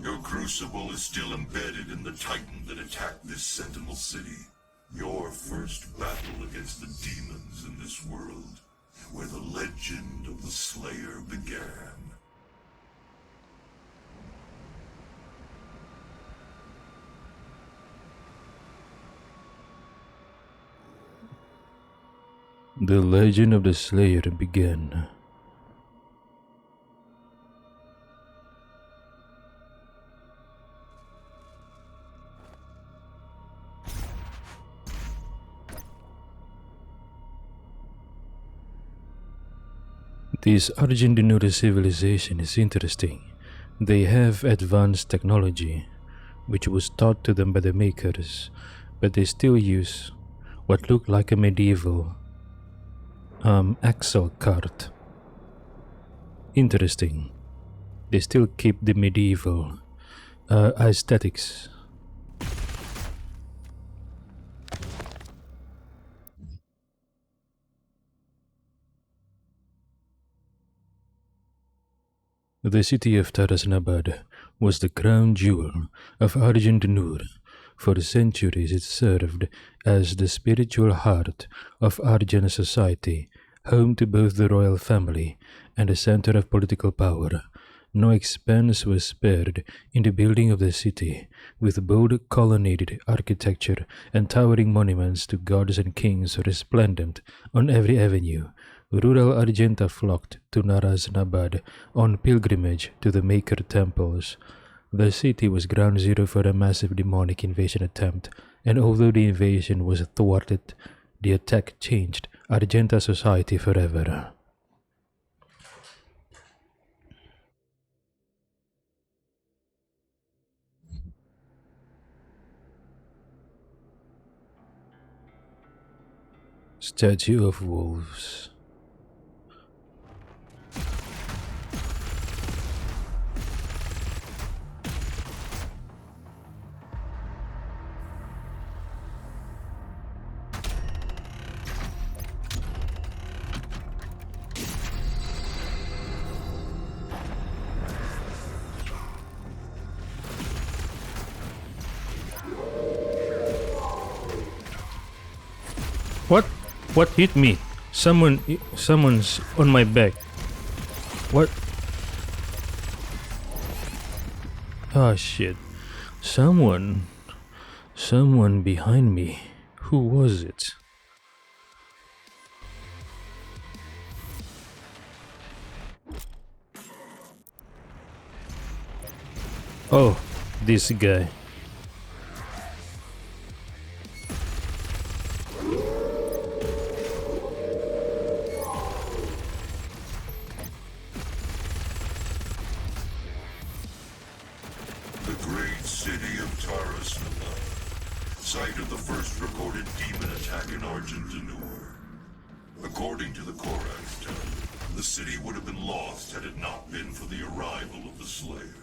Your crucible is still embedded in the Titan that attacked this Sentinel City. Your first battle against the demons in this world, where the legend of the Slayer began. The legend of the Slayer began. This Argentinian civilization is interesting. They have advanced technology, which was taught to them by the makers, but they still use what looked like a medieval Excel card. Interesting. They still keep the medieval aesthetics. The city of Tarasnabad was the crown jewel of Argentinur. For centuries it served as the spiritual heart of Argent society, home to both the royal family and a center of political power. No expense was spared in the building of the city, with bold colonnaded architecture and towering monuments to gods and kings resplendent on every avenue. Rural Argenta flocked to Tarasnabad on pilgrimage to the Maker temples. The city was ground zero for a massive demonic invasion attempt, and although the invasion was thwarted, the attack changed Argenta society forever. Statue of Wolves. What hit me? Someone's on my back. What? Ah, shit. Someone behind me. Who was it? Oh, this guy. Site of the first recorded demon attack in Argentinur. According to the Korax tell, the city would have been lost had it not been for the arrival of the Slayer.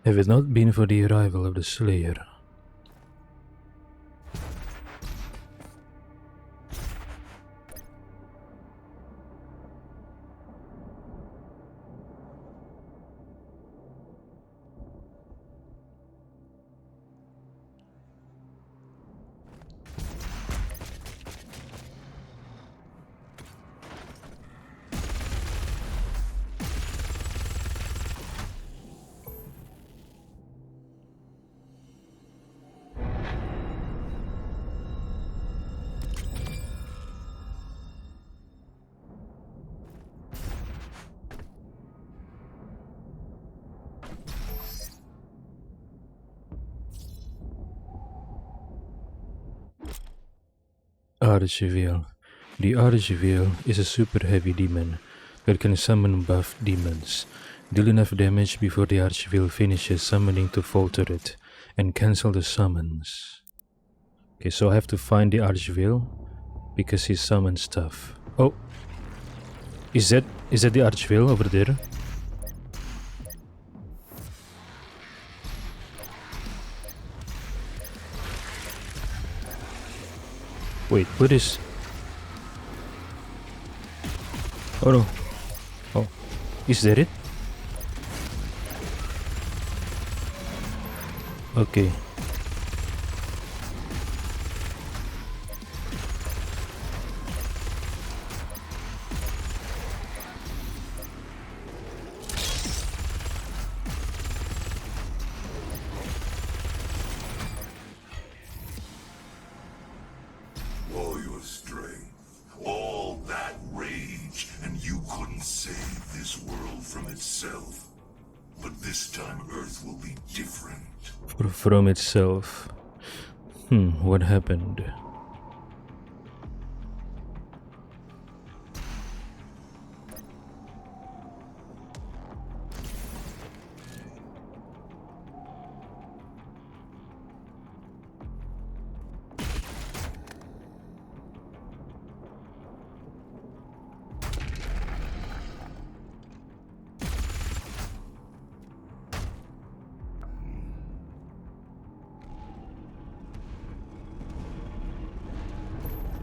If it not been for the arrival of the Slayer, Archivil. The Archivil is a super heavy demon that can summon buff demons. Deal enough damage before the Archivil finishes summoning to falter it and cancel the summons. Okay, so I have to find the Archivil because he summons stuff. Oh, is that the Archivil over there? Wait, what is... Oh no. Oh, is that it? Okay. All your strength, all that rage, and you couldn't save this world from itself. But this time Earth will be different. From itself. What happened?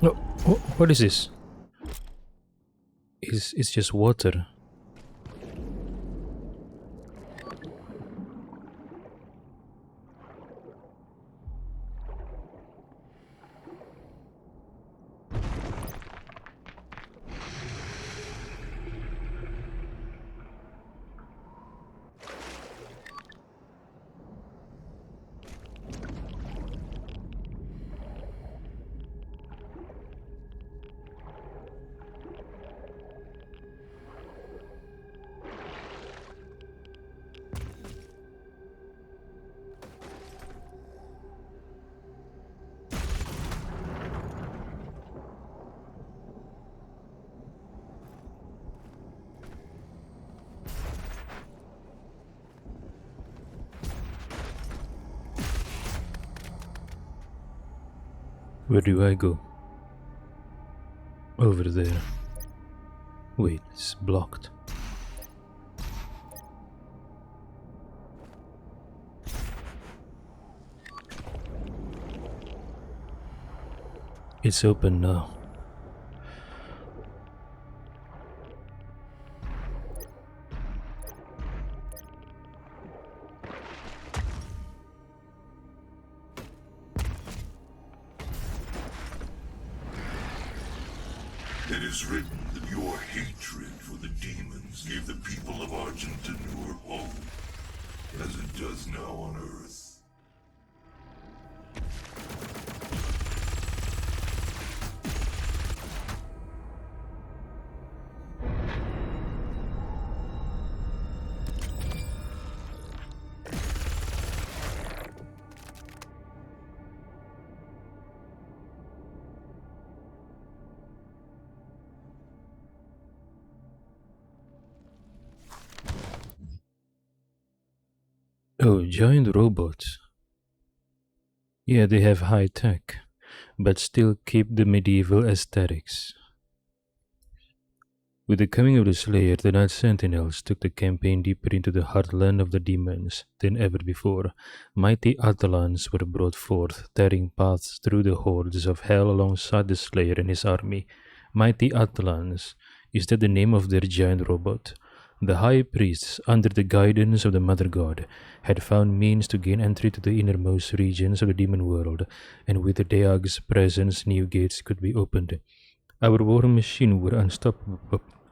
No, what is this? It's just water. Where do I go? Over there. Wait, it's blocked. It's open now. It is written that your hatred for the demons gave the people of Argentine newer hope, as it does now on Earth. Oh, giant robots. Yeah, they have high tech, but still keep the medieval aesthetics. With the coming of the Slayer, the Night Sentinels took the campaign deeper into the heartland of the demons than ever before. Mighty Atalans were brought forth, tearing paths through the hordes of hell alongside the Slayer and his army. Mighty Atalans, is that the name of their giant robot? The high priests, under the guidance of the Mother God, had found means to gain entry to the innermost regions of the demon world, and with the Deag's presence, new gates could be opened. Our war machine were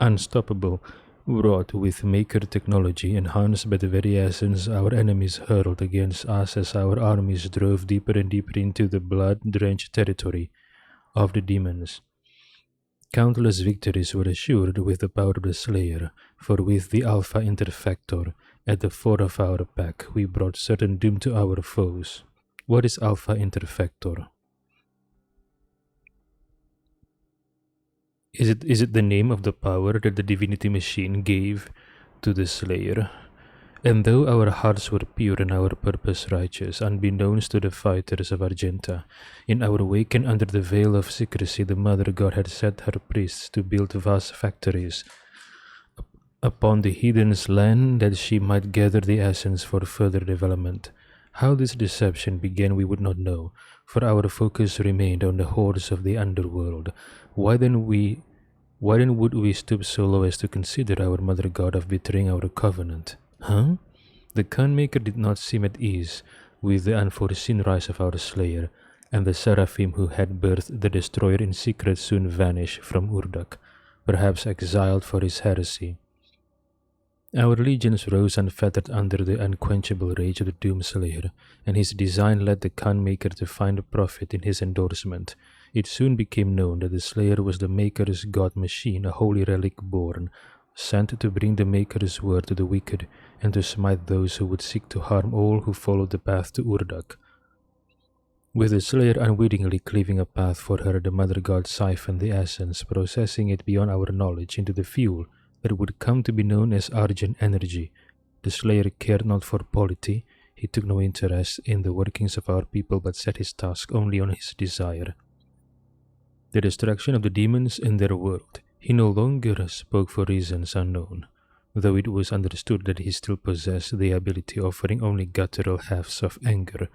unstoppable, wrought with maker technology, enhanced by the very essence our enemies hurled against us as our armies drove deeper and deeper into the blood-drenched territory of the demons. Countless victories were assured with the power of the Slayer, for with the Alpha Interfactor at the fore of our pack, we brought certain doom to our foes. What is Alpha Interfactor? Is it the name of the power that the divinity machine gave to the Slayer? And though our hearts were pure and our purpose righteous, unbeknownst to the fighters of Argenta, in our wake and under the veil of secrecy, the Mother God had set her priests to build vast factories upon the heathen's land that she might gather the essence for further development. How this deception began we would not know, for our focus remained on the hordes of the underworld. Why then would we stoop so low as to consider our mother god of betraying our covenant? Huh? The Khanmaker did not seem at ease with the unforeseen rise of our slayer, and the seraphim who had birthed the destroyer in secret soon vanished from Urdak, perhaps exiled for his heresy. Our legions rose unfettered under the unquenchable rage of the Doomslayer, and his design led the Khanmaker to find a profit in his endorsement. It soon became known that the Slayer was the Maker's god machine, a holy relic born, sent to bring the Maker's word to the wicked, and to smite those who would seek to harm all who followed the path to Urdak. With the Slayer unwittingly cleaving a path for her, the Mother God siphoned the essence, processing it beyond our knowledge into the fuel that would come to be known as Argent Energy. The Slayer cared not for polity, he took no interest in the workings of our people but set his task only on his desire. The destruction of the demons in their world. He no longer spoke for reasons unknown, though it was understood that he still possessed the ability of offering only guttural halves of anger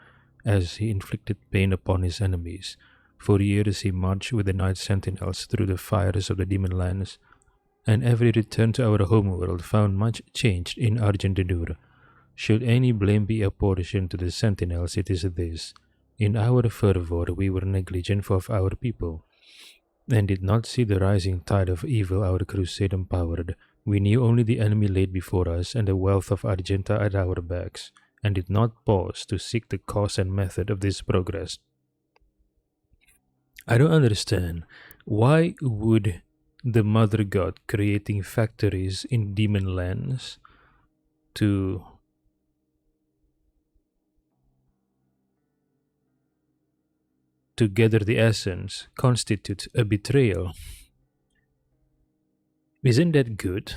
as he inflicted pain upon his enemies. For years he marched with the Night Sentinels through the fires of the demon lands, and every return to our homeworld found much changed in Argentinur. Should any blame be apportioned to the Sentinels, it is this. In our fervor we were negligent of our people, and did not see the rising tide of evil our crusade empowered. We knew only the enemy laid before us and the wealth of Argenta at our backs, and did not pause to seek the cause and method of this progress. I don't understand. Why would the Mother God creating factories in demon lands to gather the essence constitute a betrayal? Isn't that good?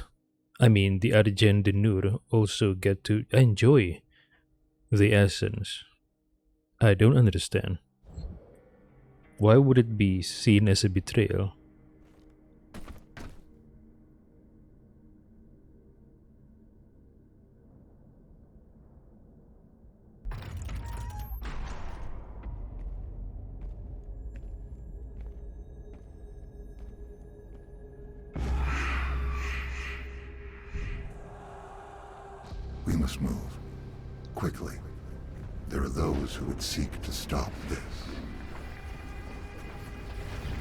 I mean, the Argentinur also get to enjoy the essence. I don't understand. Why would it be seen as a betrayal? We must move. Quickly. There are those who would seek to stop this.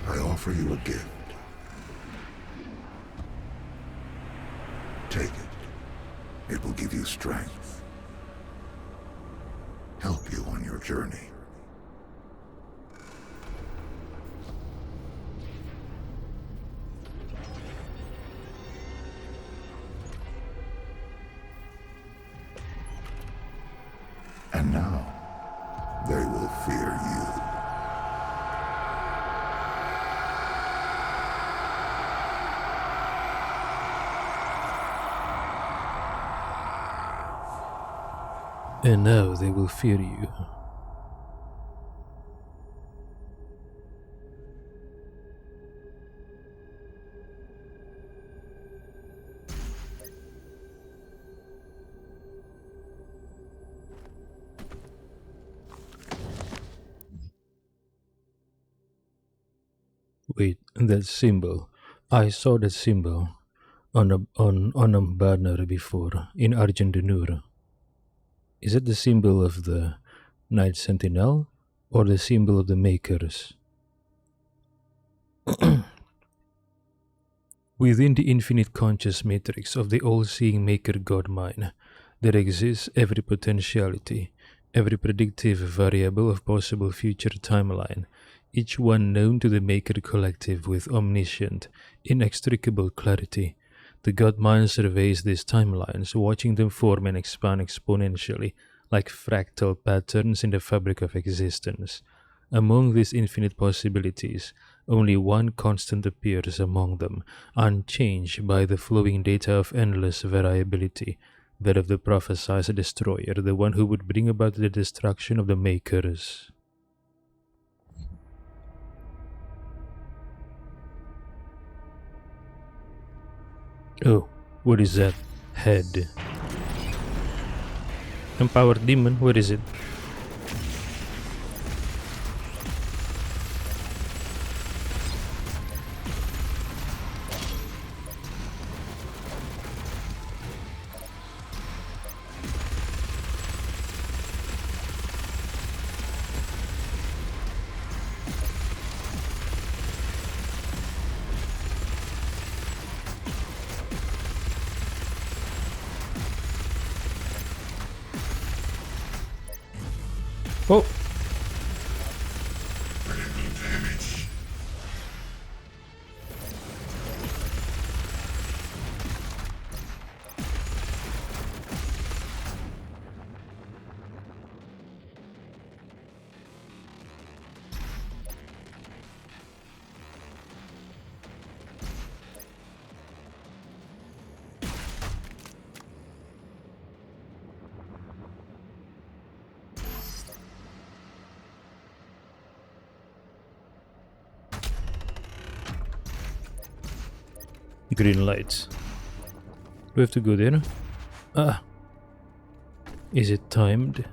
I offer you a gift. Take it. It will give you strength. Help you on your journey. And now, they will fear you. And now they will fear you. Wait, that symbol. I saw that symbol on a banner before in Argentinur. Is it the symbol of the Night Sentinel or the symbol of the Makers? Within the infinite conscious matrix of the all-seeing Maker God mind, there exists every potentiality, every predictive variable of possible future timeline, each one known to the Maker Collective with omniscient, inextricable clarity. The God mind surveys these timelines, watching them form and expand exponentially, like fractal patterns in the fabric of existence. Among these infinite possibilities, only one constant appears among them, unchanged by the flowing data of endless variability, that of the prophesied destroyer, the one who would bring about the destruction of the Makers. Oh, what is that? Head. Empowered demon, where is it? Oh! Green lights. Do we have to go there? Ah! Is it timed?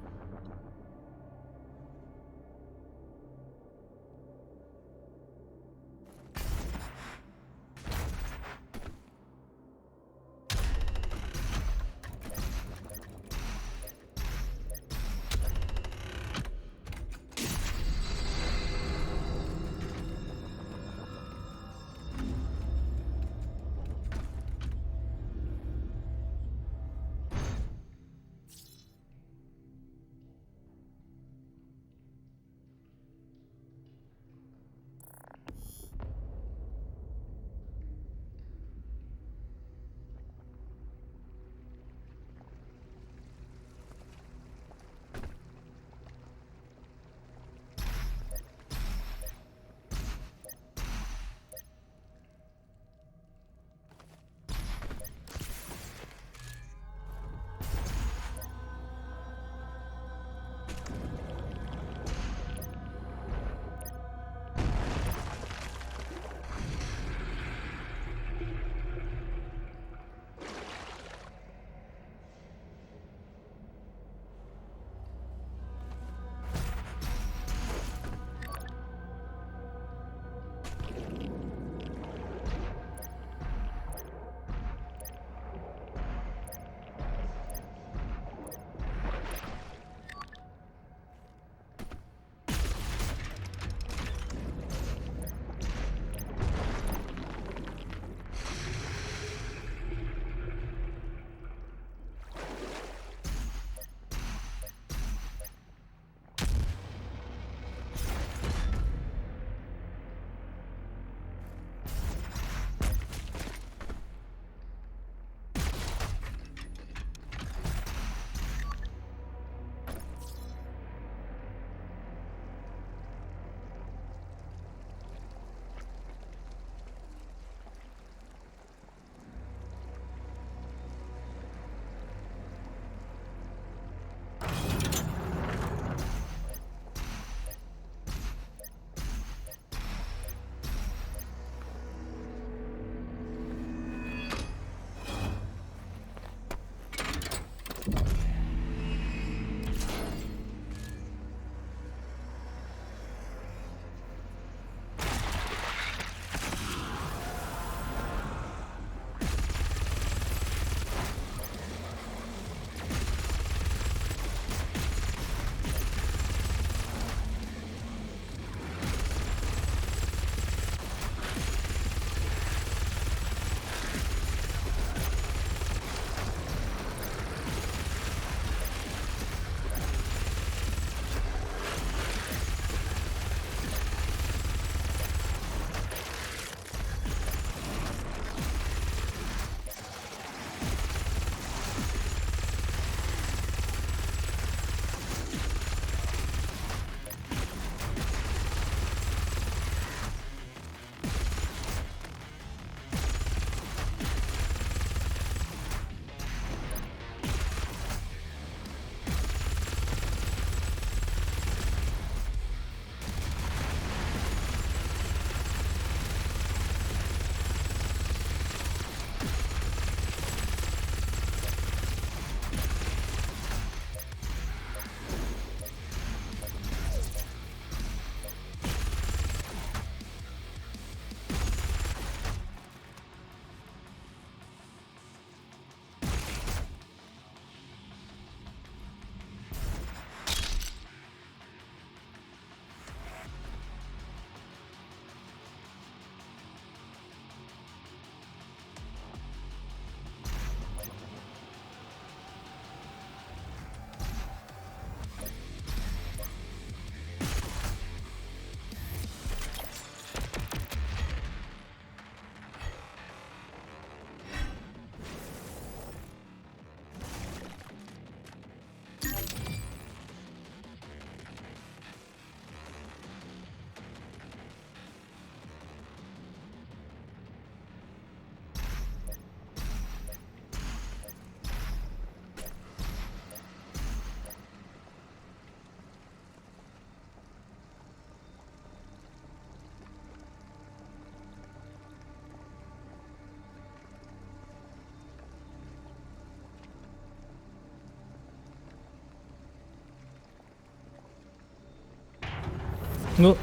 No.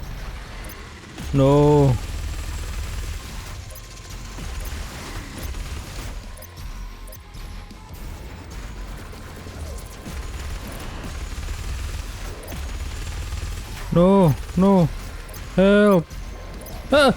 No. No. No. Help. Ah!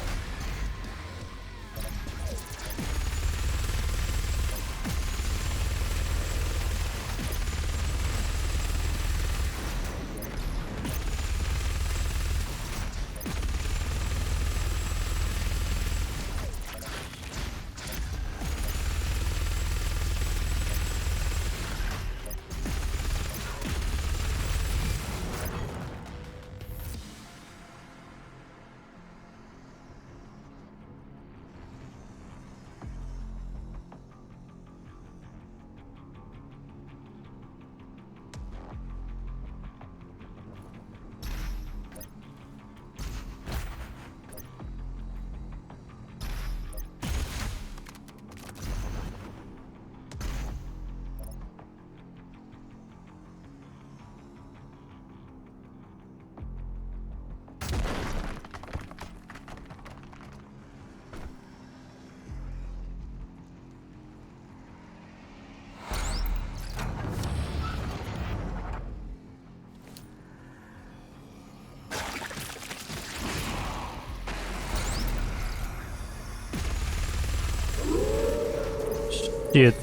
Shit.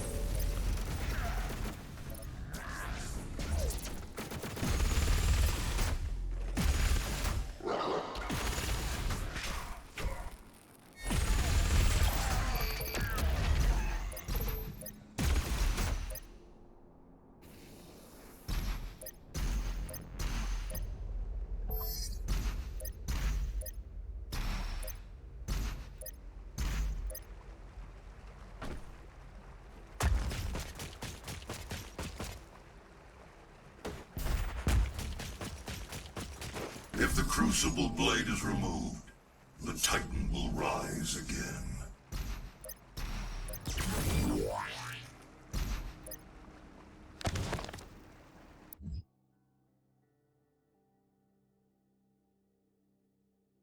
If the Crucible blade is removed, the Titan will rise again.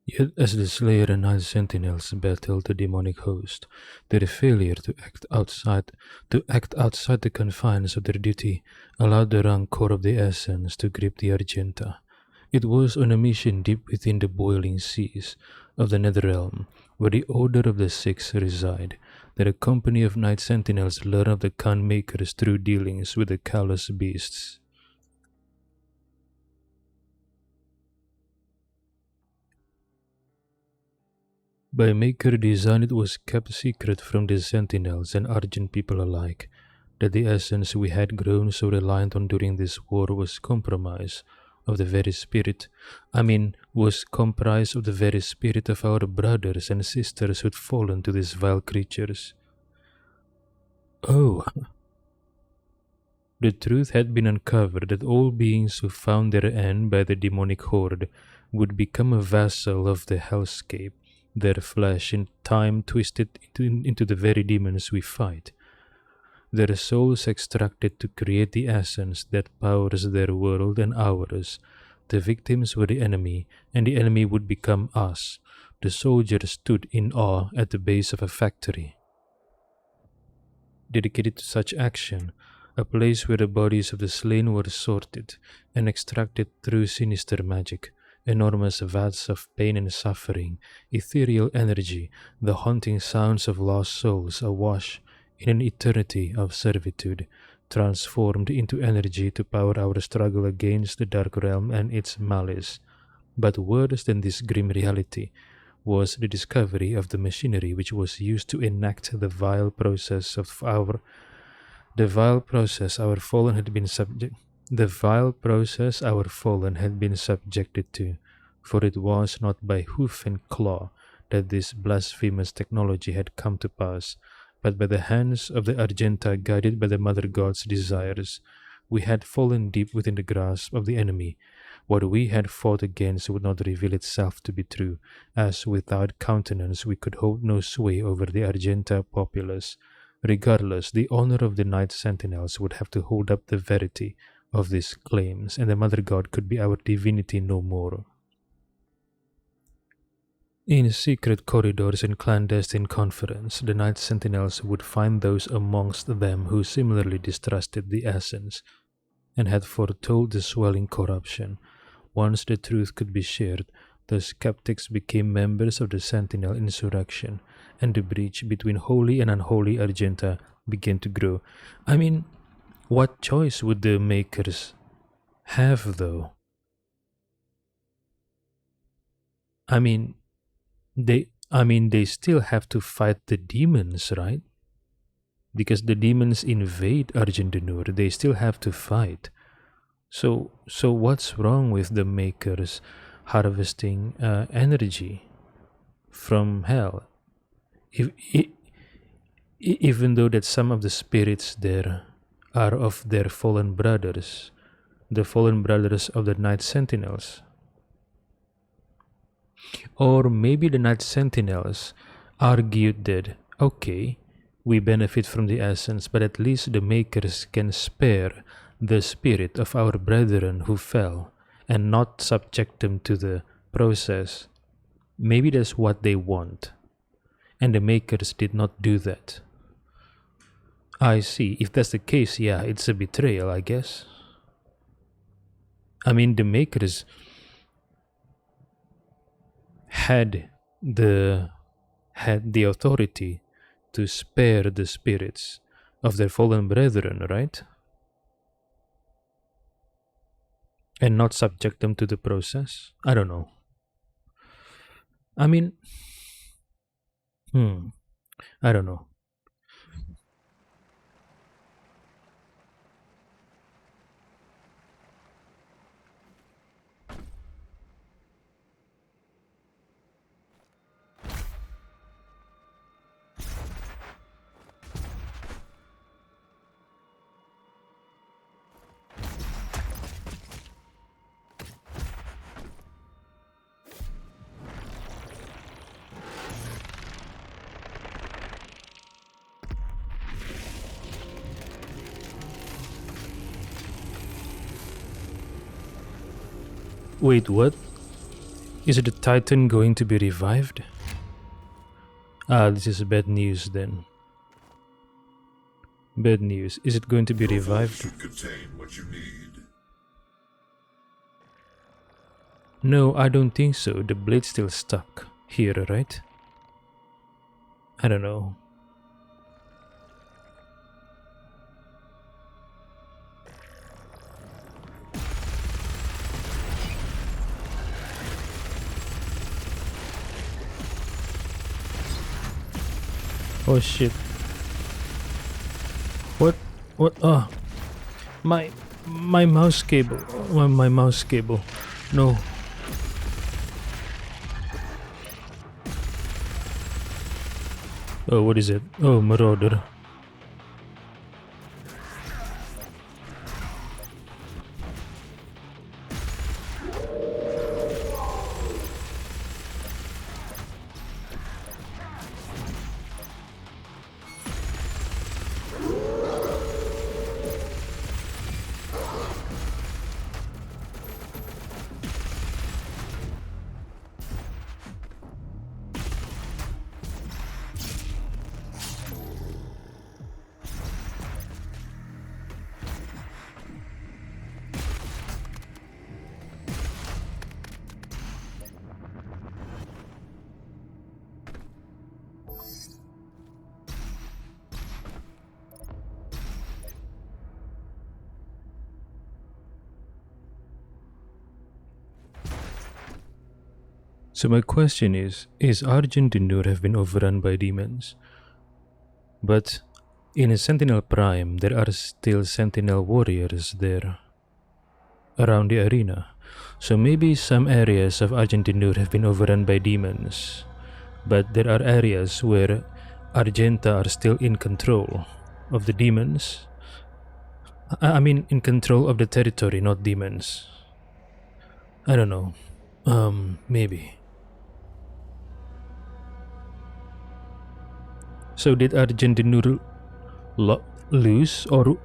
Yet as the Slayer and Night Sentinels battled the demonic host, their failure to act outside the confines of their duty allowed the rancor of the Essence to grip the Argenta. It was on a mission deep within the boiling seas of the Netherrealm, where the Order of the Six reside, that a company of Night Sentinels learned of the Khan Maker's true dealings with the callous beasts. By Maker design, it was kept secret from the Sentinels and Argent people alike that the essence we had grown so reliant on during this war was comprised of the very spirit of our brothers and sisters who'd fallen to these vile creatures. Oh, the truth had been uncovered that all beings who found their end by the demonic horde would become a vassal of the hellscape, their flesh in time twisted into the very demons we fight, their souls extracted to create the essence that powers their world and ours. The victims were the enemy, and the enemy would become us. The soldiers stood in awe at the base of a factory dedicated to such action, a place where the bodies of the slain were sorted and extracted through sinister magic, enormous vats of pain and suffering, ethereal energy, the haunting sounds of lost souls awash in an eternity of servitude, transformed into energy to power our struggle against the Dark Realm and its malice. But worse than this grim reality was the discovery of the machinery which was used to enact the vile process our fallen had been subjected to, for it was not by hoof and claw that this blasphemous technology had come to pass, but by the hands of the Argenta guided by the Mother God's desires. We had fallen deep within the grasp of the enemy. What we had fought against would not reveal itself to be true, as without countenance we could hold no sway over the Argenta populace. Regardless, the honor of the Night Sentinels would have to hold up the verity of these claims, and the Mother God could be our divinity no more. In secret corridors and clandestine conference, the Night Sentinels would find those amongst them who similarly distrusted the Essence and had foretold the swelling corruption. Once the truth could be shared, the skeptics became members of the Sentinel insurrection, and the breach between holy and unholy Argenta began to grow. I mean, what choice would the Makers have, though? They still have to fight the demons, right? Because the demons invade Argentinur, they still have to fight. So what's wrong with the Makers harvesting energy from hell? Even though that some of the spirits there are of their fallen brothers, the fallen brothers of the Night Sentinels. Or maybe the Night Sentinels argued that, okay, we benefit from the essence, but at least the Makers can spare the spirit of our brethren who fell and not subject them to the process. Maybe that's what they want, and the Makers did not do that. I see. If that's the case, yeah, it's a betrayal, I guess. I mean, the Makers had the authority to spare the spirits of their fallen brethren, right? And not subject them to the process? I don't know. I mean, I don't know. Wait, what? Is the Titan going to be revived? Ah, this is bad news then. Bad news. Is it going to be revived? Should contain what you need. No, I don't think so. The blade's still stuck here, right? I don't know. Oh shit. What? Oh. My mouse cable. My mouse cable. No. Oh, what is it? Oh, Marauder. So my question is Argentinur have been overrun by demons? But in a Sentinel Prime, there are still Sentinel warriors there around the arena. So maybe some areas of Argentinur have been overrun by demons, but there are areas where Argenta are still in control of the demons. I mean, in control of the territory, not demons. I don't know. Maybe. So did Argentinur lose or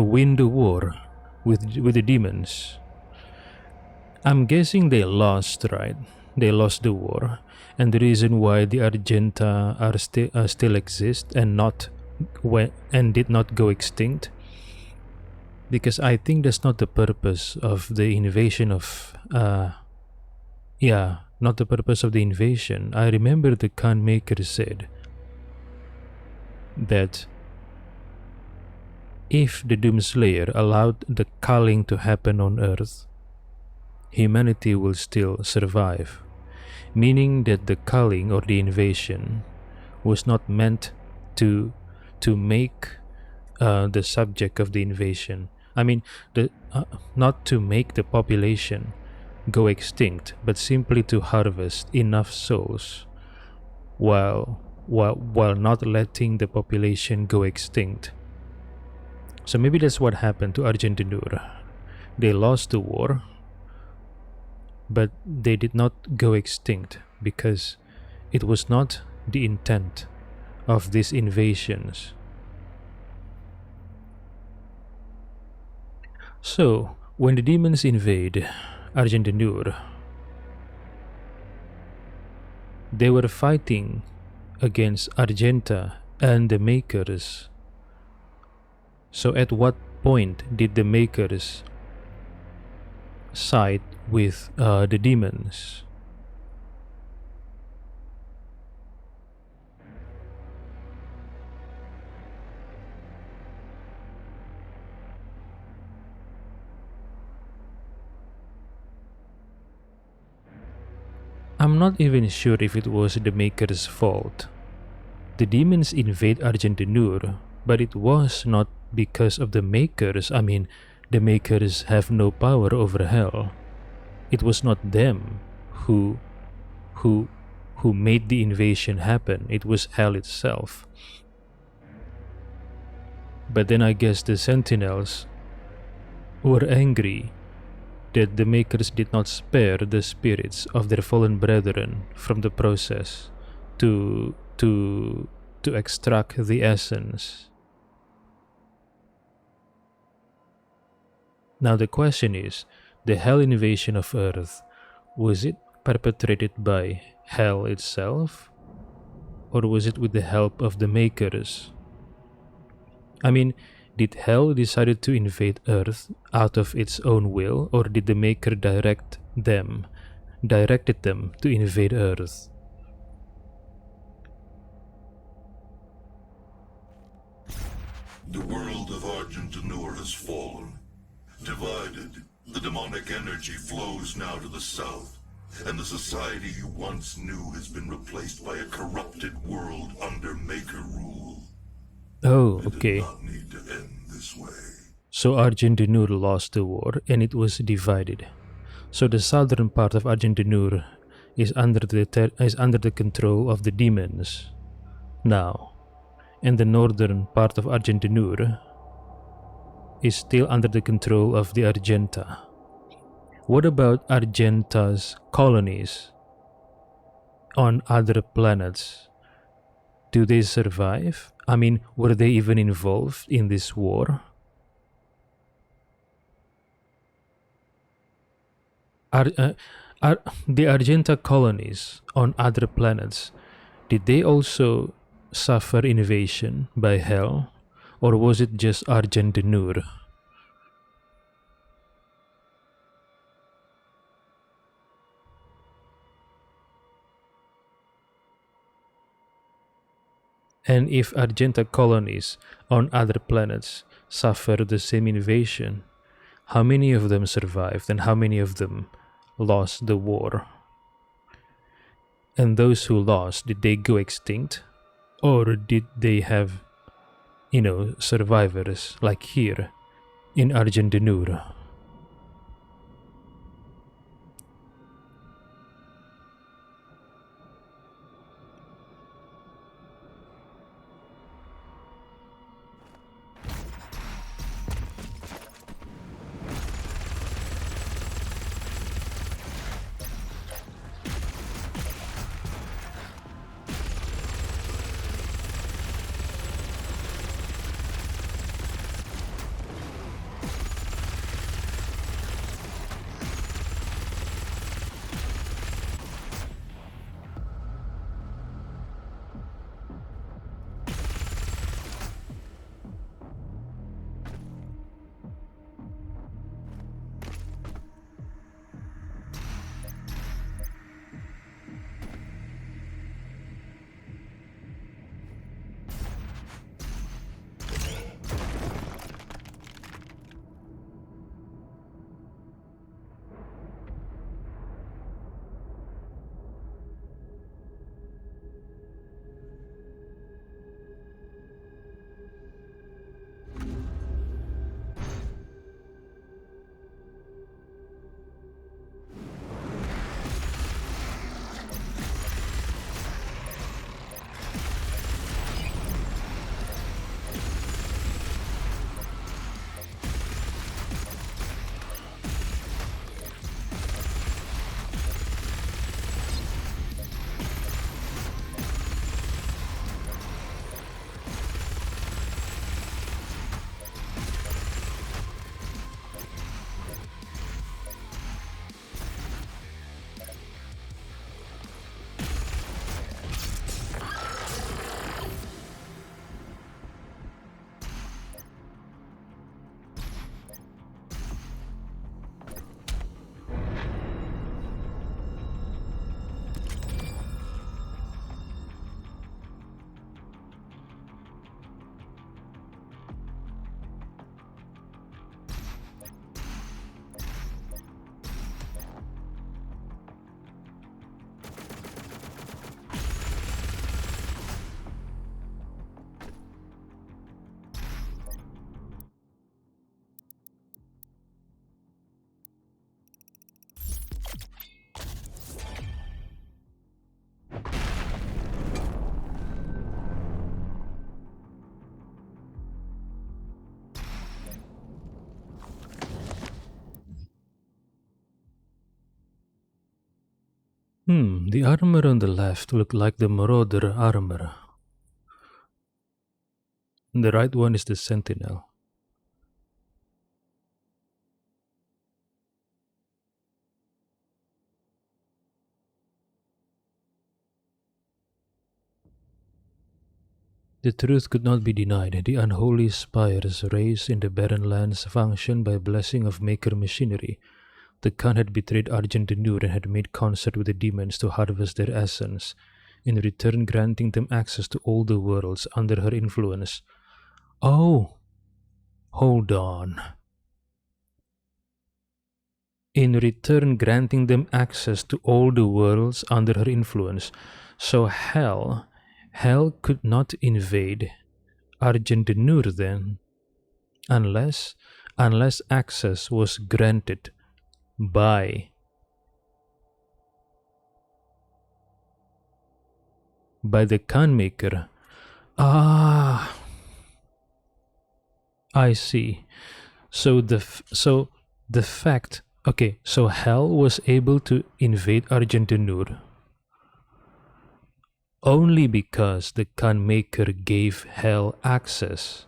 win the war with the demons? I'm guessing they lost, right? they lost the war, and the reason why the Argenta are still exist and did not go extinct, because I think that's not the purpose of the invasion of not the purpose of the invasion. I remember the Khan Maker said that if the Doomslayer allowed the culling to happen on Earth, humanity will still survive, meaning that the culling or the invasion was not meant to make the subject of the invasion. I mean, not to make the population go extinct, but simply to harvest enough souls while not letting the population go extinct. So maybe that's what happened to Argentinur. They lost the war, but they did not go extinct because it was not the intent of these invasions. So, when the demons invade Argentinur, they were fighting against Argenta and the Makers. So at what point did the Makers side with the demons? I'm not even sure if it was the Makers' fault. The demons invade Argentinur, but it was not because of the Makers. I mean, the Makers have no power over hell. It was not them who made the invasion happen. It was hell itself. But then I guess the Sentinels were angry that the Makers did not spare the spirits of their fallen brethren from the process to extract the essence. Now the question is, the hell invasion of Earth, was it perpetrated by hell itself? Or was it with the help of the Makers? I mean, did hell decided to invade Earth out of its own will, or did the Maker directed them to invade Earth? The world of Argentinur has fallen. Divided, the demonic energy flows now to the south, and the society you once knew has been replaced by a corrupted world under Maker rule. Oh, okay. It did not need to end this way. So Argentinur lost the war and it was divided. So the southern part of Argentinur is under the control of the demons now, and the northern part of Argentinur is still under the control of the Argenta. What about Argenta's colonies on other planets? Do they survive? I mean, were they even involved in this war? Are the Argenta colonies on other planets, did they also suffer invasion by hell? Or was it just Argentinur? And if Argenta colonies on other planets suffer the same invasion, how many of them survived and how many of them lost the war? And those who lost, did they go extinct? Or did they have, survivors like here in Argentinur? The armor on the left looked like the Marauder armor. The right one is the Sentinel. The truth could not be denied. The unholy spires raised in the barren lands functioned by blessing of maker machinery. The Khan had betrayed Argent Denur and had made concert with the demons to harvest their essence, in return granting them access to all the worlds under her influence. Oh, hold on. In return granting them access to all the worlds under her influence. So Hell could not invade Argent Denur then, unless access was granted by the Khan Maker. Ah, I see. So the fact. Okay, so Hell was able to invade Argent Denur only because the Khan Maker gave Hell access.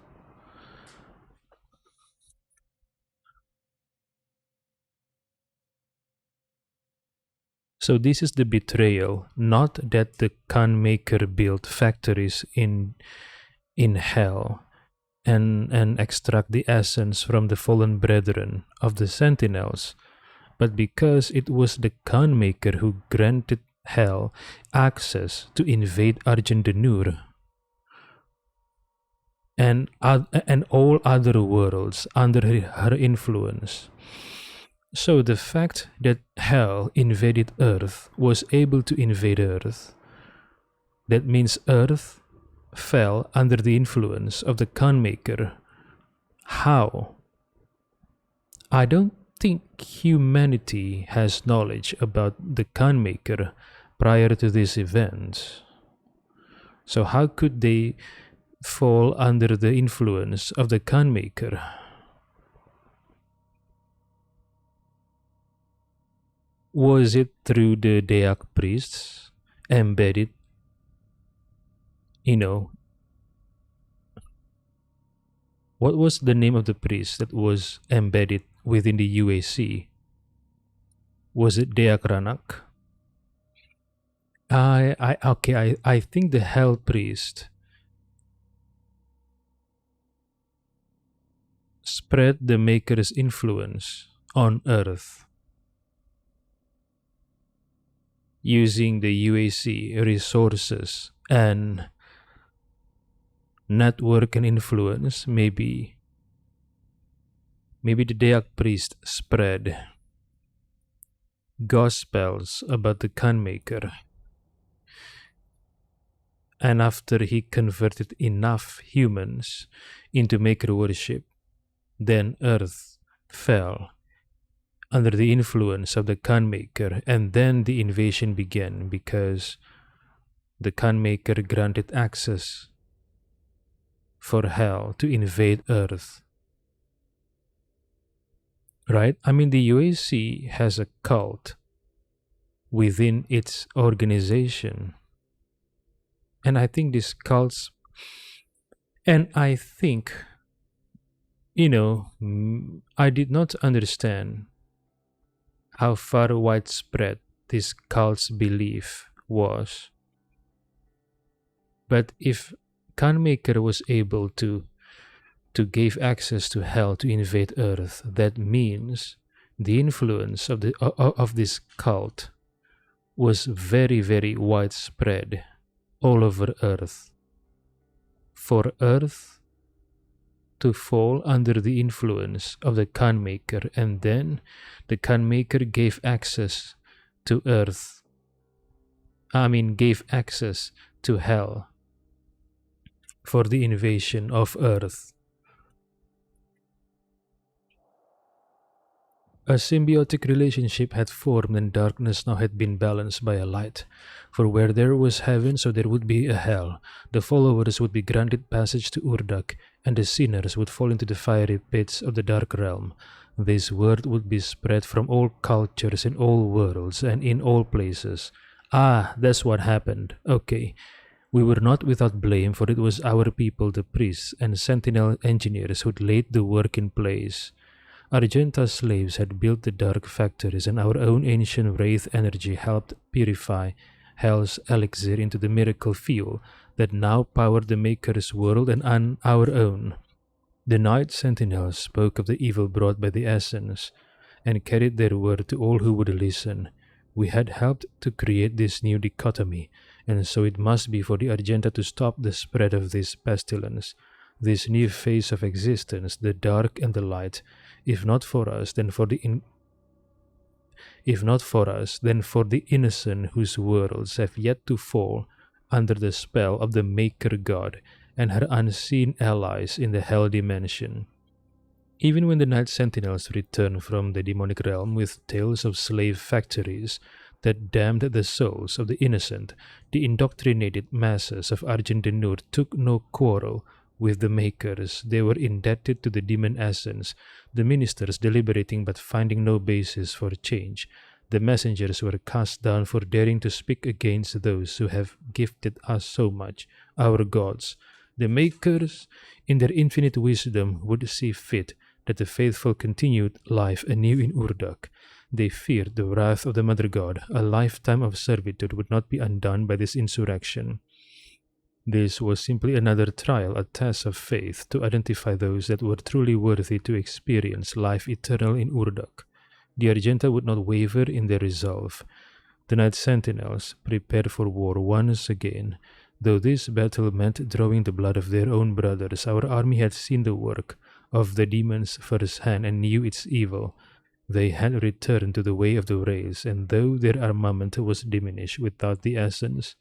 So this is the betrayal, not that the Khan Maker built factories in Hell and extract the essence from the fallen brethren of the Sentinels, but because it was the Khan Maker who granted Hell access to invade Argent Denur and all other worlds under her influence. So the fact that Hell invaded Earth, was able to invade Earth, that means Earth fell under the influence of the Khan Maker. How? I don't think humanity has knowledge about the Khan Maker prior to this event. So how could they fall under the influence of the Khan Maker? Was it through the Dayak priests embedded, what was the name of the priest that was embedded within the UAC? Was it Dayak Ranak? I think the Hell priest spread the Maker's influence on Earth using the UAC resources and network and influence. Maybe the Dayak priest spread gospels about the Khan Maker, and after he converted enough humans into Maker worship, then Earth fell under the influence of the Khan Maker, and then the invasion began because the Khan Maker granted access for Hell to invade Earth. Right? I mean, the UAC has a cult within its organization. And I think these cults, and I think, I did not understand how far widespread this cult's belief was. But if Khan Maker was able to give access to Hell to invade Earth, that means the influence of this cult was very, very widespread all over Earth. For Earth to fall under the influence of the Khan Maker, and then the Khan Maker gave access to Earth. Gave access to Hell for the invasion of Earth. A symbiotic relationship had formed, and darkness now had been balanced by a light. For where there was heaven, so there would be a hell. The followers would be granted passage to Urdak, and the sinners would fall into the fiery pits of the dark realm. This word would be spread from all cultures in all worlds and in all places, Ah, that's what happened. Okay. We were not without blame, for it was our people, the priests and sentinel engineers, who'd laid the work in place. Argenta's slaves had built the dark factories, and our own ancient wraith energy helped purify Hell's elixir into the miracle fuel that now powered the Maker's world and our own. The night sentinels spoke of the evil brought by the essence, and carried their word to all who would listen. We had helped to create this new dichotomy, and so it must be for the Argenta to stop the spread of this pestilence, this new phase of existence, the dark and the light. If not for us, then for the innocent whose worlds have yet to fall under the spell of the Maker God and her unseen allies in the Hell dimension. Even when the Night Sentinels returned from the demonic realm with tales of slave factories that damned the souls of the innocent, the indoctrinated masses of Argentinur took no quarrel with the Makers. They were indebted to the demon essence, the ministers deliberating but finding no basis for change. The messengers were cast down for daring to speak against those who have gifted us so much, our gods. The Makers, in their infinite wisdom, would see fit that the faithful continued life anew in Urdak. They feared the wrath of the Mother God. A lifetime of servitude would not be undone by this insurrection. This was simply another trial, a test of faith, to identify those that were truly worthy to experience life eternal in Urdak. The Argenta would not waver in their resolve. The Night Sentinels prepared for war once again. Though this battle meant drawing the blood of their own brothers, our army had seen the work of the demons firsthand and knew its evil. They had returned to the way of the race, and though their armament was diminished without the essence,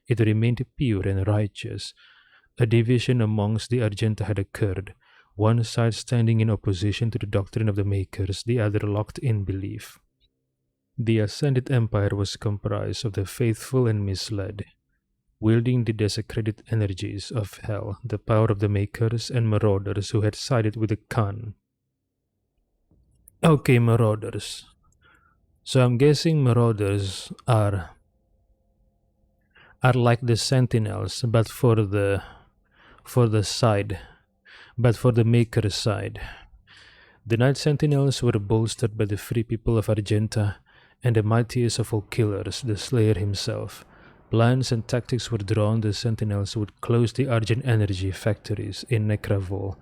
it remained pure and righteous. A division amongst the Argenta had occurred, one side standing in opposition to the doctrine of the Makers, the other locked in belief. The Ascended Empire was comprised of the faithful and misled, wielding the desecrated energies of Hell, the power of the Makers, and marauders who had sided with the Khan. Okay, marauders. So I'm guessing marauders are like the sentinels, but for the Maker's side. The Night Sentinels were bolstered by the free people of Argenta and the mightiest of all killers, the Slayer himself. Plans and tactics were drawn. The Sentinels would close the Argent energy factories in Nekravol,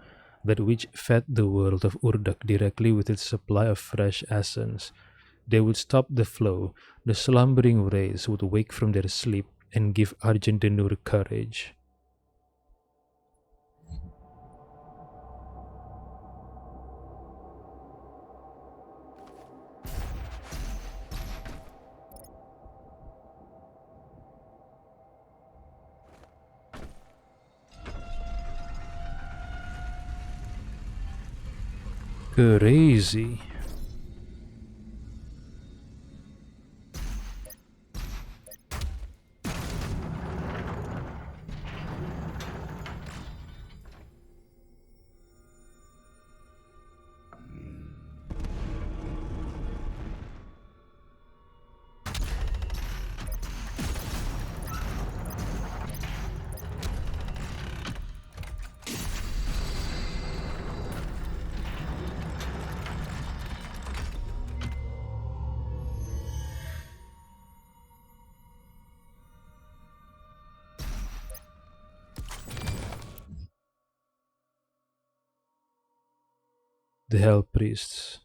that which fed the world of Urdak directly with its supply of fresh essence. They would stop the flow. The slumbering race would wake from their sleep and give Argentinur courage. Crazy. The Hell Priests.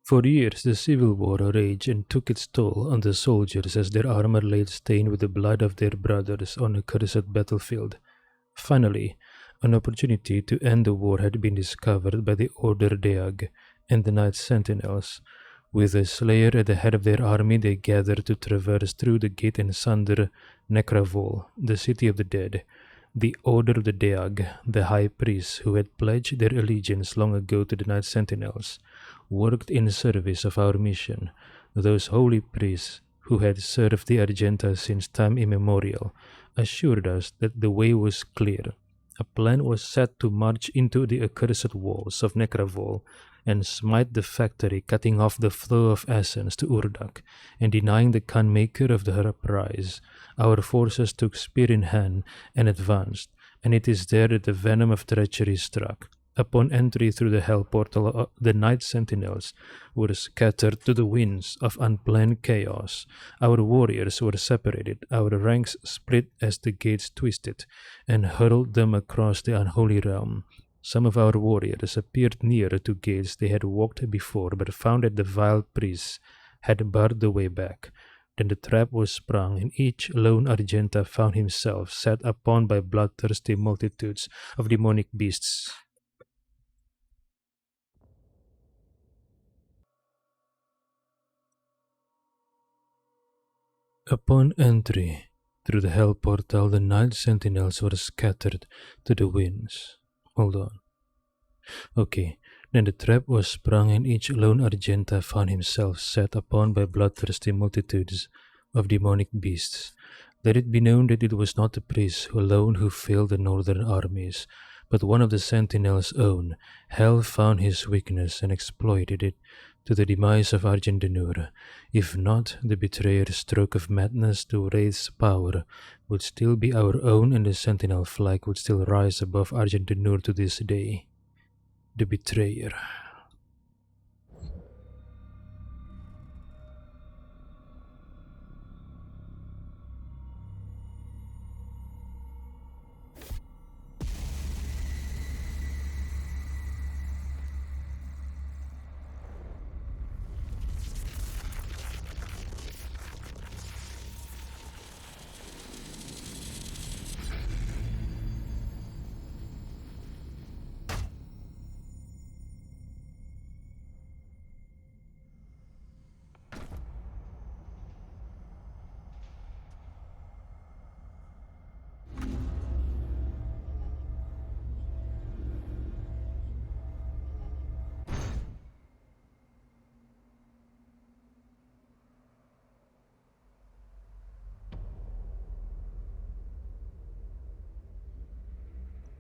For years the civil war raged and took its toll on the soldiers as their armor lay stained with the blood of their brothers on a cursed battlefield. Finally, an opportunity to end the war had been discovered by the Order Deag and the Night Sentinels. With the Slayer at the head of their army, they gathered to traverse through the gate and sunder Nekravol, the city of the dead. The Order of the Deag, the High Priests who had pledged their allegiance long ago to the Night Sentinels, worked in service of our mission. Those holy priests who had served the Argenta since time immemorial assured us that the way was clear. A plan was set to march into the accursed walls of Nekravol and smite the factory, cutting off the flow of essence to Urdak, and denying the Khan maker of the prize. Our forces took spear in hand and advanced, and it is there that the venom of treachery struck. Upon entry through the hell portal, the night sentinels were scattered to the winds of unplanned chaos. Our warriors were separated, our ranks split as the gates twisted, and hurled them across the unholy realm. Some of our warriors appeared nearer to gates they had walked before, but found that the vile priests had barred the way back. Then the trap was sprung, and each lone Argenta found himself set upon by bloodthirsty multitudes of demonic beasts. Upon entry through the hell portal, the night sentinels were scattered to the winds. Hold on. Okay, then the trap was sprung, and each lone Argenta found himself set upon by bloodthirsty multitudes of demonic beasts. Let it be known that it was not the priest alone who failed the northern armies, but one of the sentinels' own. Hell found his weakness and exploited it to the demise of Argentinur. If not, the betrayer's stroke of madness to raise power would still be our own, and the sentinel flag would still rise above Argentinur to this day. The betrayer.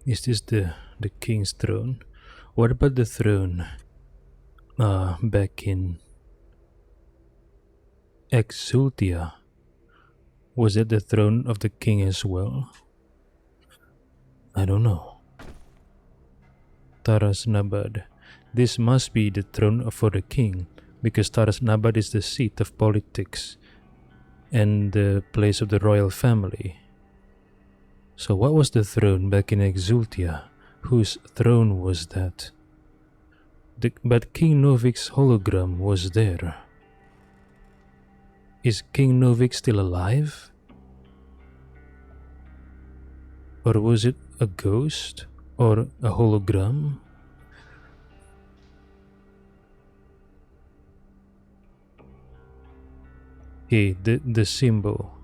Is this the king's throne? What about the throne back in Exultia? Was it the throne of the king as well? I don't know. Taras Nabad. This must be the throne for the king, because Taras Nabad is the seat of politics and the place of the royal family. So what was the throne back in Exultia? Whose throne was that? But King Novik's hologram was there. Is King Novik still alive? Or was it a ghost? Or a hologram? Hey, the symbol.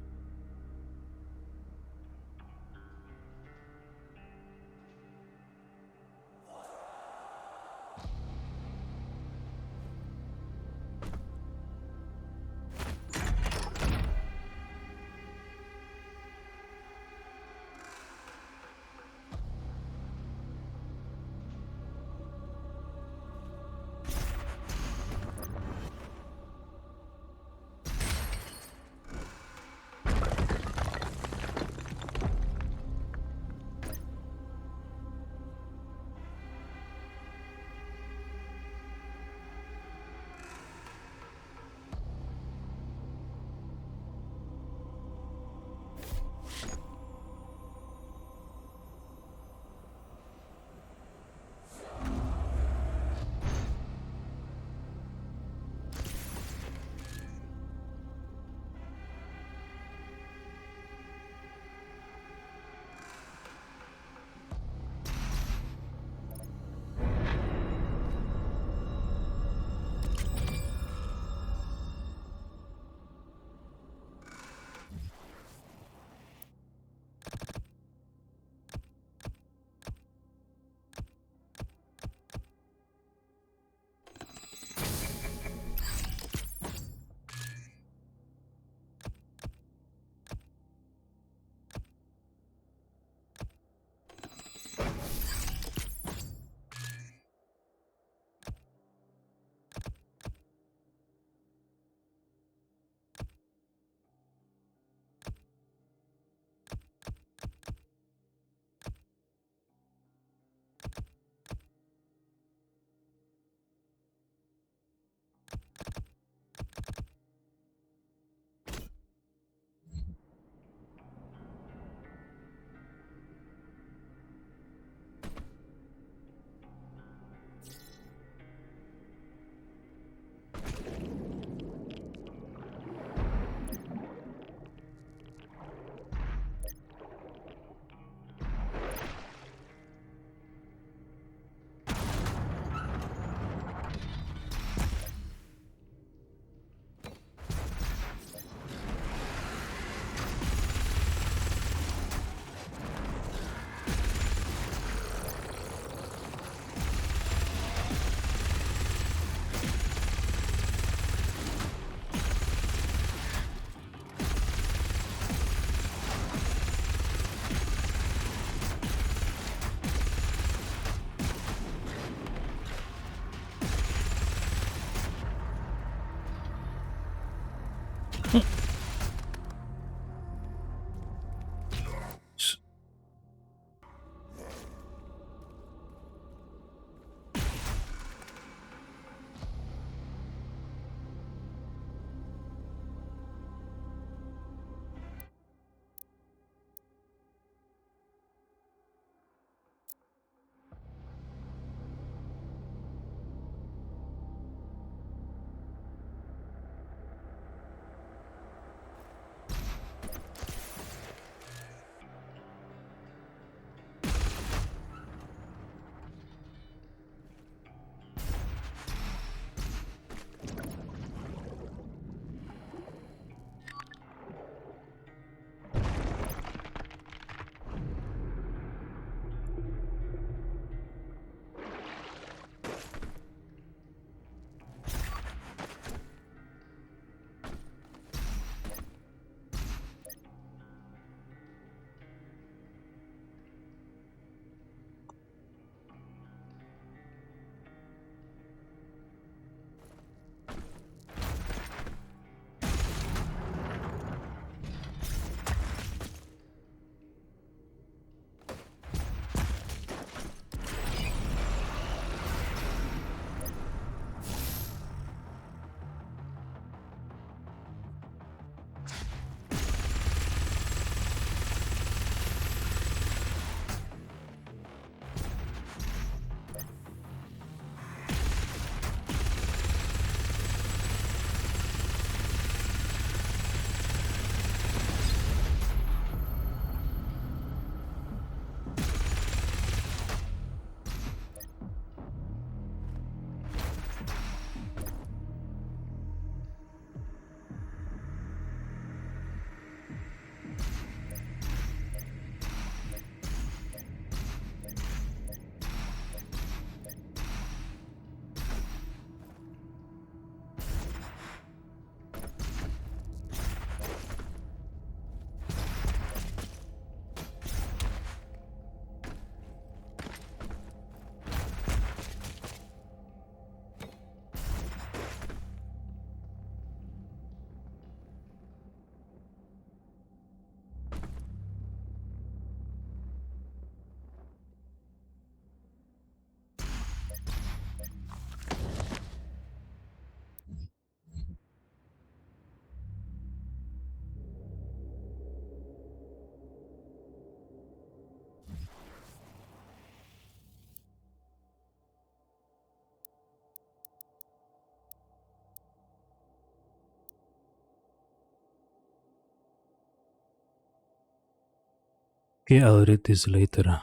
Okay, I'll read this later.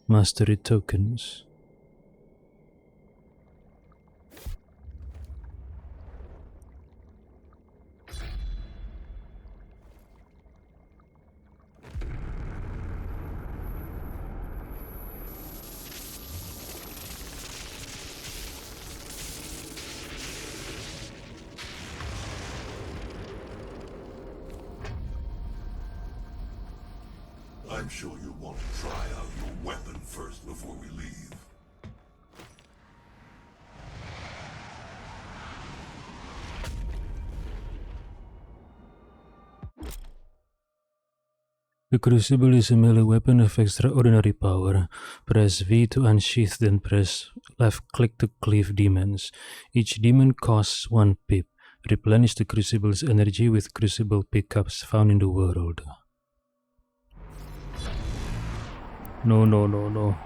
Mastery tokens. I'm sure you'll want to try out your weapon first before we leave. The Crucible is a melee weapon of extraordinary power. Press V to unsheath, then press left click to cleave demons. Each demon costs 1 pip. Replenish the Crucible's energy with Crucible pickups found in the world. No, no, no, no.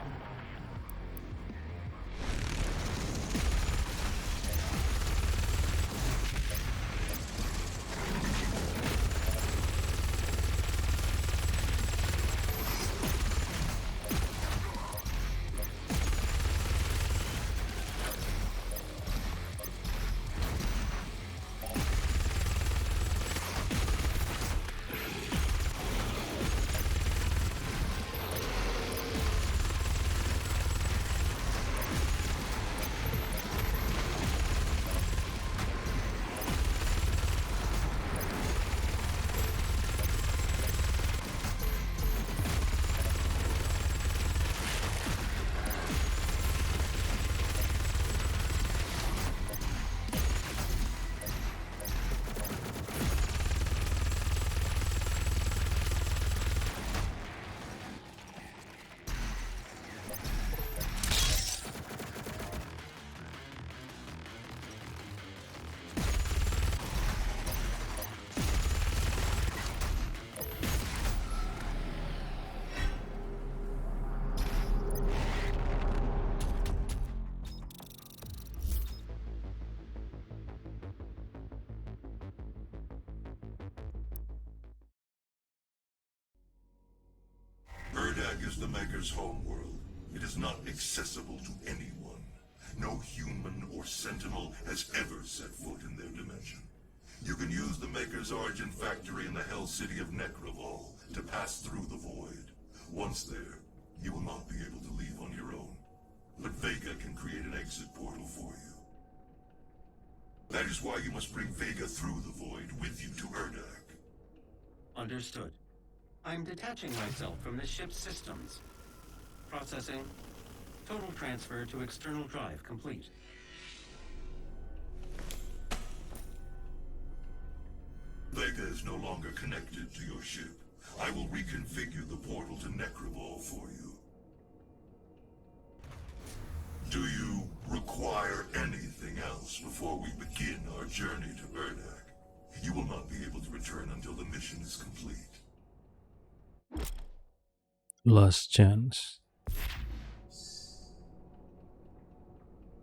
Erdag is the Maker's homeworld. It is not accessible to anyone. No human or sentinel has ever set foot in their dimension. You can use the Maker's origin factory in the Hell City of Necrovol to pass through the Void. Once there, you will not be able to leave on your own. But Vega can create an exit portal for you. That is why you must bring Vega through the Void with you to Erdag. Understood. I'm detaching myself from the ship's systems. Processing. Total transfer to external drive complete. Vega is no longer connected to your ship. I will reconfigure the portal to Necrovol for you. Do you require anything else before we begin our journey to Erdak? You will not be able to return until the mission is complete. Last chance.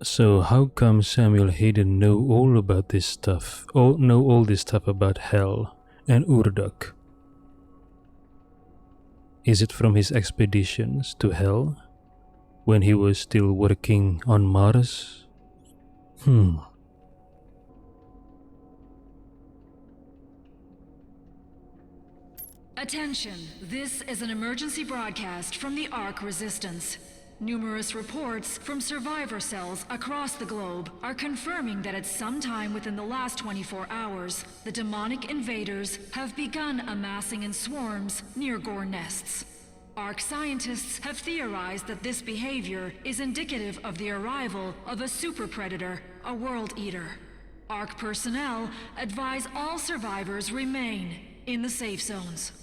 So how come Samuel Hayden know all about this stuff? Or know all this stuff about Hell and Urdak? Is it from his expeditions to Hell? When he was still working on Mars? Attention, this is an emergency broadcast from the Ark Resistance. Numerous reports from survivor cells across the globe are confirming that at some time within the last 24 hours, the demonic invaders have begun amassing in swarms near Gore nests. Ark scientists have theorized that this behavior is indicative of the arrival of a super predator, a world eater. Ark personnel advise all survivors remain in the safe zones.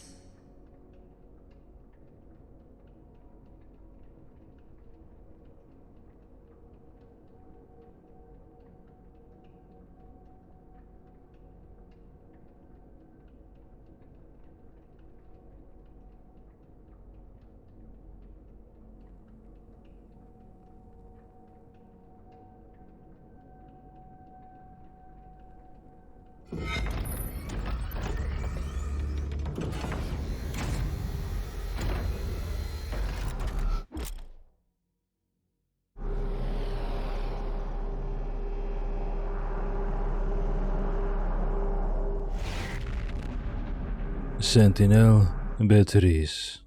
Sentinel batteries.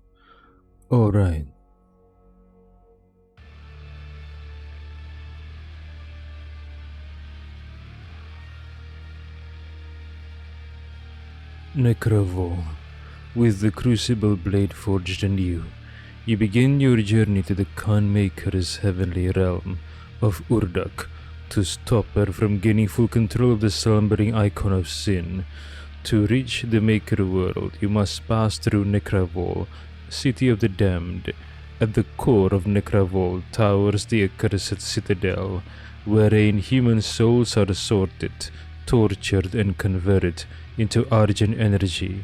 Alright. Necravol. With the crucible blade forged anew, you begin your journey to the Khan Maker's heavenly realm of Urdak to stop her from gaining full control of the slumbering icon of sin. To reach the Maker world, you must pass through Necravol, city of the damned. At the core of Necravol towers the accursed citadel, wherein human souls are sorted, tortured, and converted into Argent energy.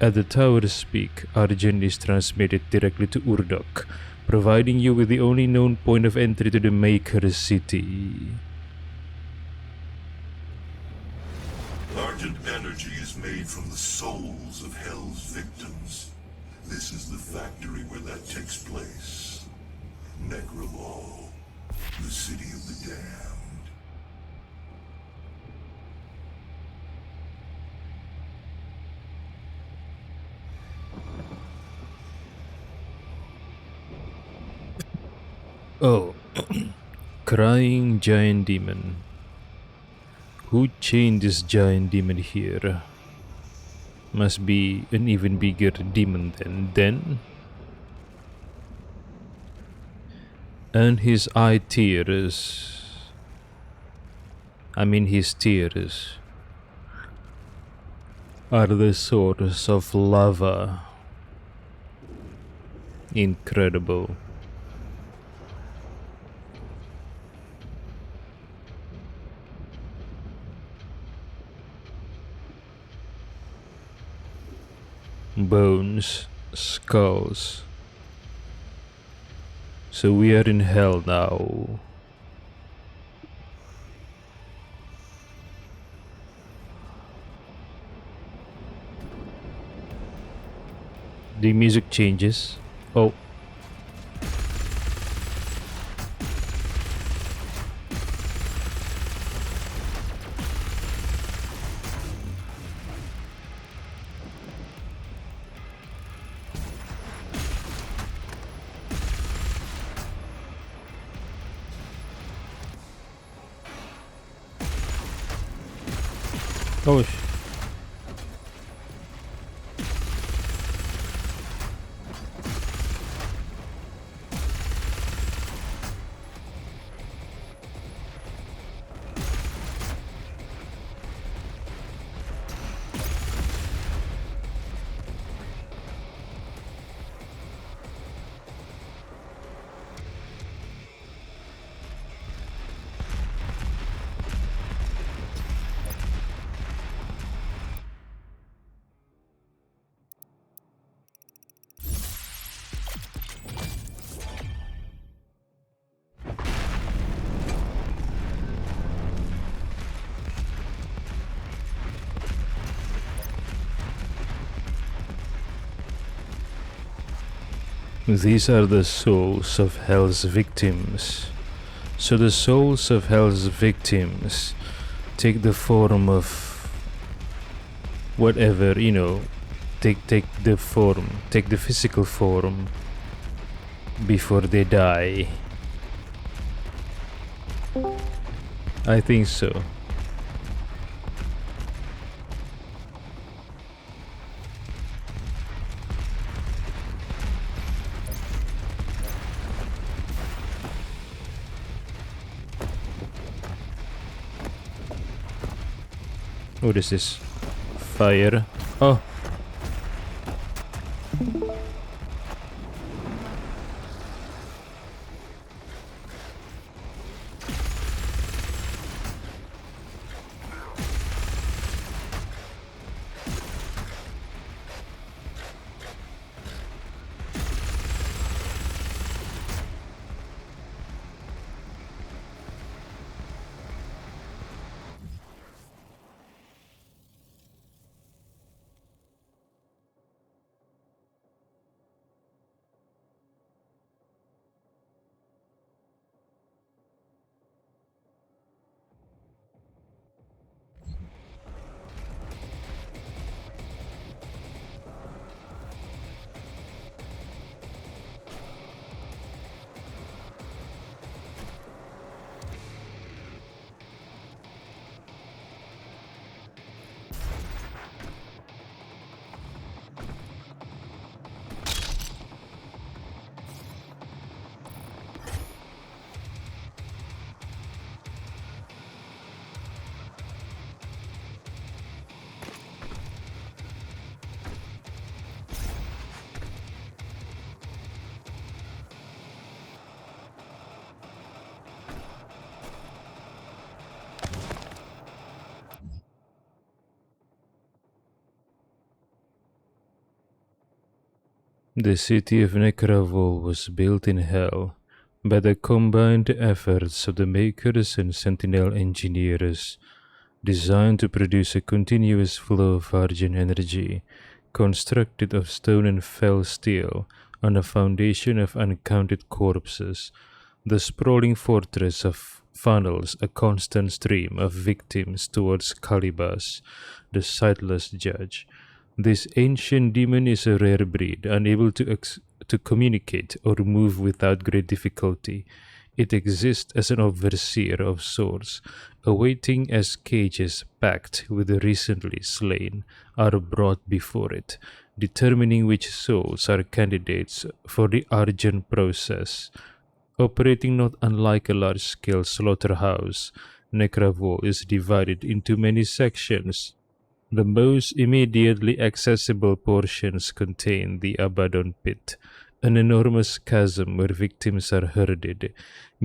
At the tower's peak, Argent is transmitted directly to Urdak, providing you with the only known point of entry to the Maker city. Argent energy is made from the souls of Hell's victims. This is the factory where that takes place. Necravol, the city of the damned. Oh, crying giant demon. Who chained this giant demon here? Must be an even bigger demon then. And his eye tears. His tears are the source of lava. Incredible. Bones, skulls. So we are in hell now. The music changes. Oh. Oh, these are the souls of Hell's victims. So the souls of Hell's victims take the form of whatever, take the physical form before they die. I think so. What is this? Fire. Oh. The city of Necravol was built in hell by the combined efforts of the makers and Sentinel engineers, designed to produce a continuous flow of Argent energy, constructed of stone and fell steel on a foundation of uncounted corpses. The sprawling fortress of funnels a constant stream of victims towards Calibas, the sightless judge. This ancient demon is a rare breed, unable to communicate or move without great difficulty. It exists as an overseer of souls, awaiting as cages packed with the recently slain are brought before it, determining which souls are candidates for the Argent process. Operating not unlike a large-scale slaughterhouse, Necravol is divided into many sections. The most immediately accessible portions contain the Abaddon Pit, an enormous chasm where victims are herded.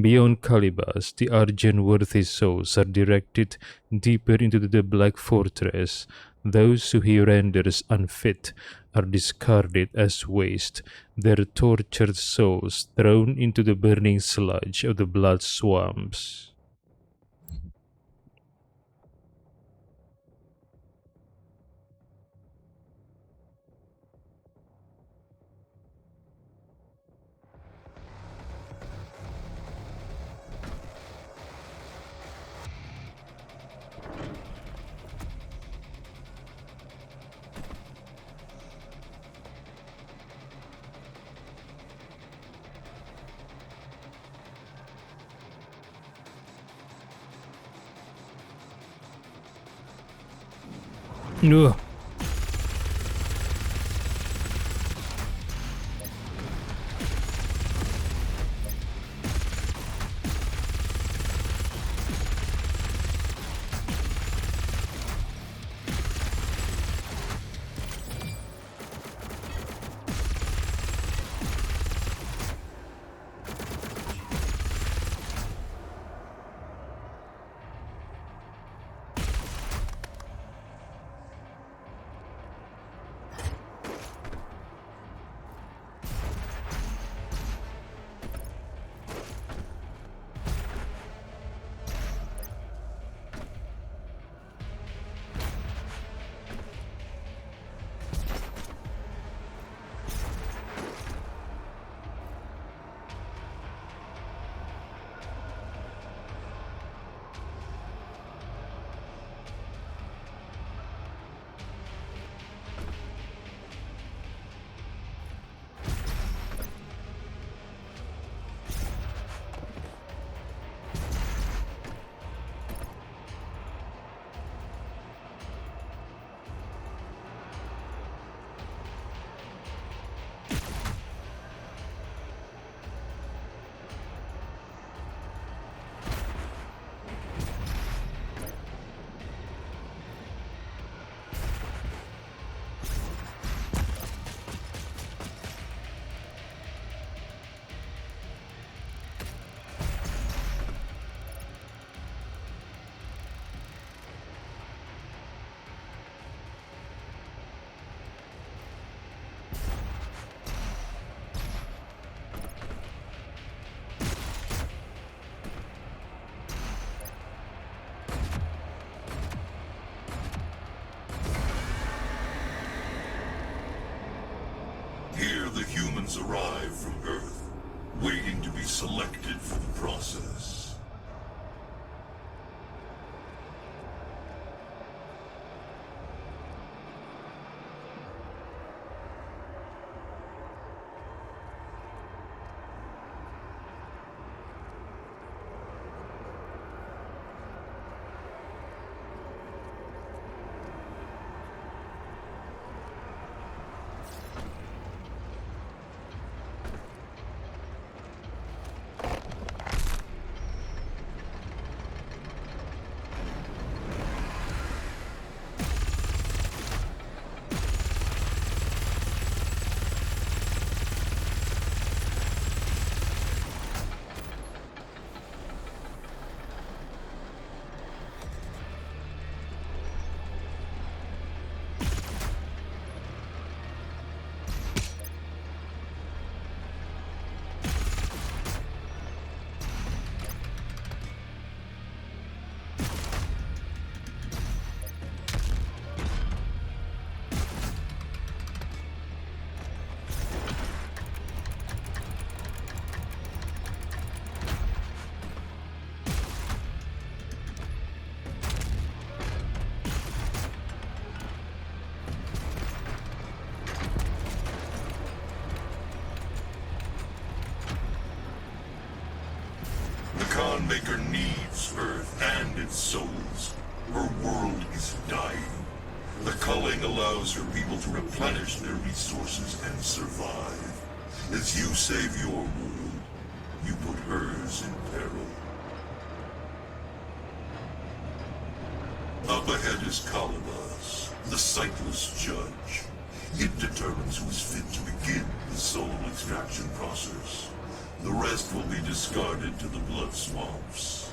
Beyond Calibas, the Argent-worthy souls are directed deeper into the Black Fortress. Those who he renders unfit are discarded as waste, their tortured souls thrown into the burning sludge of the blood swamps. Ugh. Here the humans arrive from Earth, waiting to be selected for the process. souls. Her world is dying. The culling allows her people to replenish their resources and survive. As you save your world, you put hers in peril. Up ahead is Kalabas, the sightless judge. It determines who is fit to begin the soul extraction process. The rest will be discarded to the blood swamps.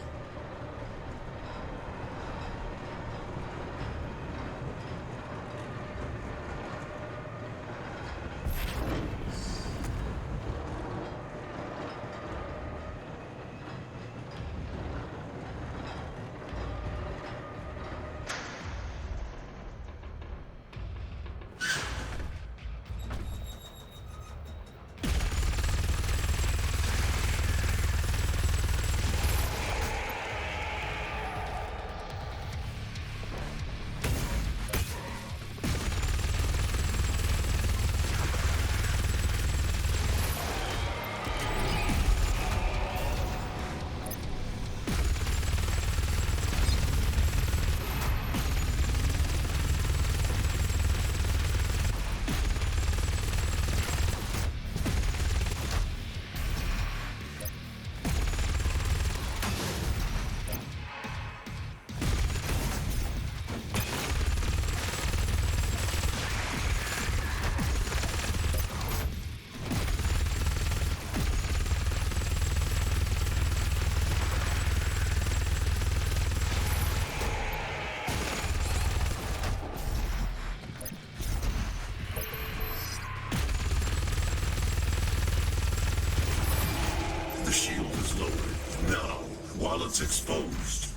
The shield is lowered. Now, while it's exposed.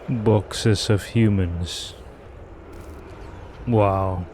Boxes of humans. Wow.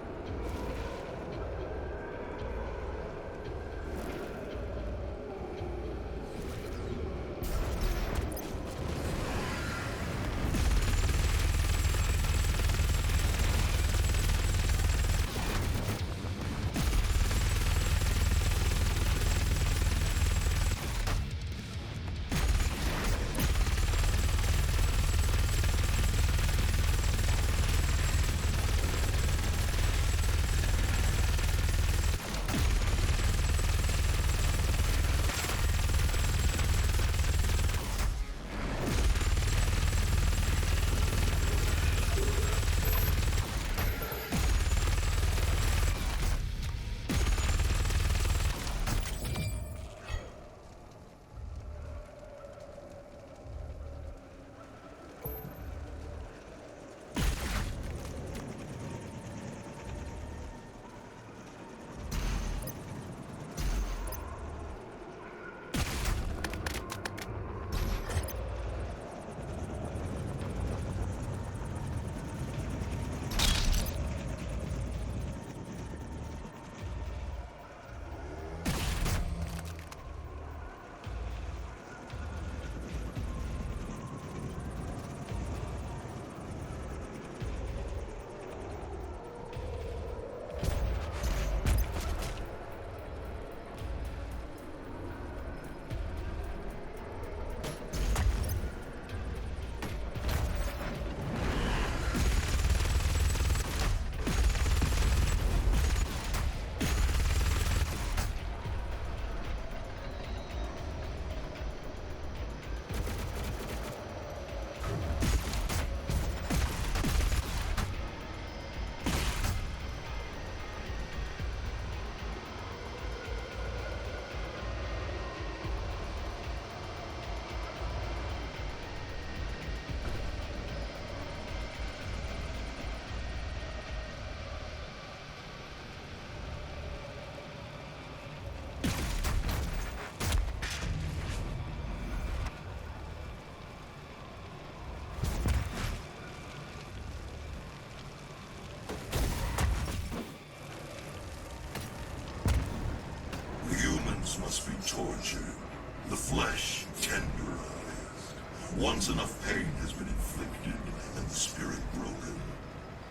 Once enough pain has been inflicted and the spirit broken,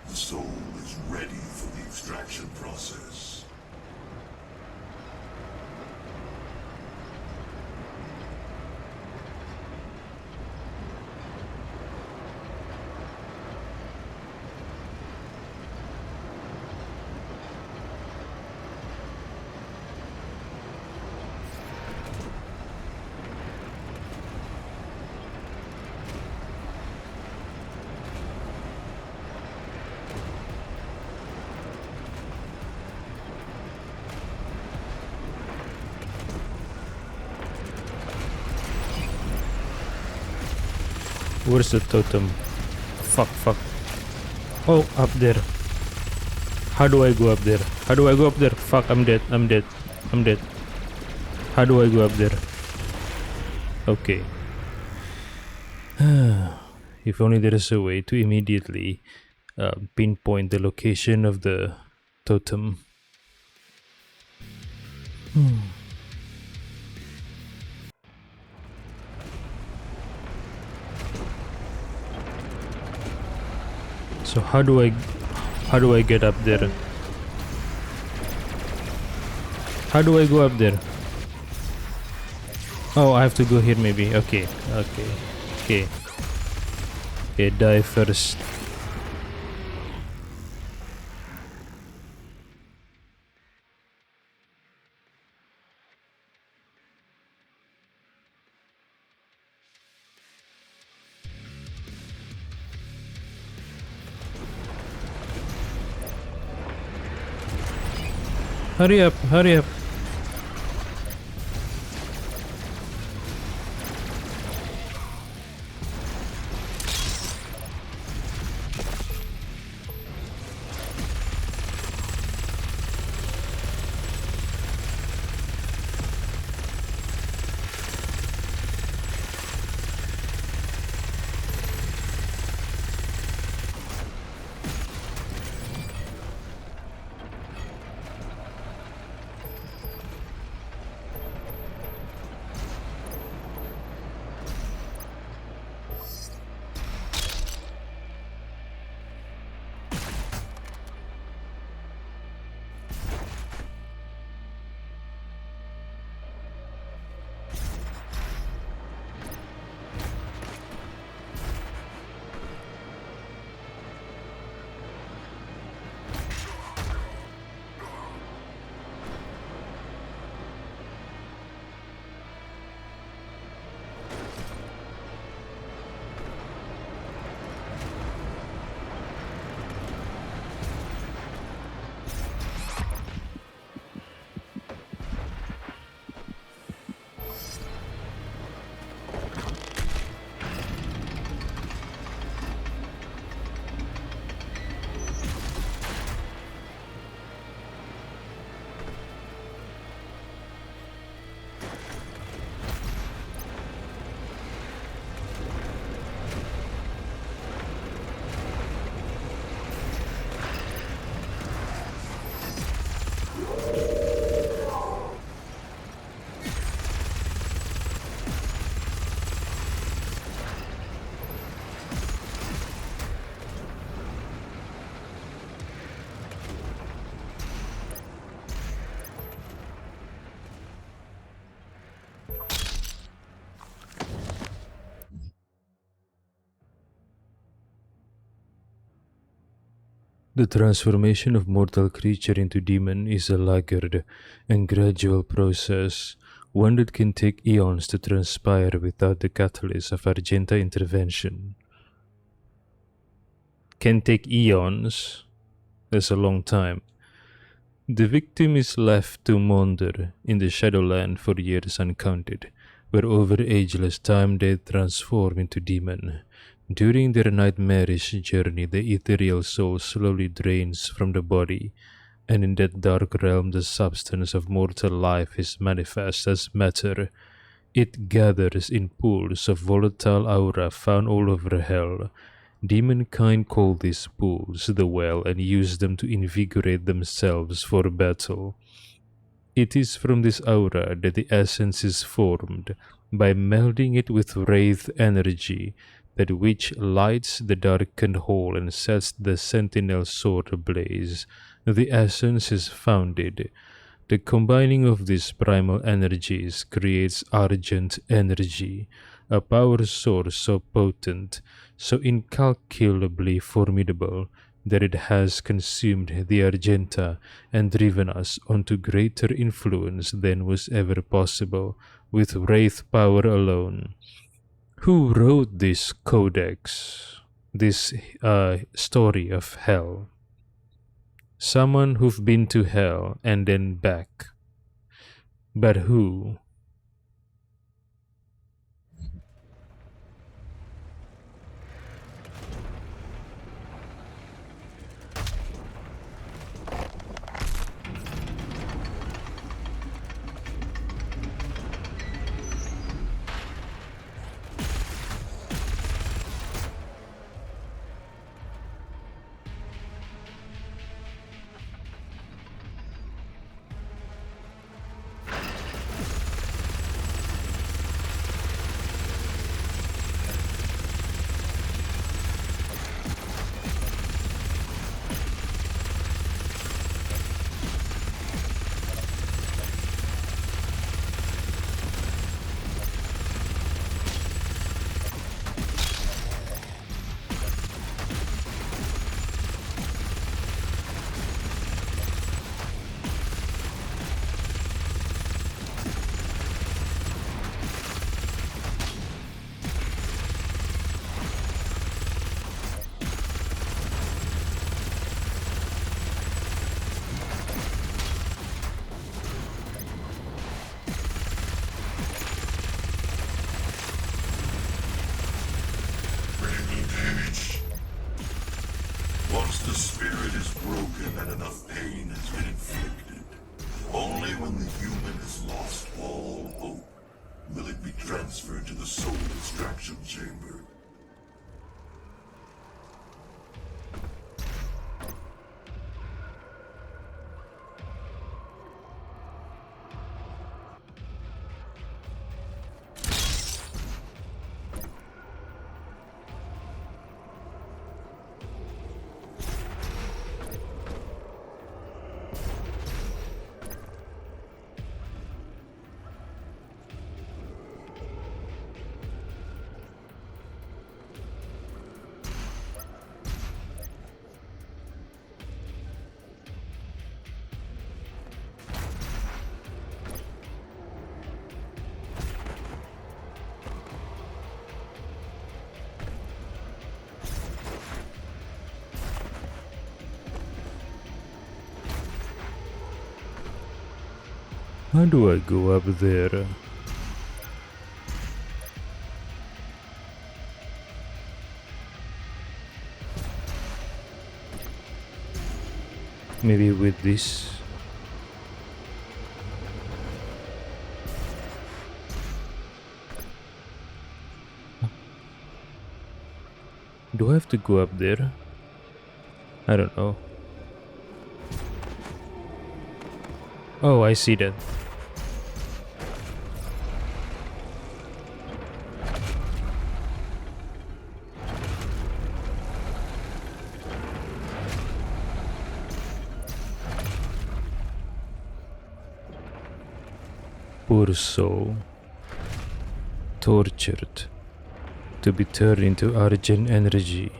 the soul is ready for the extraction process. Where's the totem? Fuck. Oh, up there. How do I go up there? How do I go up there? Fuck, I'm dead. How do I go up there? Okay. If only there is a way to immediately pinpoint the location of the totem. So how do I get up there? How do I go up there? Oh, I have to go here maybe. Okay, die first. Hurry up. The transformation of mortal creature into demon is a laggard and gradual process, one that can take eons to transpire without the catalyst of Argenta intervention. Can take eons? That's a long time. The victim is left to wander in the Shadowland for years uncounted, where over ageless time they transform into demon. During their nightmarish journey, the ethereal soul slowly drains from the body, and in that dark realm the substance of mortal life is manifest as matter. It gathers in pools of volatile aura found all over hell. Demonkind call these pools the well and use them to invigorate themselves for battle. It is from this aura that the essence is formed, by melding it with wraith energy, that which lights the darkened hall and sets the sentinel sword ablaze. The essence is founded. The combining of these primal energies creates Argent energy, a power source so potent, so incalculably formidable, that it has consumed the Argenta and driven us onto greater influence than was ever possible with Wraith power alone. Who wrote this codex, this story of hell? Someone who've been to hell and then back. But who? Once the spirit is broken and enough pain has been inflicted, only when the human has lost all hope will it be transferred to the soul extraction chamber. How do I go up there? Maybe with this? Do I have to go up there? I don't know. Oh, I see that. Poor soul, tortured, to be turned into Argent energy.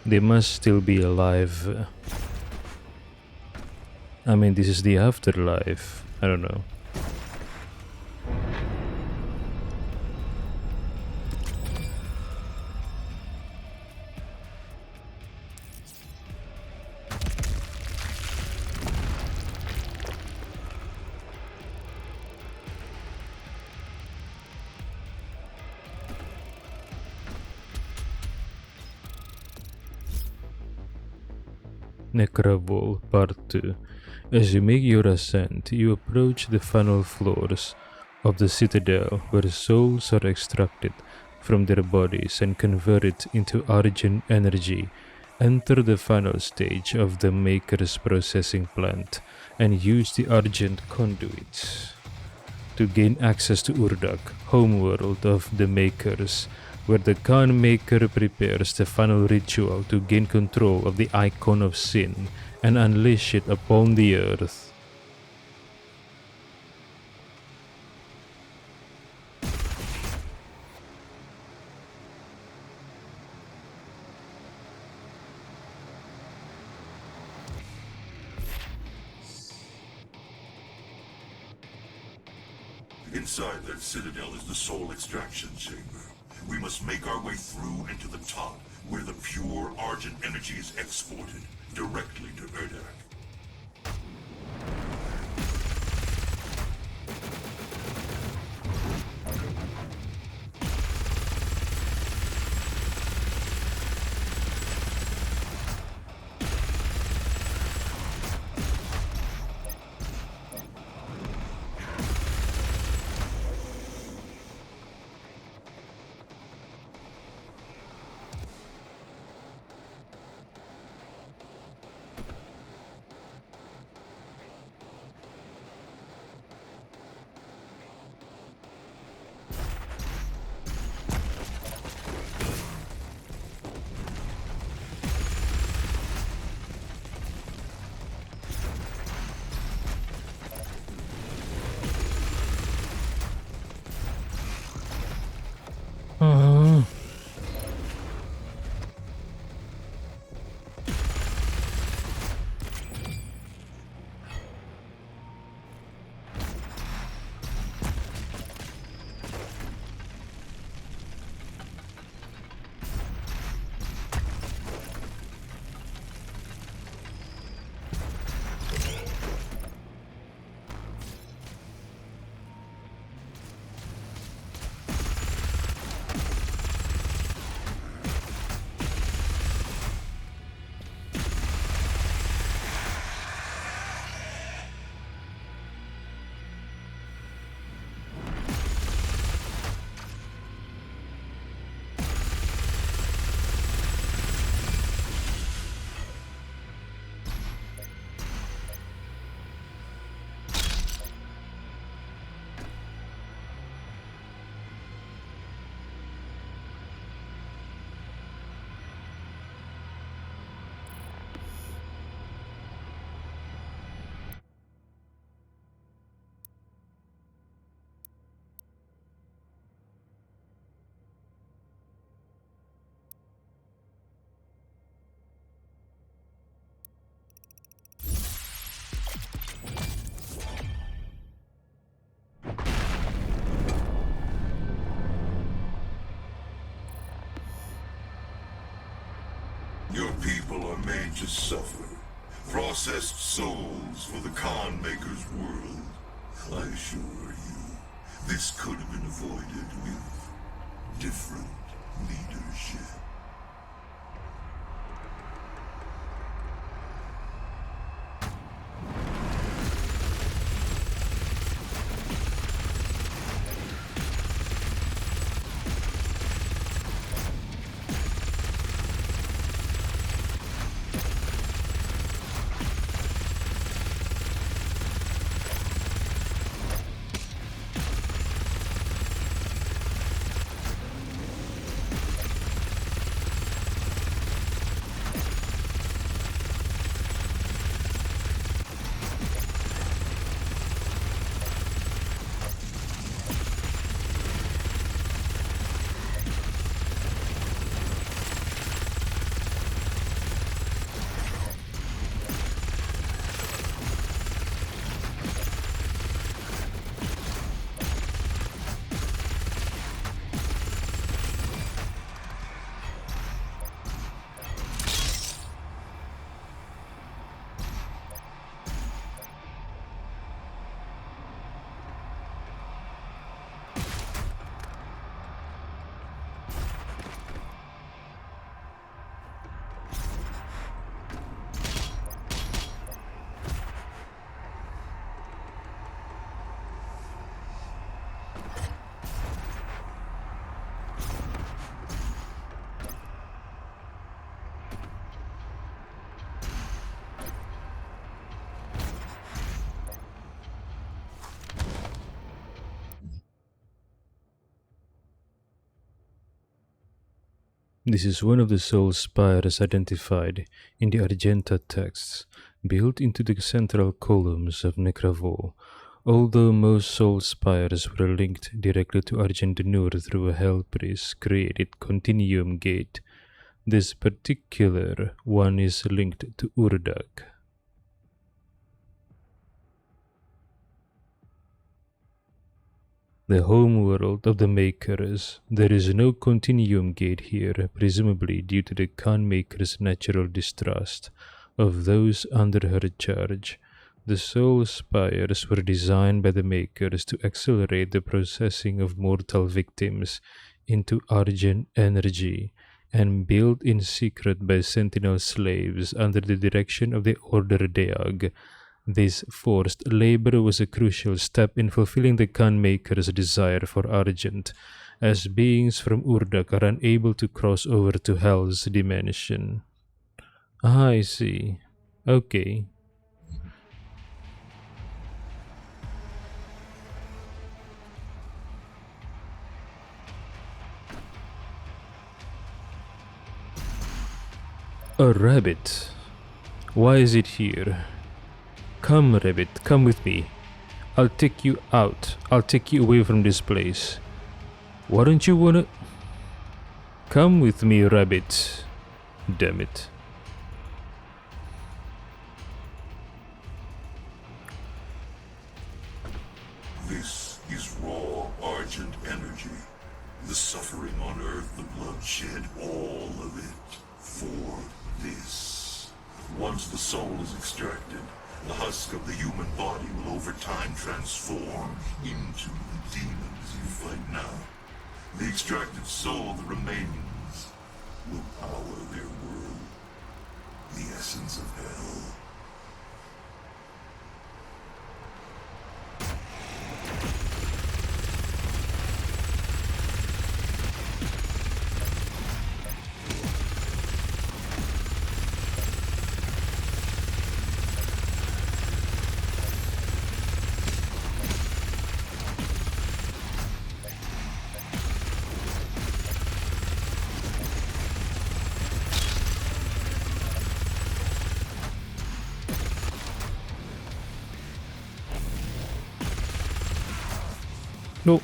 They must still be alive. I mean, this is the afterlife. I don't know. Necravol Part 2. As you make your ascent, you approach the funnel floors of the citadel where souls are extracted from their bodies and convert it into Argent energy, enter the final stage of the Maker's processing plant and use the Argent conduits to gain access to Urdak, homeworld of the Makers, where the Khan Maker prepares the final ritual to gain control of the Icon of Sin and unleash it upon the earth. Inside that citadel is the soul extraction chamber. We must make our way through and to the top, where the pure Argent energy is exported directly to Urdak. Your people are made to suffer. Processed souls for the Khan Maker's world. I assure you, this could have been avoided with different leadership. This is one of the soul spires identified in the Argenta texts, built into the central columns of Necravol. Although most soul spires were linked directly to Argentinur through a Hell Priest created continuum gate, this particular one is linked to Urdak. The homeworld of the Makers. There is no continuum gate here, presumably due to the Khan Maker's natural distrust of those under her charge. The soul spires were designed by the Makers to accelerate the processing of mortal victims into Argent energy, and built in secret by sentinel slaves under the direction of the Order Deag. This forced labor was a crucial step in fulfilling the Khan Maker's desire for Argent, as beings from Urdak are unable to cross over to Hell's dimension. Ah, I see. Okay. A rabbit. Why is it here? Come, rabbit, come with me. I'll take you out. I'll take you away from this place. Why don't you wanna... Come with me, rabbit. Damn it. This is raw Argent energy. The suffering on Earth, the bloodshed, all of it. For this. Once the soul is extracted, the husk of the human body will over time transform into the demons you fight now. The extracted soul that remains will power their world. The essence of hell. No.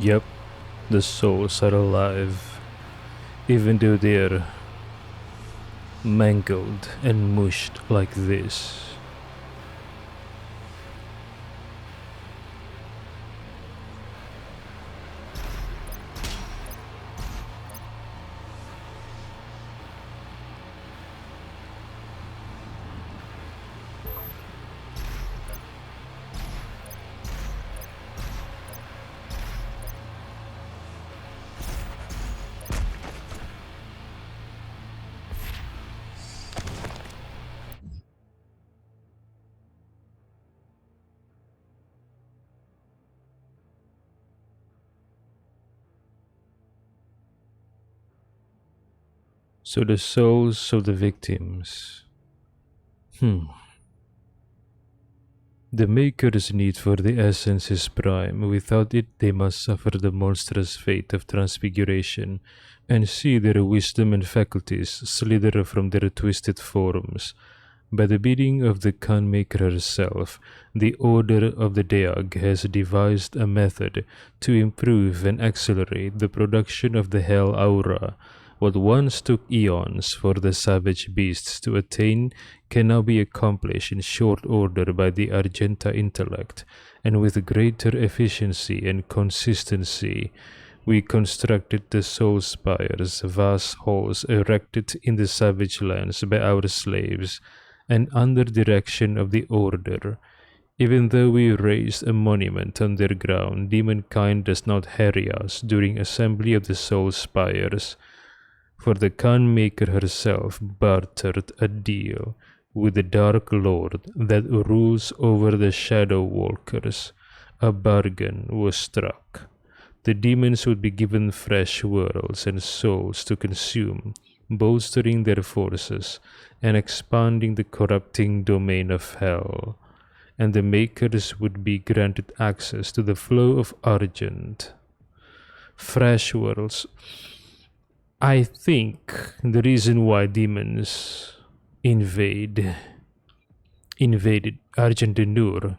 Yep, the souls are alive, even though they're mangled and mushed like this. So the souls of the victims. The Maker's need for the essence is prime. Without it, they must suffer the monstrous fate of transfiguration and see their wisdom and faculties slither from their twisted forms. By the bidding of the Khan Maker herself, the Order of the Deag has devised a method to improve and accelerate the production of the Hell Aura. What once took eons for the savage beasts to attain can now be accomplished in short order by the Argenta intellect, and with greater efficiency and consistency. We constructed the soul spires, vast halls erected in the savage lands by our slaves and under direction of the Order. Even though we raised a monument on their ground, demonkind does not harry us during assembly of the soul spires, for the Khan Maker herself bartered a deal with the Dark Lord that rules over the Shadow Walkers. A bargain was struck. The demons would be given fresh worlds and souls to consume, bolstering their forces and expanding the corrupting domain of hell. And the Makers would be granted access to the flow of Argent. Fresh worlds. I think the reason why demons invaded Argentinur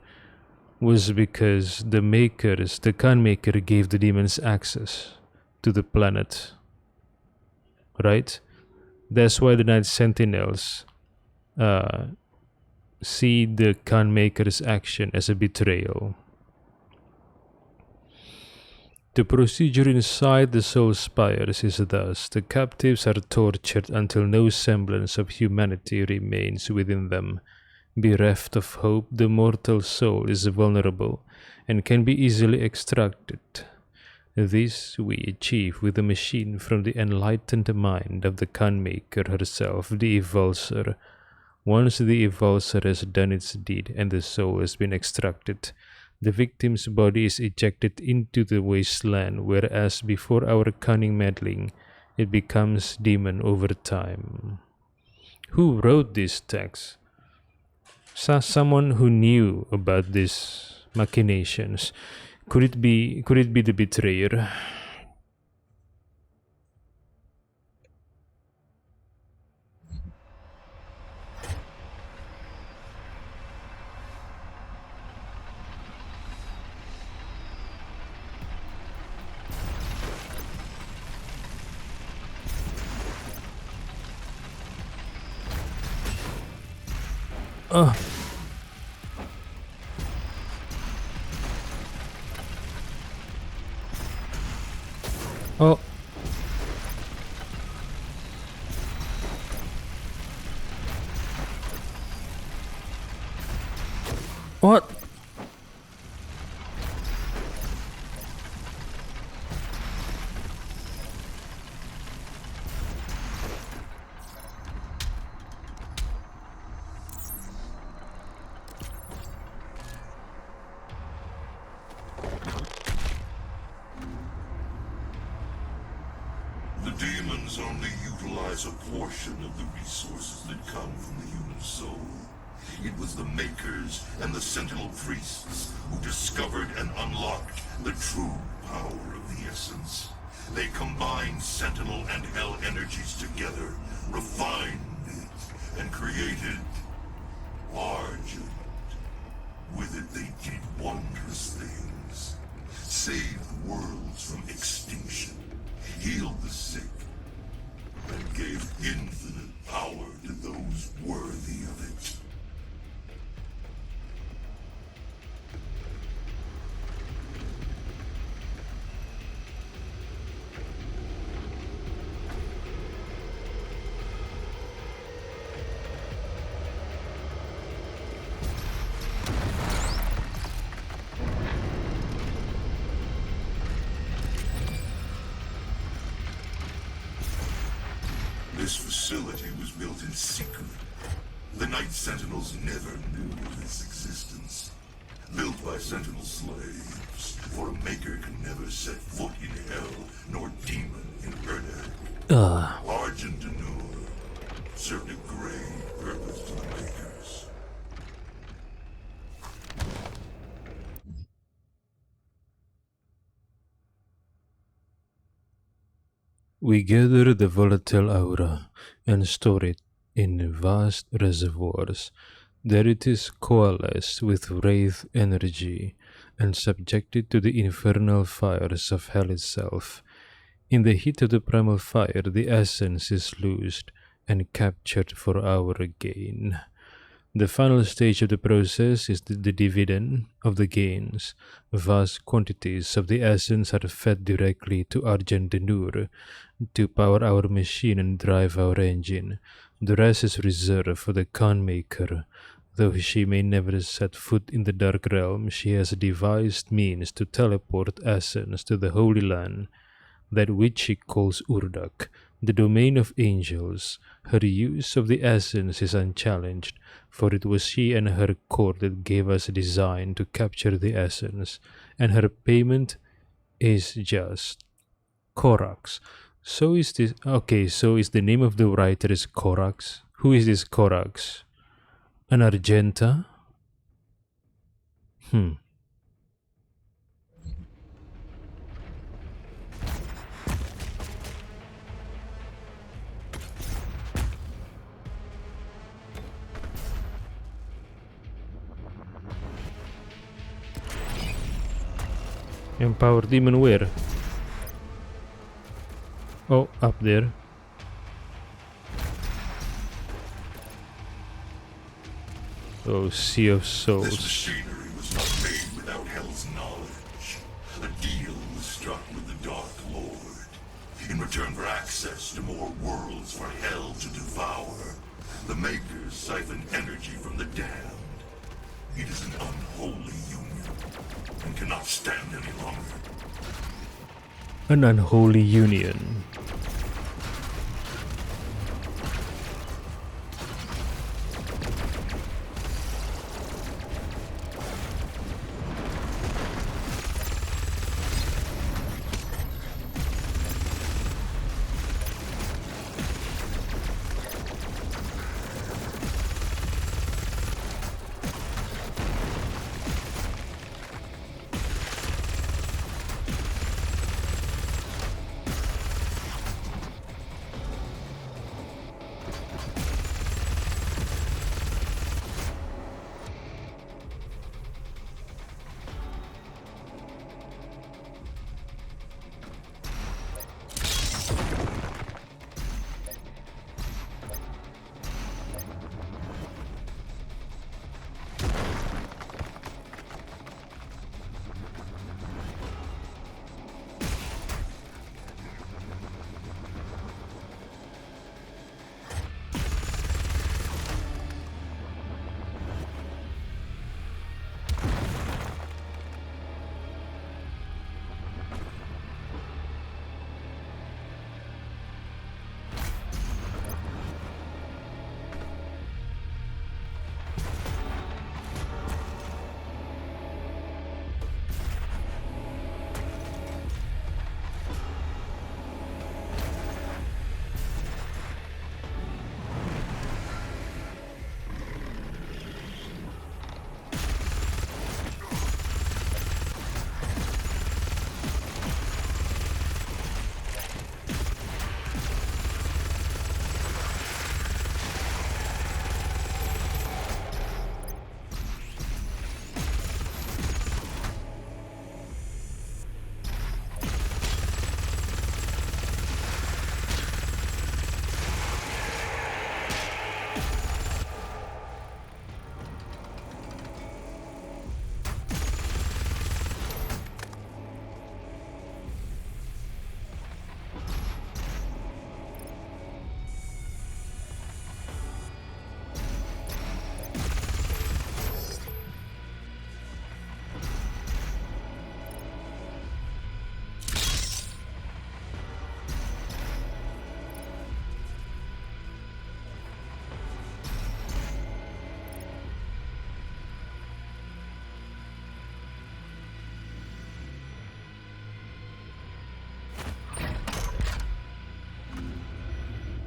was because the Khan Maker gave the demons access to the planet. Right? That's why the Night Sentinels see the Khan Maker's action as a betrayal. The procedure inside the soul spires is thus: the captives are tortured until no semblance of humanity remains within them. Bereft of hope, the mortal soul is vulnerable and can be easily extracted. This we achieve with a machine from the enlightened mind of the Khan Maker herself, the Evulsor. Once the Evulsor has done its deed and the soul has been extracted, the victim's body is ejected into the wasteland, whereas before our cunning meddling, it becomes demon over time. Who wrote this text? Someone who knew about these machinations. Could it be the betrayer? Oh. What? The demons only utilize a portion of the resources that come from the human soul. It was the Makers and the Sentinel Priests who discovered and unlocked the true power of the Essence. They combined Sentinel and Hell energies together, refined it, and created Argent. With it they did wondrous things. Saved worlds from extinction, healed the sick, and gave infinite power to those worthy of it. This facility was built in secret. The Night Sentinels never knew of its existence. Built by Sentinel slaves, for a Maker can never set foot in Hell, nor demon in Erdak. Argent Danur served a grave purpose to the Makers. We gather the volatile aura and store it in vast reservoirs. There it is coalesced with wraith energy and subjected to the infernal fires of hell itself. In the heat of the primal fire, the essence is loosed and captured for our gain. The final stage of the process is the dividend of the gains. Vast quantities of the essence are fed directly to Argent Denur to power our machine and drive our engine. The rest is reserved for the Khan Maker. Though she may never set foot in the Dark Realm, she has devised means to teleport essence to the Holy Land, that which she calls Urdak, the domain of angels. Her use of the essence is unchallenged, for it was she and her court that gave us a design to capture the essence, and her payment is just. Korax. So is this okay, so is the name of the writer is Korax? Who is this Korax? An Argenta? Empower demon where? Oh, up there. Oh, Sea of Souls. This machinery was not made without Hell's knowledge. A deal was struck with the Dark Lord. In return for access to more worlds for Hell to devour, the Makers siphon energy from the damned. It is an unholy union, and cannot stand any longer. An unholy union.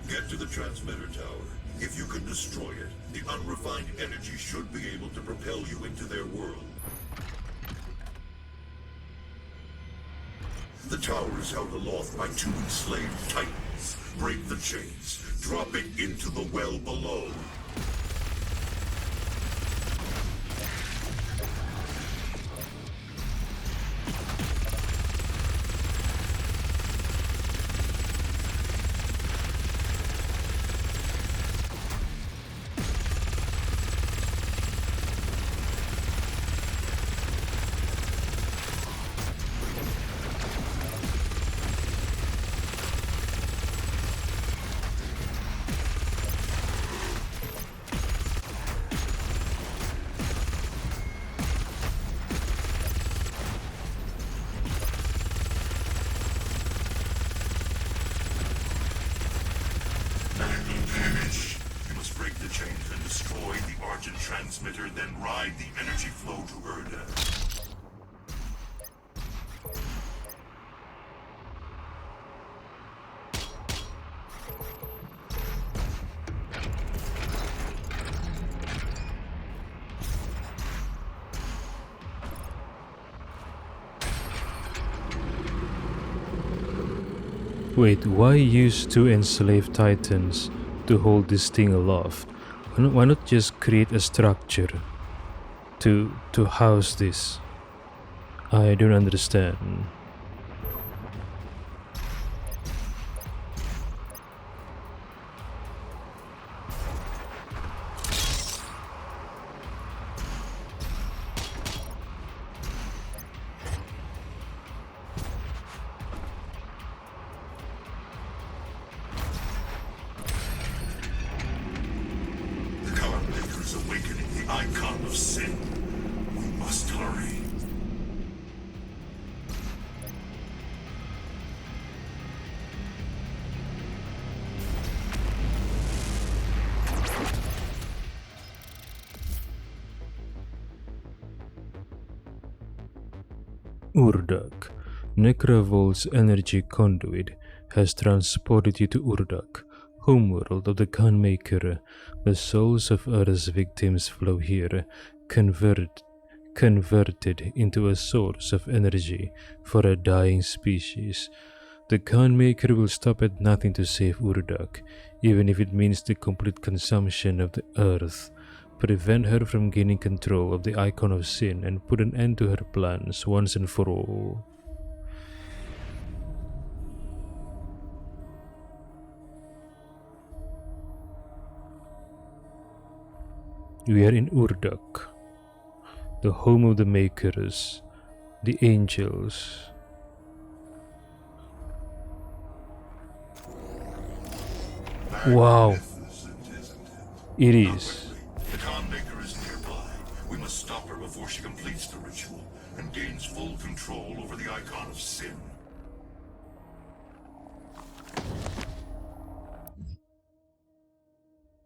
Get to the transmitter tower. If you can destroy it, the unrefined energy should be able to propel you into their world. The tower is held aloft by two enslaved titans. Break the chains. Drop it into the well below. Finish! You must break the chains and destroy the Argent transmitter, then ride the energy flow to Urda. Wait, why use two enslaved titans to hold this thing aloft? Why not just create a structure to house this? I don't understand. Urdak. Necravolt's energy conduit has transported you to Urdak, homeworld of the Gunmaker. The souls of Earth's victims flow here, converted into a source of energy for a dying species. The Gunmaker will stop at nothing to save Urdak, even if it means the complete consumption of the Earth. Prevent her from gaining control of the Icon of Sin and put an end to her plans once and for all. We are in Urdak, the home of the Makers, the Angels. Wow, it is. The Maker is nearby. We must stop her before she completes the ritual and gains full control over the Icon of Sin.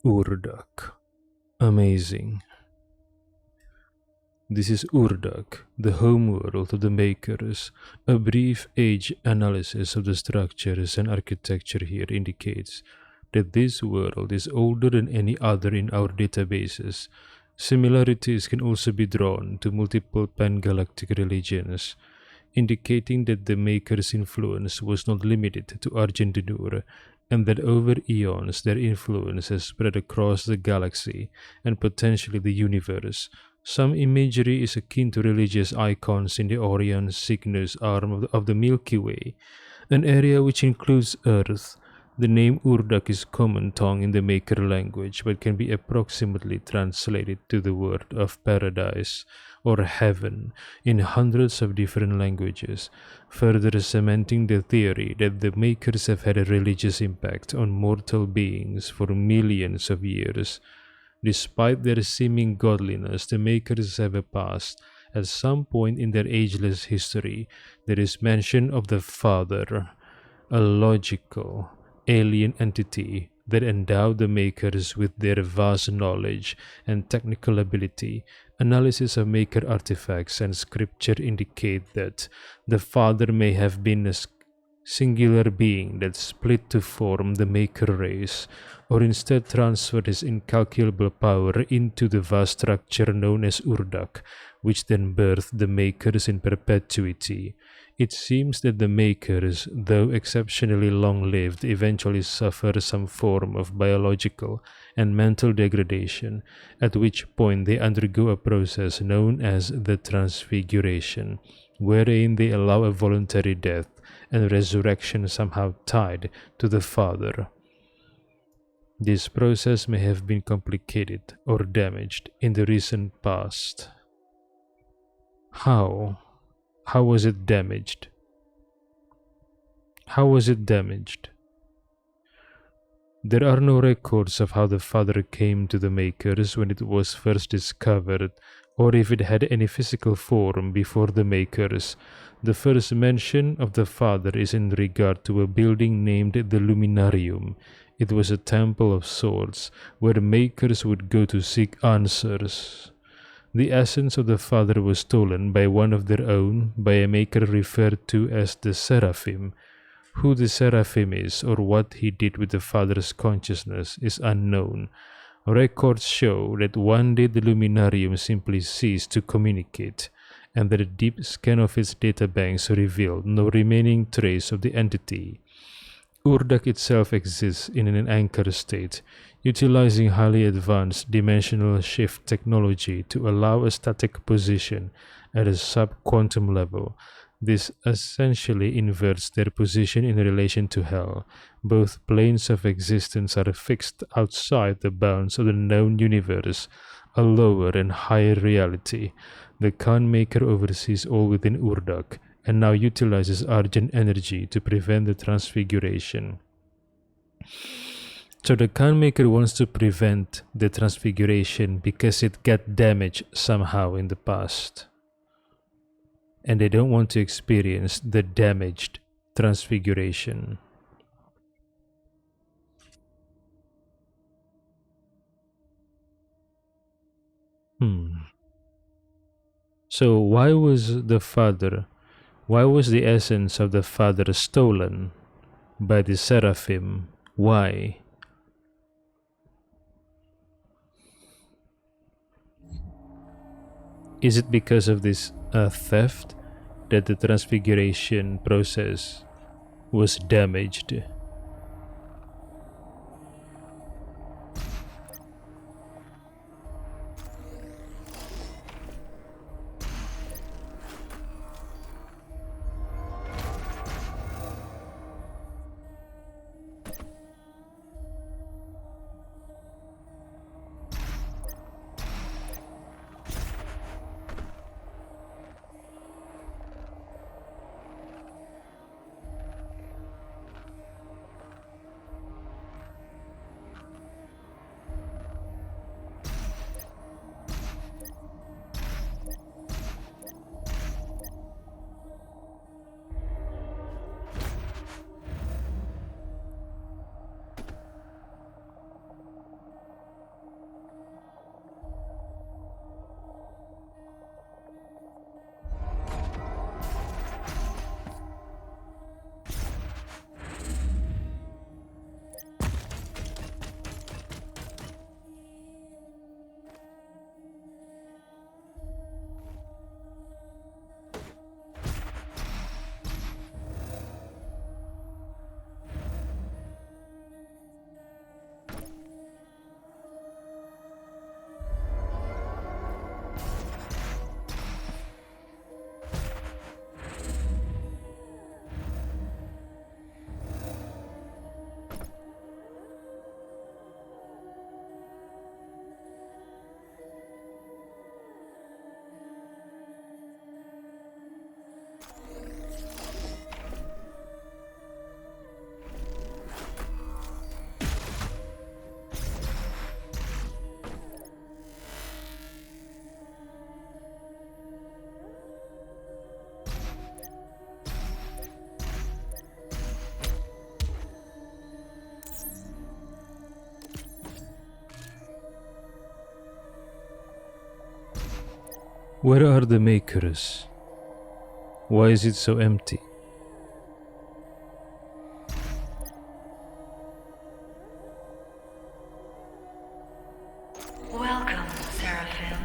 Urdak. Amazing. This is Urdak, the homeworld of the Makers. A brief age analysis of the structures and architecture here indicates that this world is older than any other in our databases. Similarities can also be drawn to multiple pan-galactic religions, indicating that the Maker's influence was not limited to Argentinur, and that over eons their influence has spread across the galaxy and potentially the universe. Some imagery is akin to religious icons in the Orion Cygnus arm of the Milky Way, an area which includes Earth. The name Urdak is common tongue in the Maker language, but can be approximately translated to the word of paradise or heaven in hundreds of different languages, further cementing the theory that the Makers have had a religious impact on mortal beings for millions of years. Despite their seeming godliness, the Makers have a past. At some point in their ageless history, there is mention of the Father, a logical, alien entity that endowed the Makers with their vast knowledge and technical ability. Analysis of Maker artifacts and scripture indicate that the Father may have been a singular being that split to form the Maker race, or instead transferred his incalculable power into the vast structure known as Urdak, which then birthed the Makers in perpetuity. It seems that the Makers, though exceptionally long-lived, eventually suffer some form of biological and mental degradation, at which point they undergo a process known as the Transfiguration, wherein they allow a voluntary death and resurrection somehow tied to the Father. This process may have been complicated or damaged in the recent past. How? How was it damaged? How was it damaged? There are no records of how the Father came to the Makers when it was first discovered, or if it had any physical form before the Makers. The first mention of the Father is in regard to a building named the Luminarium. It was a temple of sorts, where makers would go to seek answers. The essence of the Father was stolen by one of their own, by a maker referred to as the Seraphim. Who the Seraphim is, or what he did with the Father's consciousness, is unknown. Records show that one day the Luminarium simply ceased to communicate, and that a deep scan of its databanks revealed no remaining trace of the entity. Urdak itself exists in an anchor state, utilizing highly advanced dimensional shift technology to allow a static position at a sub-quantum level. This essentially inverts their position in relation to Hell. Both planes of existence are fixed outside the bounds of the known universe, a lower and higher reality. The Khan Maker oversees all within Urdak, and now utilizes Argent energy to prevent the transfiguration. So the Khan Maker wants to prevent the transfiguration because it got damaged somehow in the past. And they don't want to experience the damaged transfiguration. So why was the essence of the Father stolen by the Seraphim? Why? Is it because of this theft that the transfiguration process was damaged? Where are the makers? Why is it so empty? Welcome, Seraphim.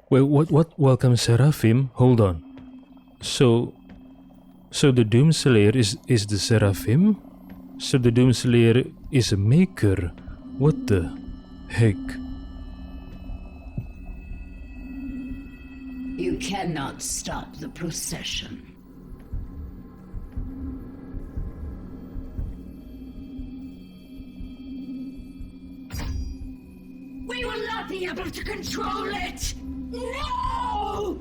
Wait, what? Welcome, Seraphim? Hold on. So the Doomslayer is the Seraphim? So the Doomslayer is a maker? What the heck? You cannot stop the procession. We will not be able to control it! No!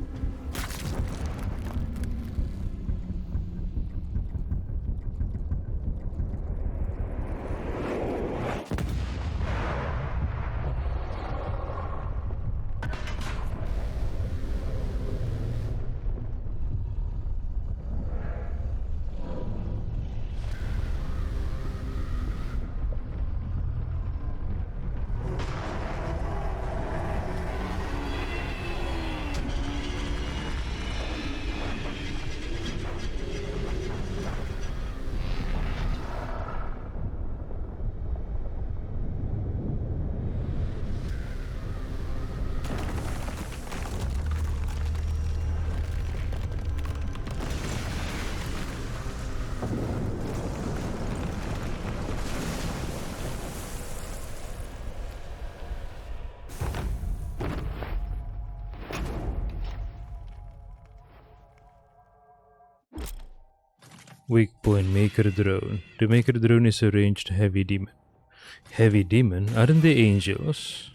Weak point, Maker Drone. The Maker Drone is a ranged heavy demon. Heavy demon? Aren't they angels?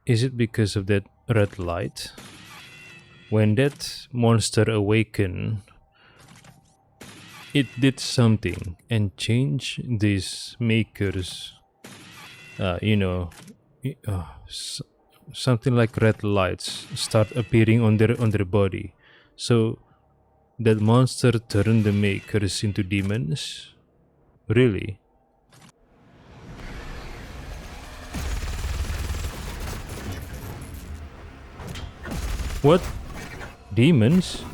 Is it because of that red light? When that monster awakened, it did something and changed these makers, something like red lights start appearing on their body. So that monster turned the makers into demons? Really? What? Demons?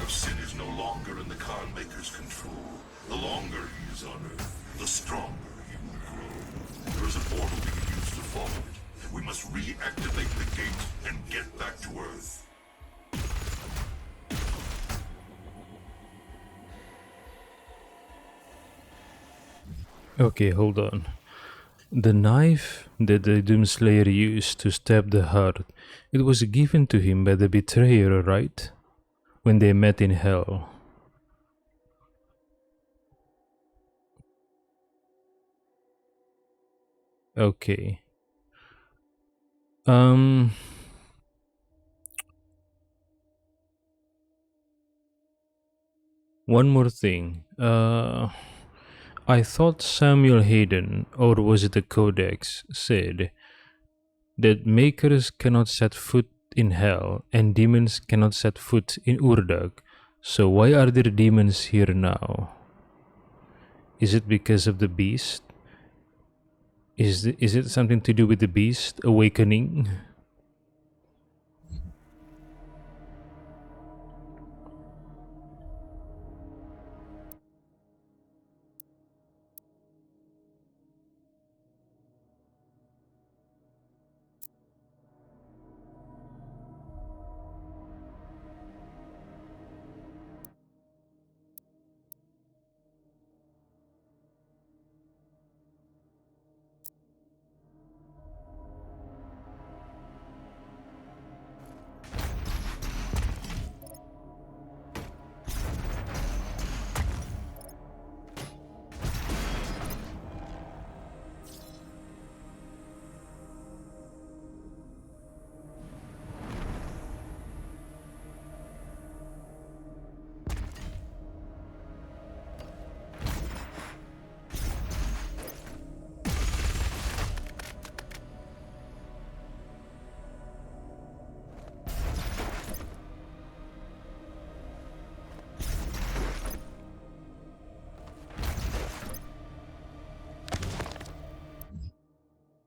Sin is no longer in the Khan Maker's control. The longer he is on Earth, the stronger he will grow. There is a portal we can use to follow it. We must reactivate the gate and get back to Earth. Okay, hold on. The knife that the Doomslayer used to stab the heart, it was given to him by the betrayer, right? When they met in hell. Okay. One more thing. I thought Samuel Hayden, or was it the Codex, said that makers cannot set foot in hell and demons cannot set foot in Urdak. So why are there demons here now? Is it because of the beast? Is it something to do with the beast awakening?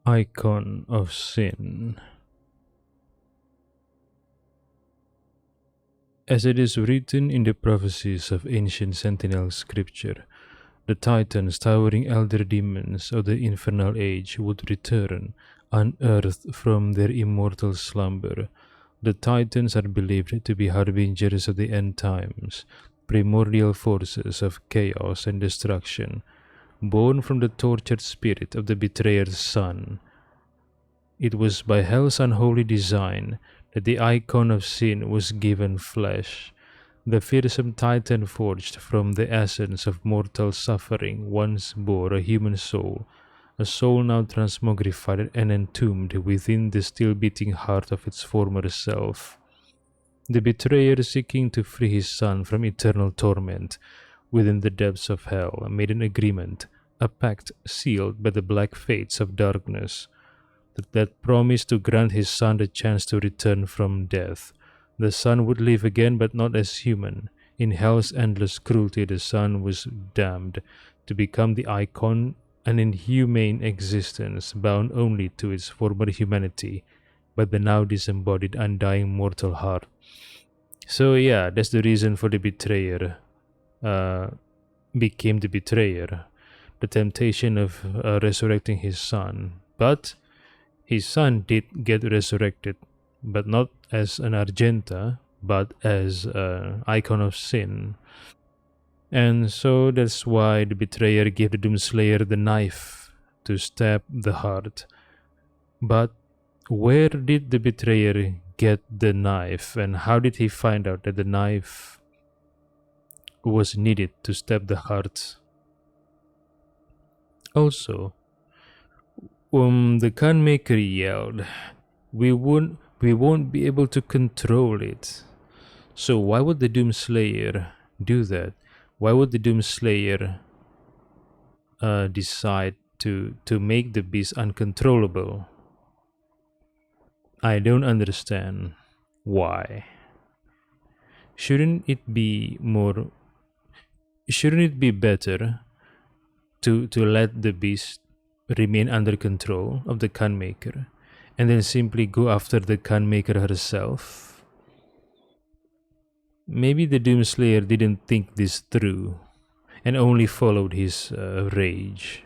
Icon of Sin. As it is written in the prophecies of ancient sentinel scripture, the Titans, towering elder demons of the infernal age, would return, unearthed from their immortal slumber. The Titans are believed to be harbingers of the end times, primordial forces of chaos and destruction, born from the tortured spirit of the betrayer's son. It was by hell's unholy design that the icon of sin was given flesh. The fearsome titan forged from the essence of mortal suffering once bore a human soul, a soul now transmogrified and entombed within the still beating heart of its former self. The betrayer, seeking to free his son from eternal torment within the depths of hell, made an agreement a pact sealed by the black fates of darkness that promised to grant his son the chance to return from death. The son would live again, but not as human. In hell's endless cruelty, the son was damned to become the icon, an inhumane existence bound only to its former humanity, but the now disembodied undying mortal heart. So yeah, that's the reason for the betrayer became the betrayer, the temptation of resurrecting his son. But his son did get resurrected, but not as an Argenta, but as an icon of sin. And so that's why the betrayer gave the Doomslayer the knife to stab the heart. But where did the betrayer get the knife, and how did he find out that the knife was needed to stab the heart? Also, the gun maker yelled, we won't be able to control it. So why would the Doomslayer do that? Why would the Doomslayer decide to make the beast uncontrollable? I don't understand why. Shouldn't it be better to let the beast remain under control of the gun maker and then simply go after the gun maker herself? Maybe the Doomslayer didn't think this through and only followed his rage.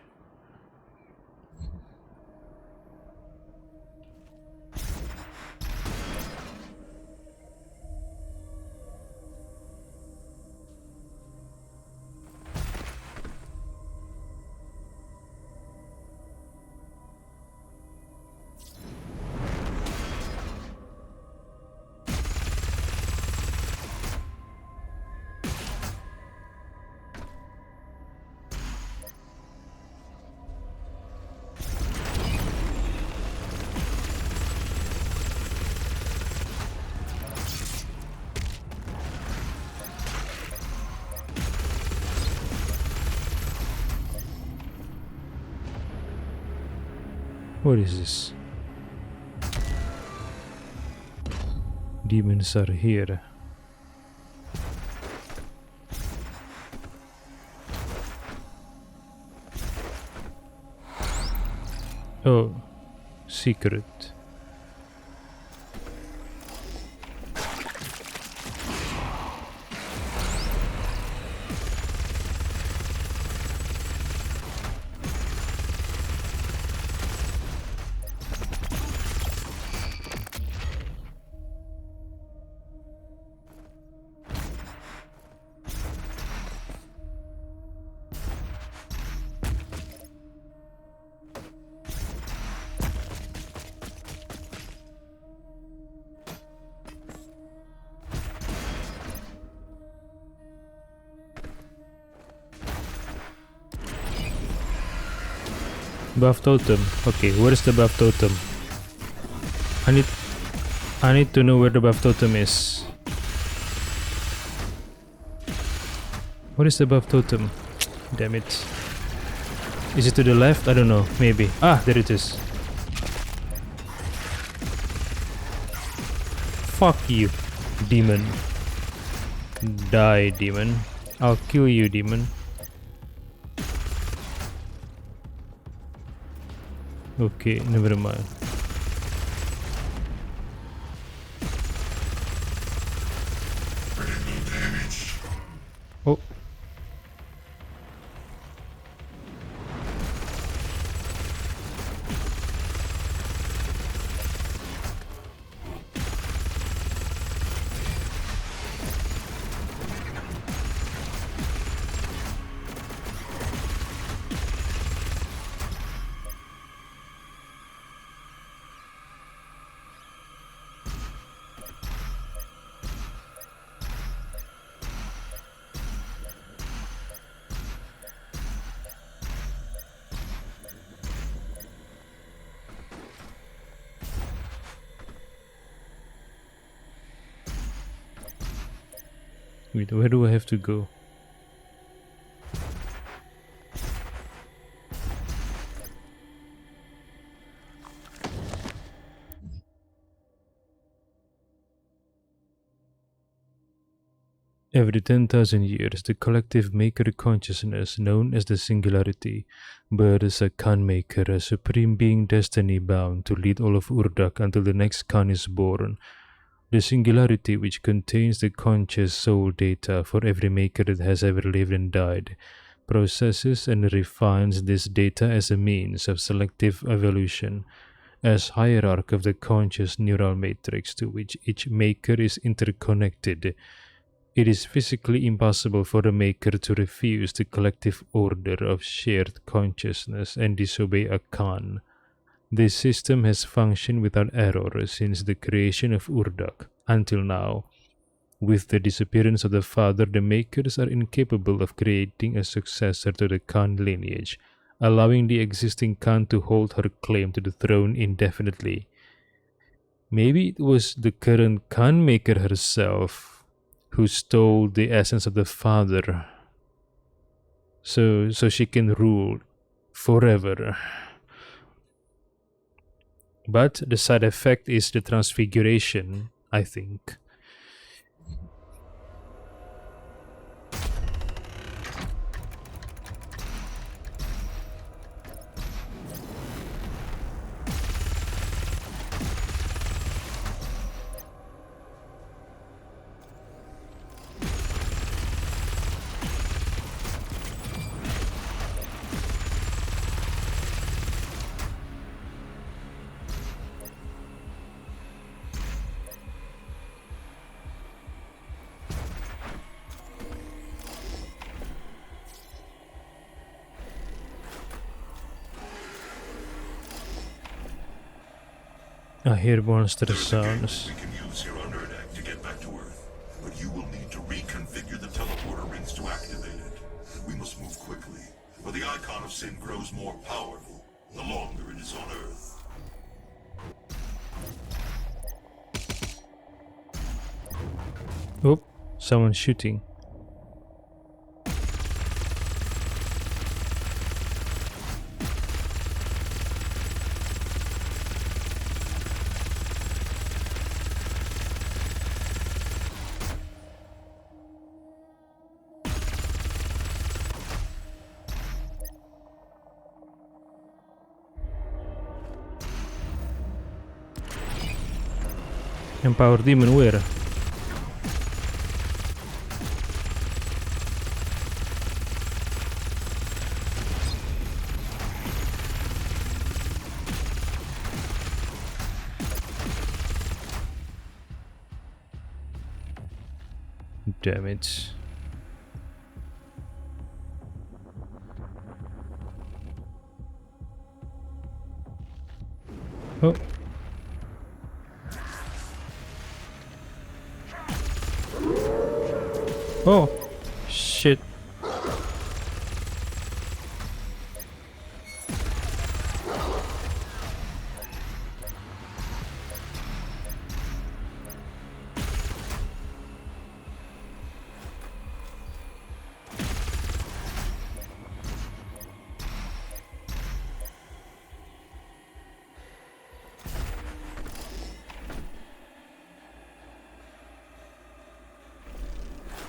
What is this? Demons are here. Oh, secret. Buff totem. Okay, where's the buff totem? I need to know where the buff totem is. What is the buff totem? Damn it. Is it to the left? I don't know. Maybe. Ah, there it is. Fuck you, demon. Die, demon. I'll kill you, demon. Okay, never mind. Oh. Wait, where do I have to go? Every 10,000 years, the collective maker consciousness, known as the Singularity, births a Khan maker, a supreme being destiny bound to lead all of Urdak until the next Khan is born. The Singularity, which contains the conscious soul data for every maker that has ever lived and died, processes and refines this data as a means of selective evolution, as hierarch of the conscious neural matrix to which each maker is interconnected. It is physically impossible for a maker to refuse the collective order of shared consciousness and disobey a Khan. This system has functioned without error since the creation of Urdak until now. With the disappearance of the father, the makers are incapable of creating a successor to the Khan lineage, allowing the existing Khan to hold her claim to the throne indefinitely. Maybe it was the current Khan maker herself who stole the essence of the father, so she can rule forever. But the side effect is the transfiguration, I think. I hear monster sounds. We can use here on Urdak to get back to Earth, but you will need to reconfigure the teleporter rings to activate it. We must move quickly, for the icon of sin grows more powerful the longer it is on Earth. Oh, someone's shooting. Empower Demon where? Damn it. Oh. Oh, shit.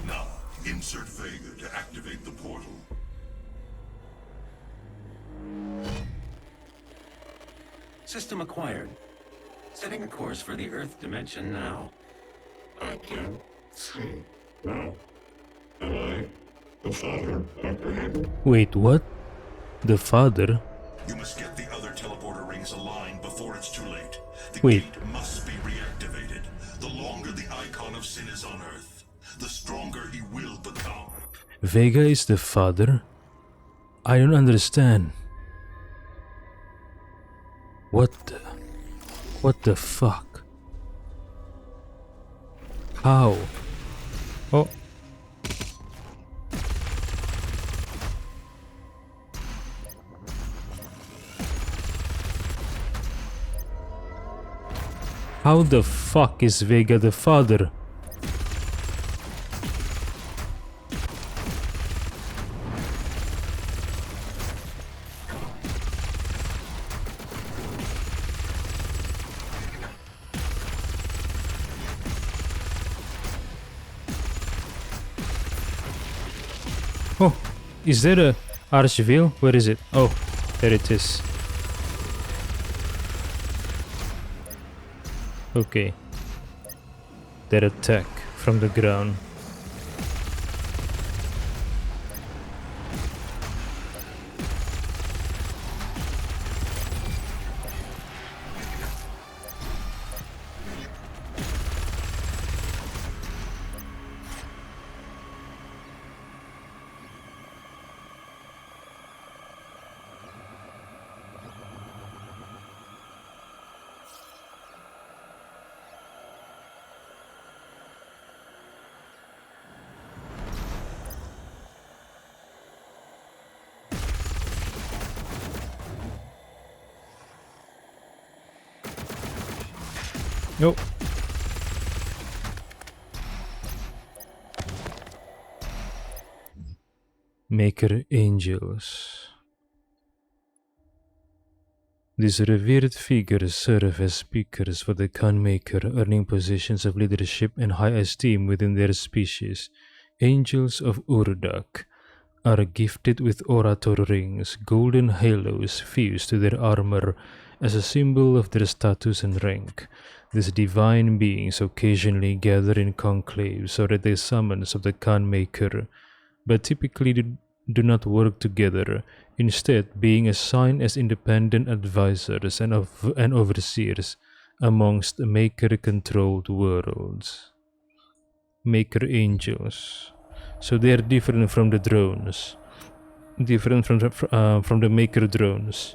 Now, insert Vega to activate the portal. System acquired. Setting a course for the Earth dimension now. I can see now. Am I the father apprehended? Wait, what? The father? You must get the other teleporter rings aligned before it's too late. The Wait. gate must be reactivated. The longer the icon of sin is on Earth, the stronger he will become. Vega is the father? I don't understand. What the fuck? How? Oh. How the fuck is Vega the father? Oh, is there a Archville? Where is it? Oh, there it is. Okay. That attack from the ground. Nope. Maker Angels. These revered figures serve as speakers for the Khan Maker, earning positions of leadership and high esteem within their species. Angels of Urdak are gifted with orator rings, golden halos fused to their armor as a symbol of their status and rank. These divine beings occasionally gather in conclaves or at the summons of the Khan Maker, but typically do not work together, instead being assigned as independent advisors and overseers amongst Maker-controlled worlds. Maker Angels. So they are different from the drones. Different from the Maker drones.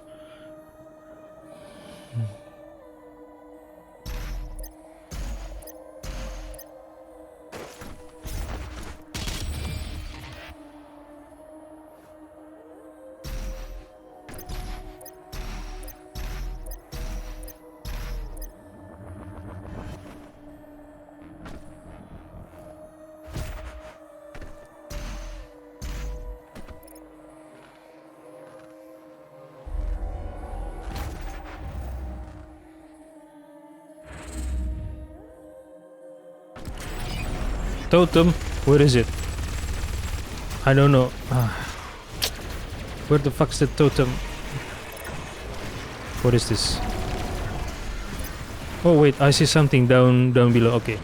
Totem, where is it? I don't know. Where the fuck's the totem? What is this? Oh wait, I see something down below. Okay.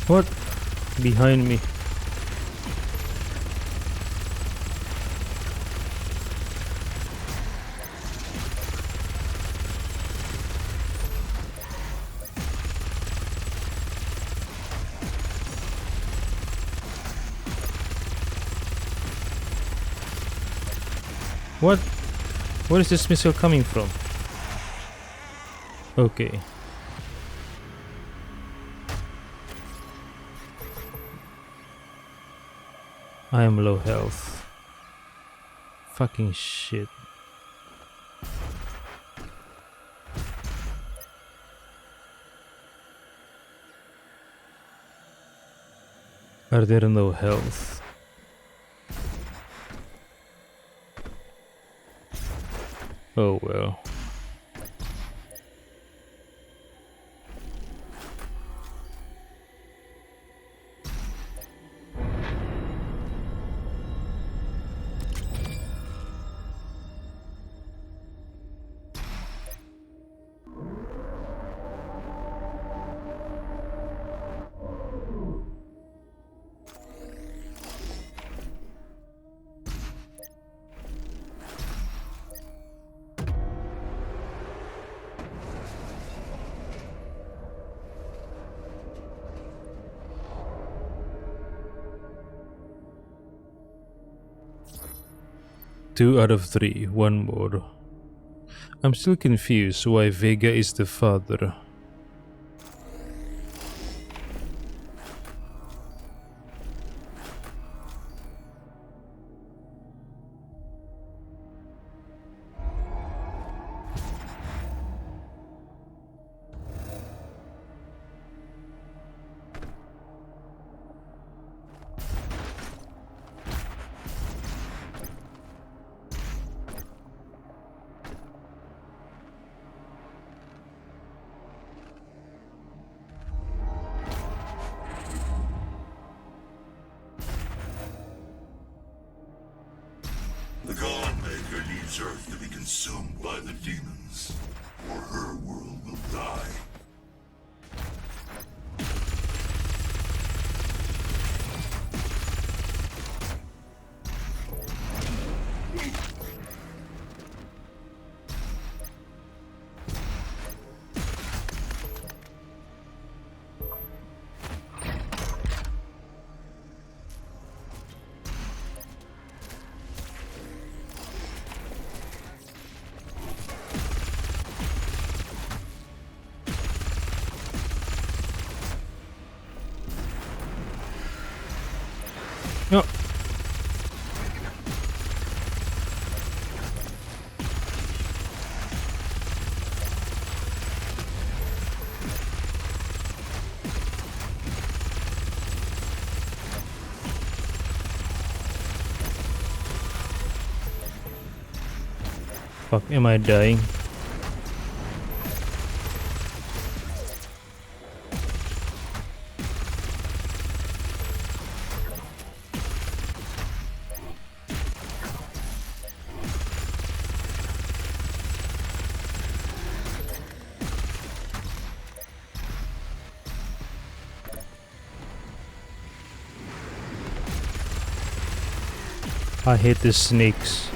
What? Behind me. What? Where is this missile coming from? Okay. I am low health. Fucking shit. Are there no health? Oh well. Two out of three, one more. I'm still confused why Vega is the father. leaves Earth to be consumed by the demons, or her world will die. No. Fuck, am I dying? I hate the snakes.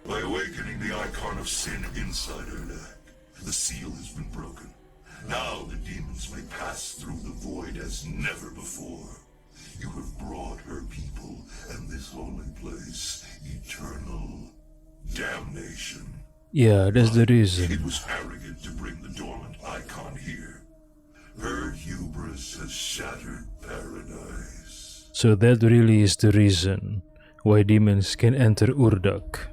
By awakening the icon of sin inside Erdak, the seal has been broken. Now the demons may pass through the void as never before. You have brought her people and this holy place eternal damnation. Yeah, that's the reason. It was arrogant to bring the dormant icon here. Her hubris has shattered paradise. So that really is the reason why demons can enter Urdak.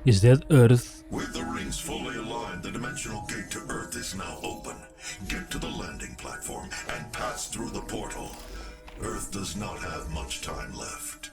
Is that Earth? With the rings fully aligned, the dimensional gate to Earth is now open. Get to the landing platform and pass through the portal. Earth does not have much time left.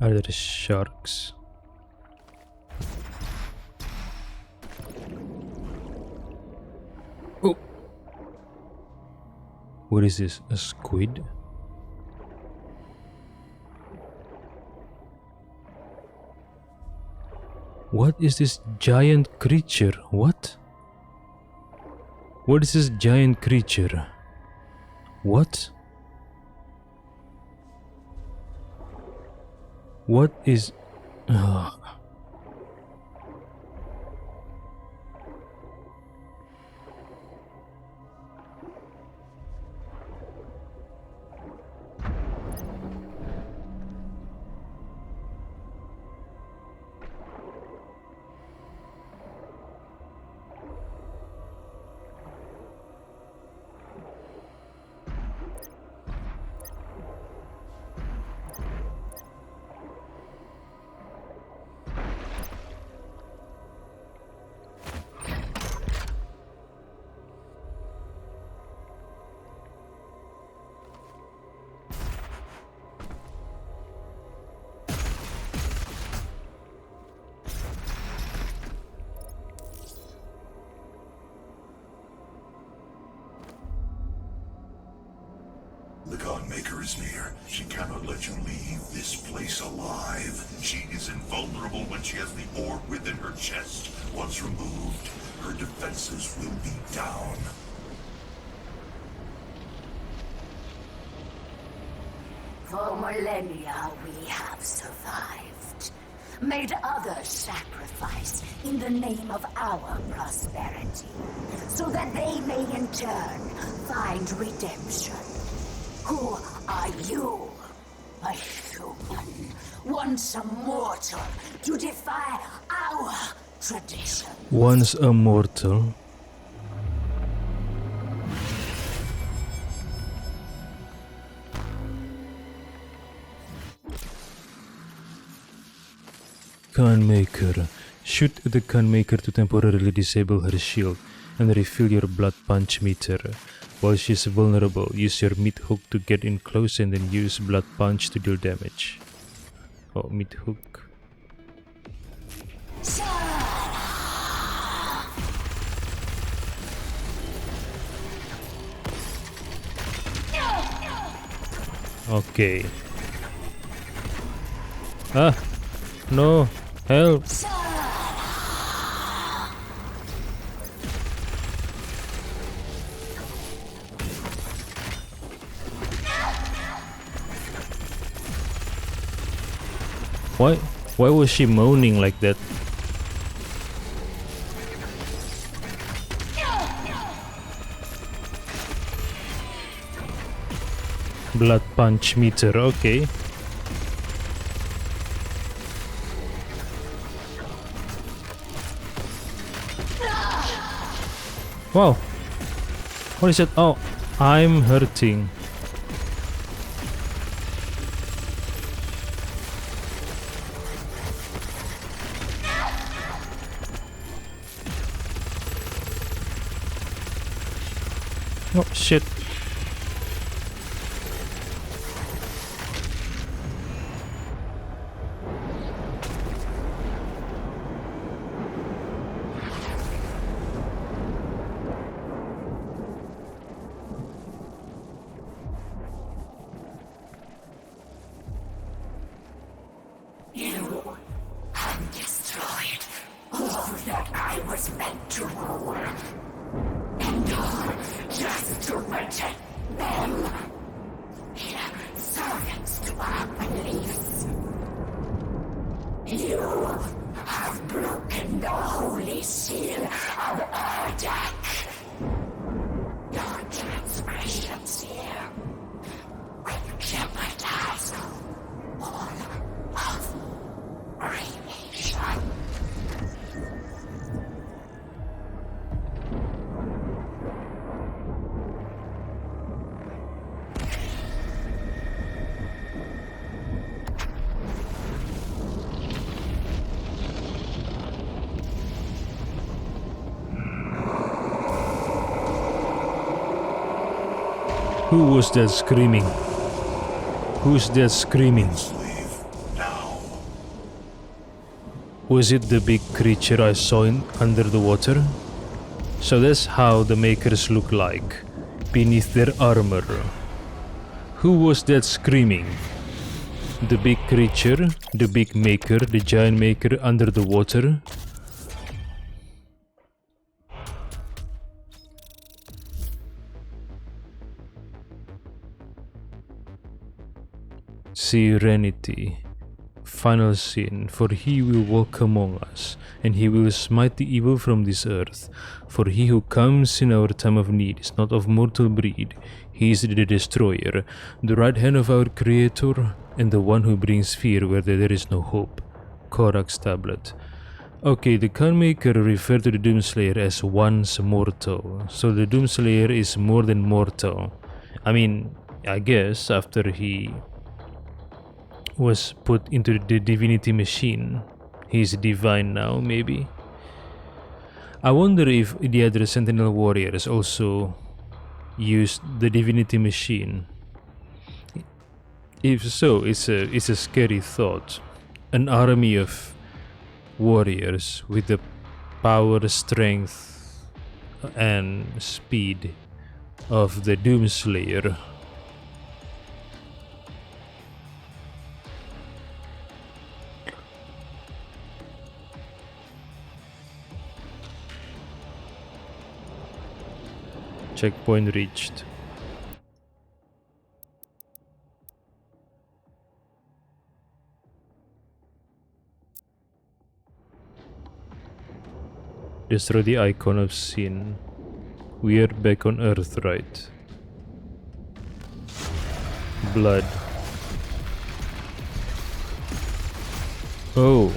Are there sharks? Oh! What is this? A squid? What is this giant creature? What? What is this giant creature? What? What is... The God Maker is near. She cannot let you leave this place alive. She is invulnerable when she has the orb within her chest. Once removed, her defenses will be down. For millennia we have survived. Made others sacrifice in the name of our prosperity. So that they may in turn find redemption. Who are you? A human, once a mortal, to defy our tradition. Once a mortal. Gunmaker. Shoot the Gunmaker to temporarily disable her shield and refill your blood punch meter. While she's vulnerable, use your meat hook to get in close and then use blood punch to deal damage. Oh, meat hook. Okay. Ah! No! Help! Why was she moaning like that? Blood punch meter, okay. Wow. What is it? Oh, I'm hurting. Oh shit. You have destroyed all that I was meant to rule. And all just to protect them. Servants to our beliefs. You have broken the holy seal of Erdak. Your transgressions here will jeopardize all of creation. Who was that screaming? Who's that screaming? Slave, now. Was it the big creature I saw under the water? So that's how the makers look like, beneath their armor. Who was that screaming? The big creature, the big maker, the giant maker under the water? Serenity. Final scene. For he will walk among us, and he will smite the evil from this earth. For he who comes in our time of need is not of mortal breed. He is the destroyer, the right hand of our creator, and the one who brings fear where there is no hope. Korak's tablet. Okay, the Khanmaker referred to the Doomslayer as once mortal. So the Doomslayer is more than mortal. I mean, I guess after he was put into the divinity machine, he's divine now, maybe. I wonder if the other Sentinel warriors also used the divinity machine. If so, it's a scary thought. An army of warriors with the power, strength, and speed of the Doomslayer. Checkpoint reached. Destroy the icon of sin. We are back on Earth, right? Blood. Oh.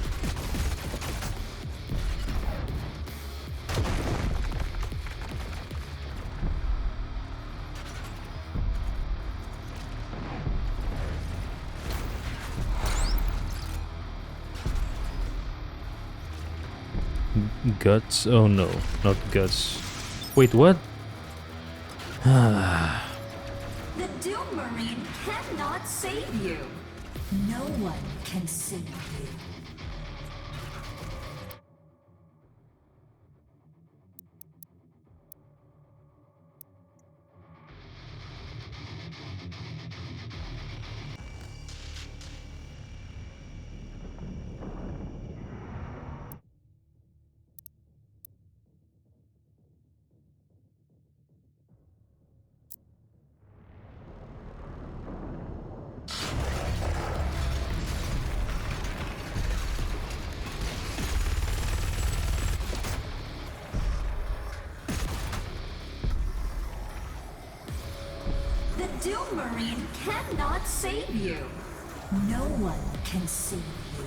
Guts? Oh no, not guts. Wait, what? The Doom Marine cannot save you. No one can save you. The Doom Marine cannot save you. No one can save you.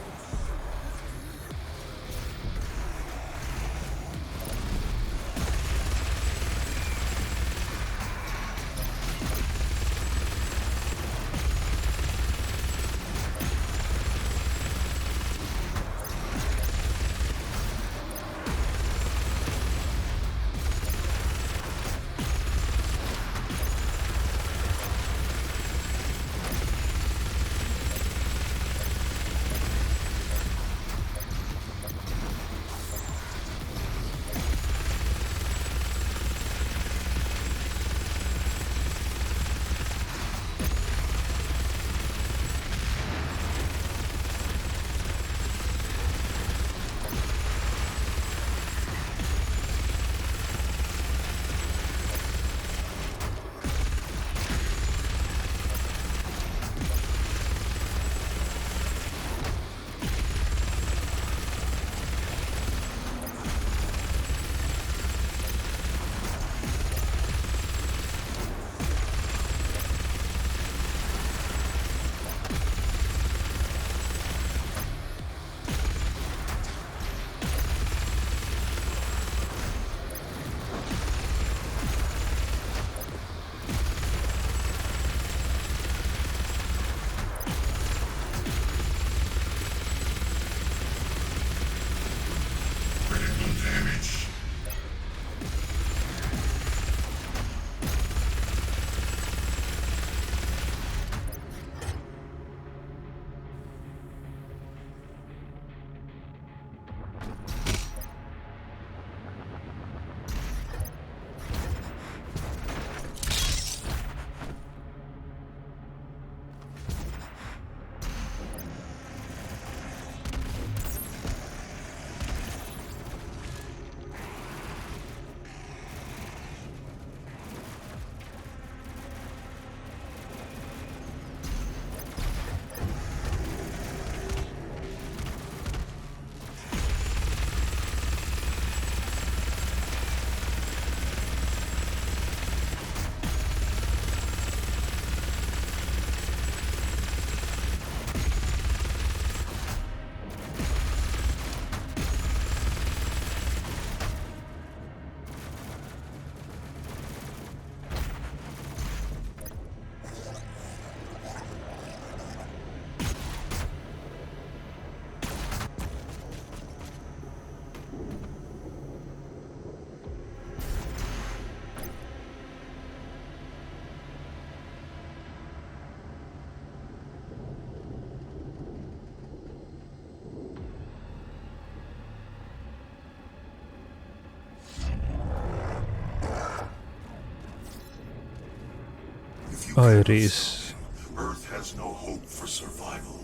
Iris. Earth has no hope for survival.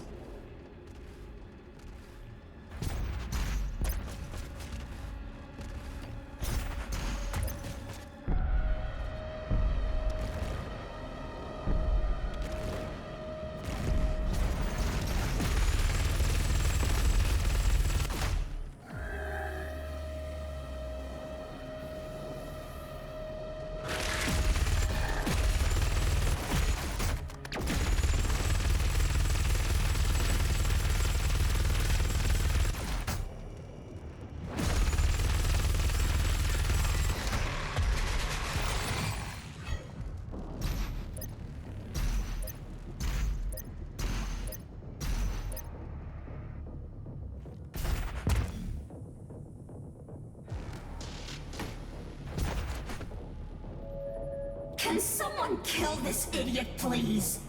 Can someone kill this idiot, please?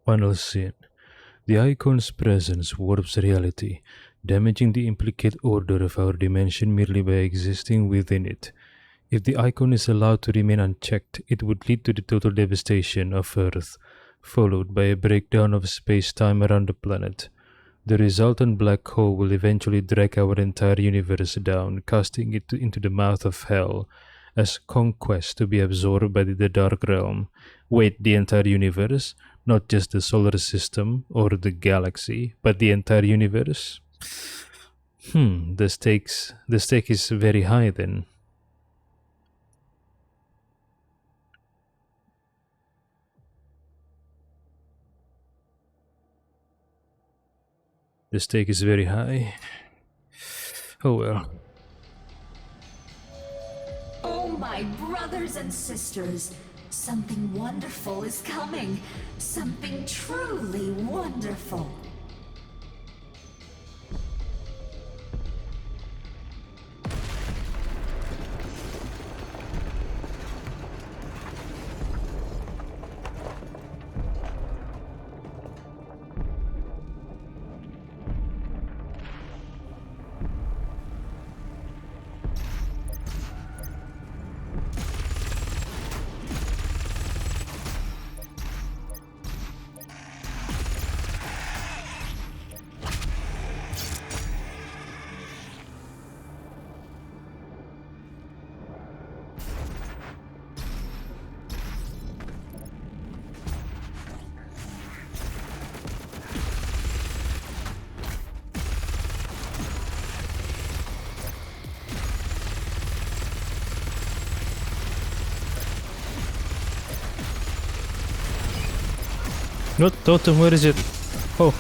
Final scene. The icon's presence warps reality, damaging the implicate order of our dimension merely by existing within it. If the icon is allowed to remain unchecked, it would lead to the total devastation of Earth, followed by a breakdown of space-time around the planet. The resultant black hole will eventually drag our entire universe down, casting it into the mouth of hell, as conquest to be absorbed by the Dark Realm. Wait, the entire universe? Not just the solar system or the galaxy, but the entire universe? The stake is very high then. The stake is very high. Oh well. Oh, my brothers and sisters. Something wonderful is coming. Something truly wonderful. What? Totem, where is it? Oh.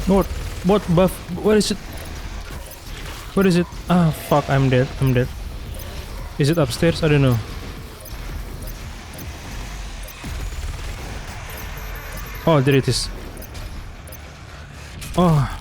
What buff? Where is it? Where is it? Ah, fuck, I'm dead. I'm dead. Is it upstairs? I don't know. Oh, there it is. Oh.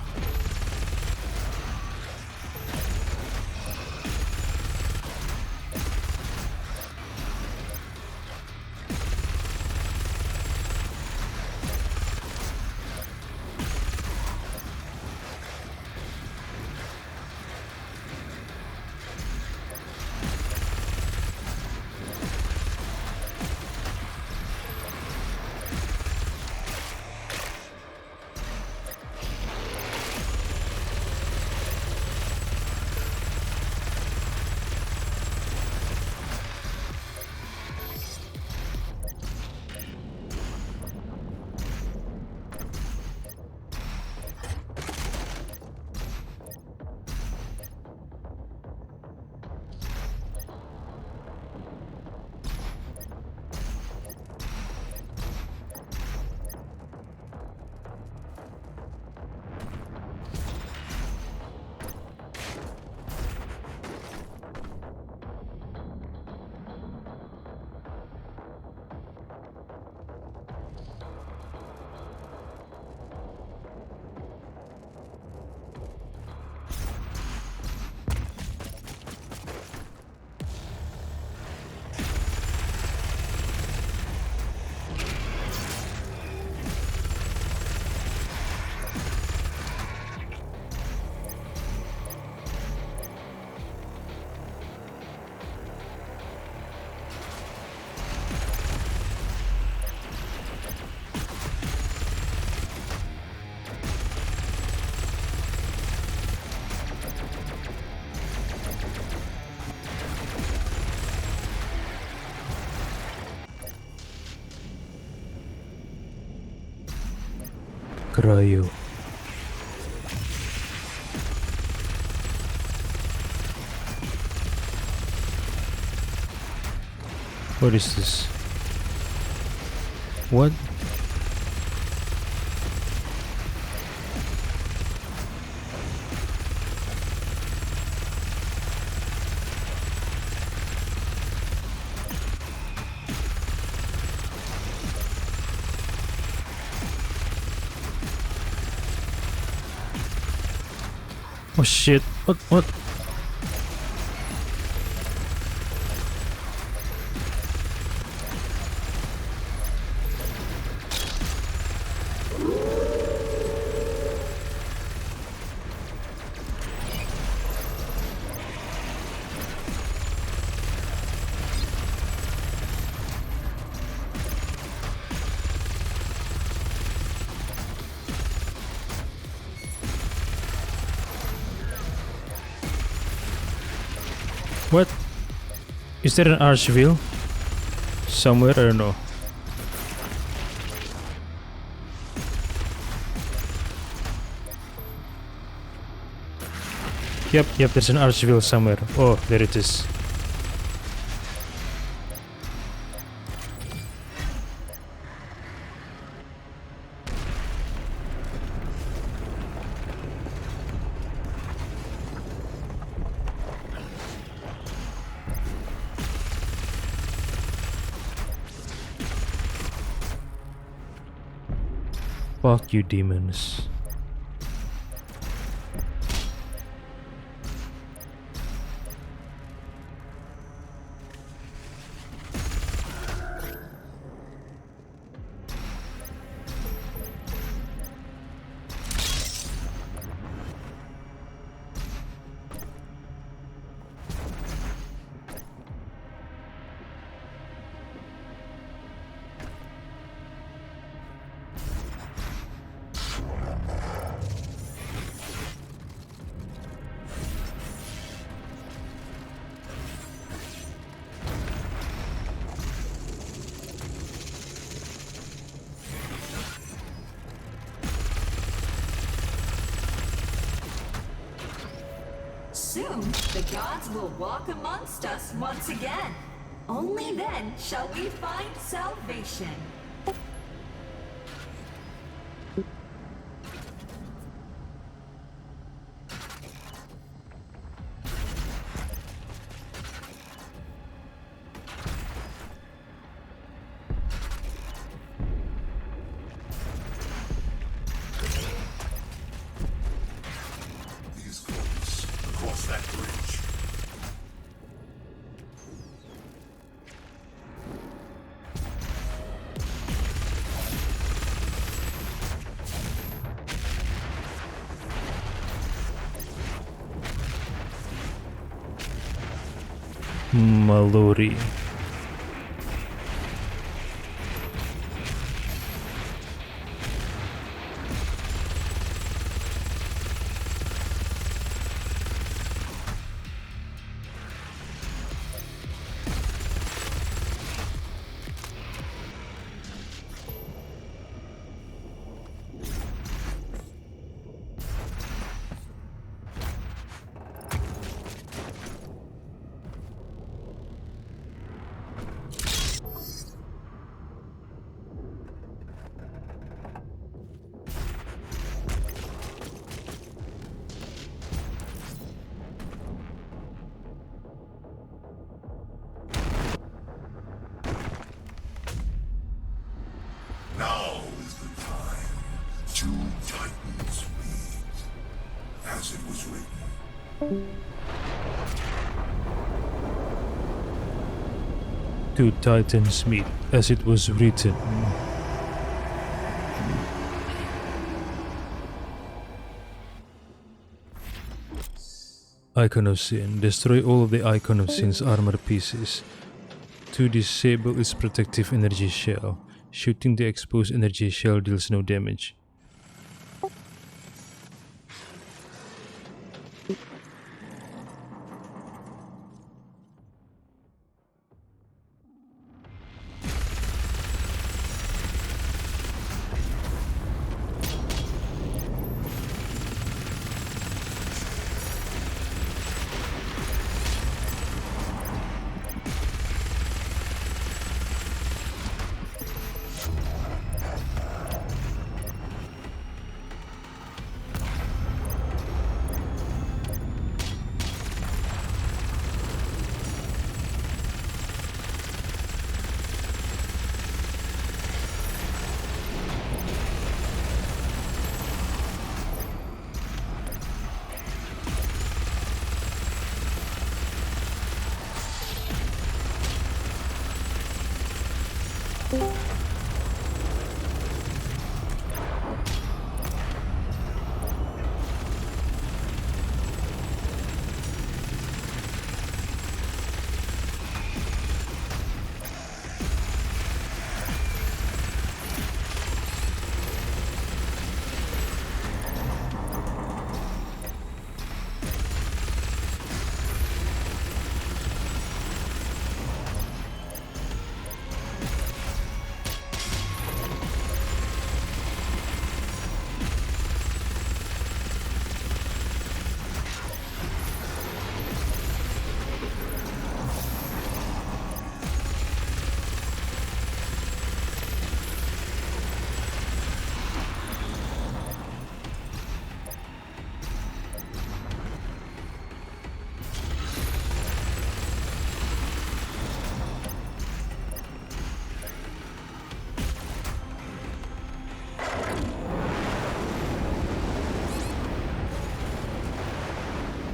Cryo. What is this? What? Oh shit, what? What? Is there an Archville? Somewhere, I don't know. Yep, there's an Archville somewhere. Oh, there it is. Fuck you, demons. Soon, the gods will walk amongst us once again. Only then shall we find salvation. Mallory. Now is the time. Two titans meet, as it was written. Two titans meet, as it was written. Icon of Sin. Destroy all of the Icon of Sin's armor pieces. To disable its protective energy shell. Shooting the exposed energy shell deals no damage.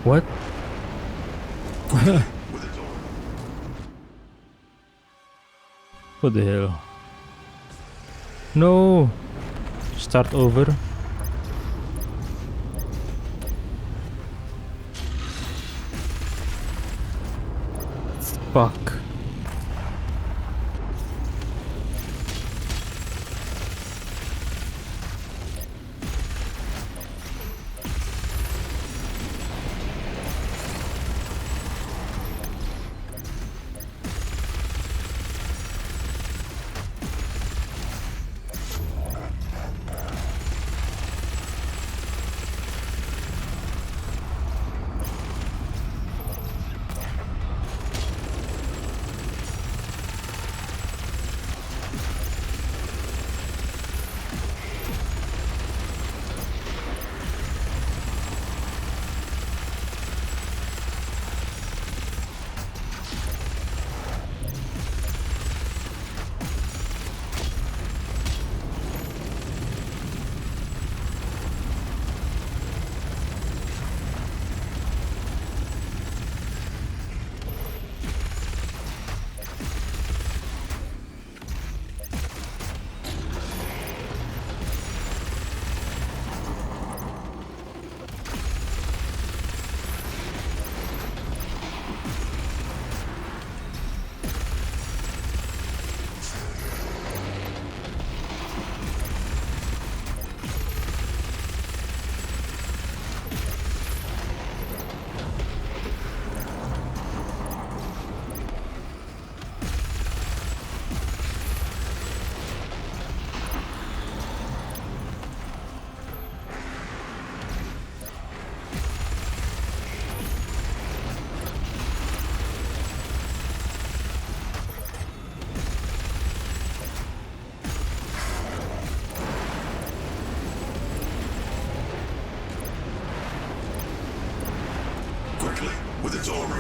What? What the hell? No! Start over. Fuck.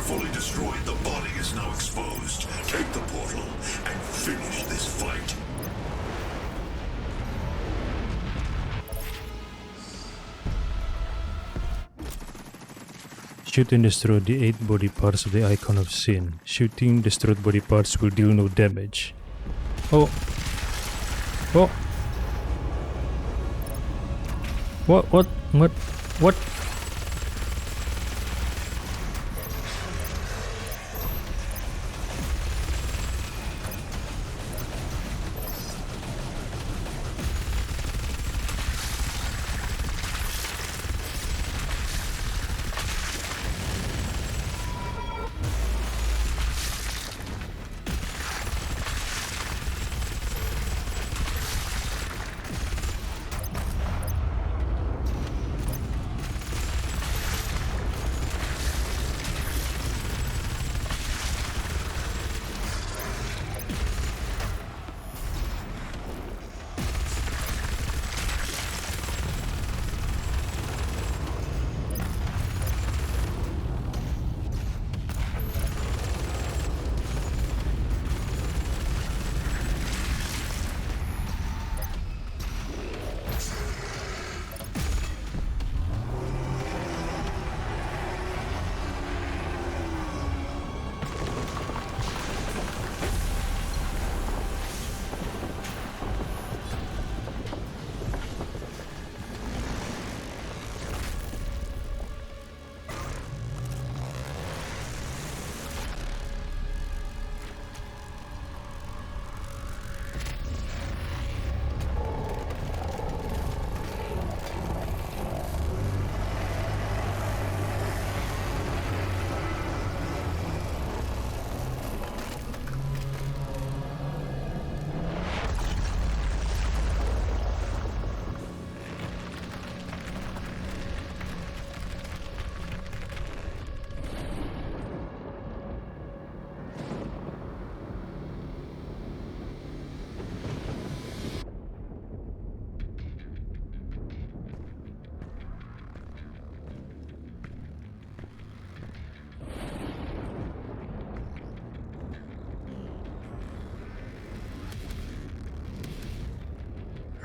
fully destroyed, the body is now exposed. Take the portal and finish this fight. Shoot and destroy the 8 body parts of the Icon of Sin. Shooting destroyed body parts will deal no damage. Oh. Oh. What?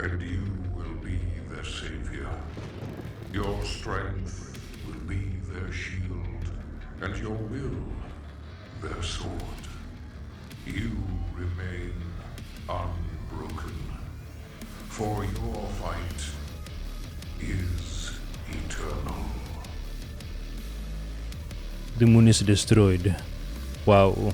And you will be their savior. Your strength will be their shield, and your will their sword. You remain unbroken, for your fight is eternal. The moon is destroyed. Wow.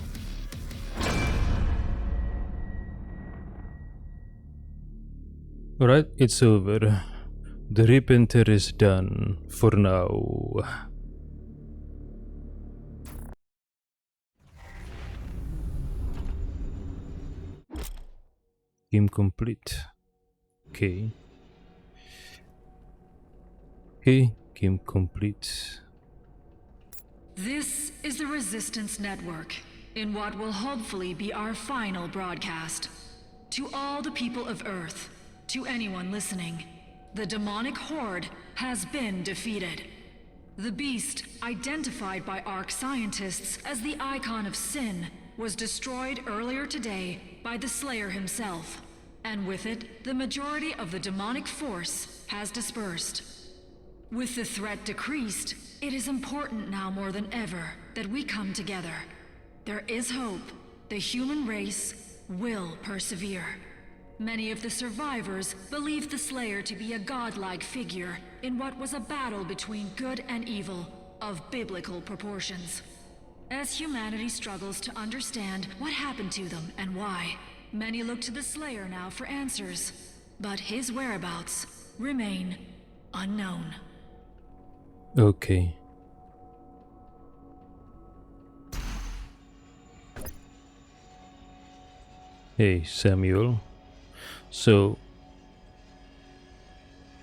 Alright, it's over. The Repenter is done for now. Game complete. Okay. Okay, game complete. This is the Resistance Network, in what will hopefully be our final broadcast. To all the people of Earth, to anyone listening, the demonic horde has been defeated. The beast, identified by ARC scientists as the Icon of Sin, was destroyed earlier today by the Slayer himself, and with it, the majority of the demonic force has dispersed. With the threat decreased, it is important now more than ever that we come together. There is hope. The human race will persevere. Many of the survivors believe the Slayer to be a godlike figure in what was a battle between good and evil of biblical proportions. As humanity struggles to understand what happened to them and why, many look to the Slayer now for answers, but his whereabouts remain unknown. Okay. Hey, Samuel. So,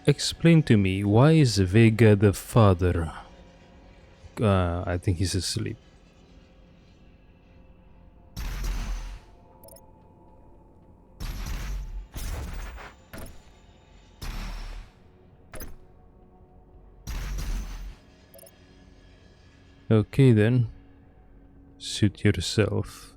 explain to me, why is Vega the father? I think he's asleep. Okay then. Suit yourself.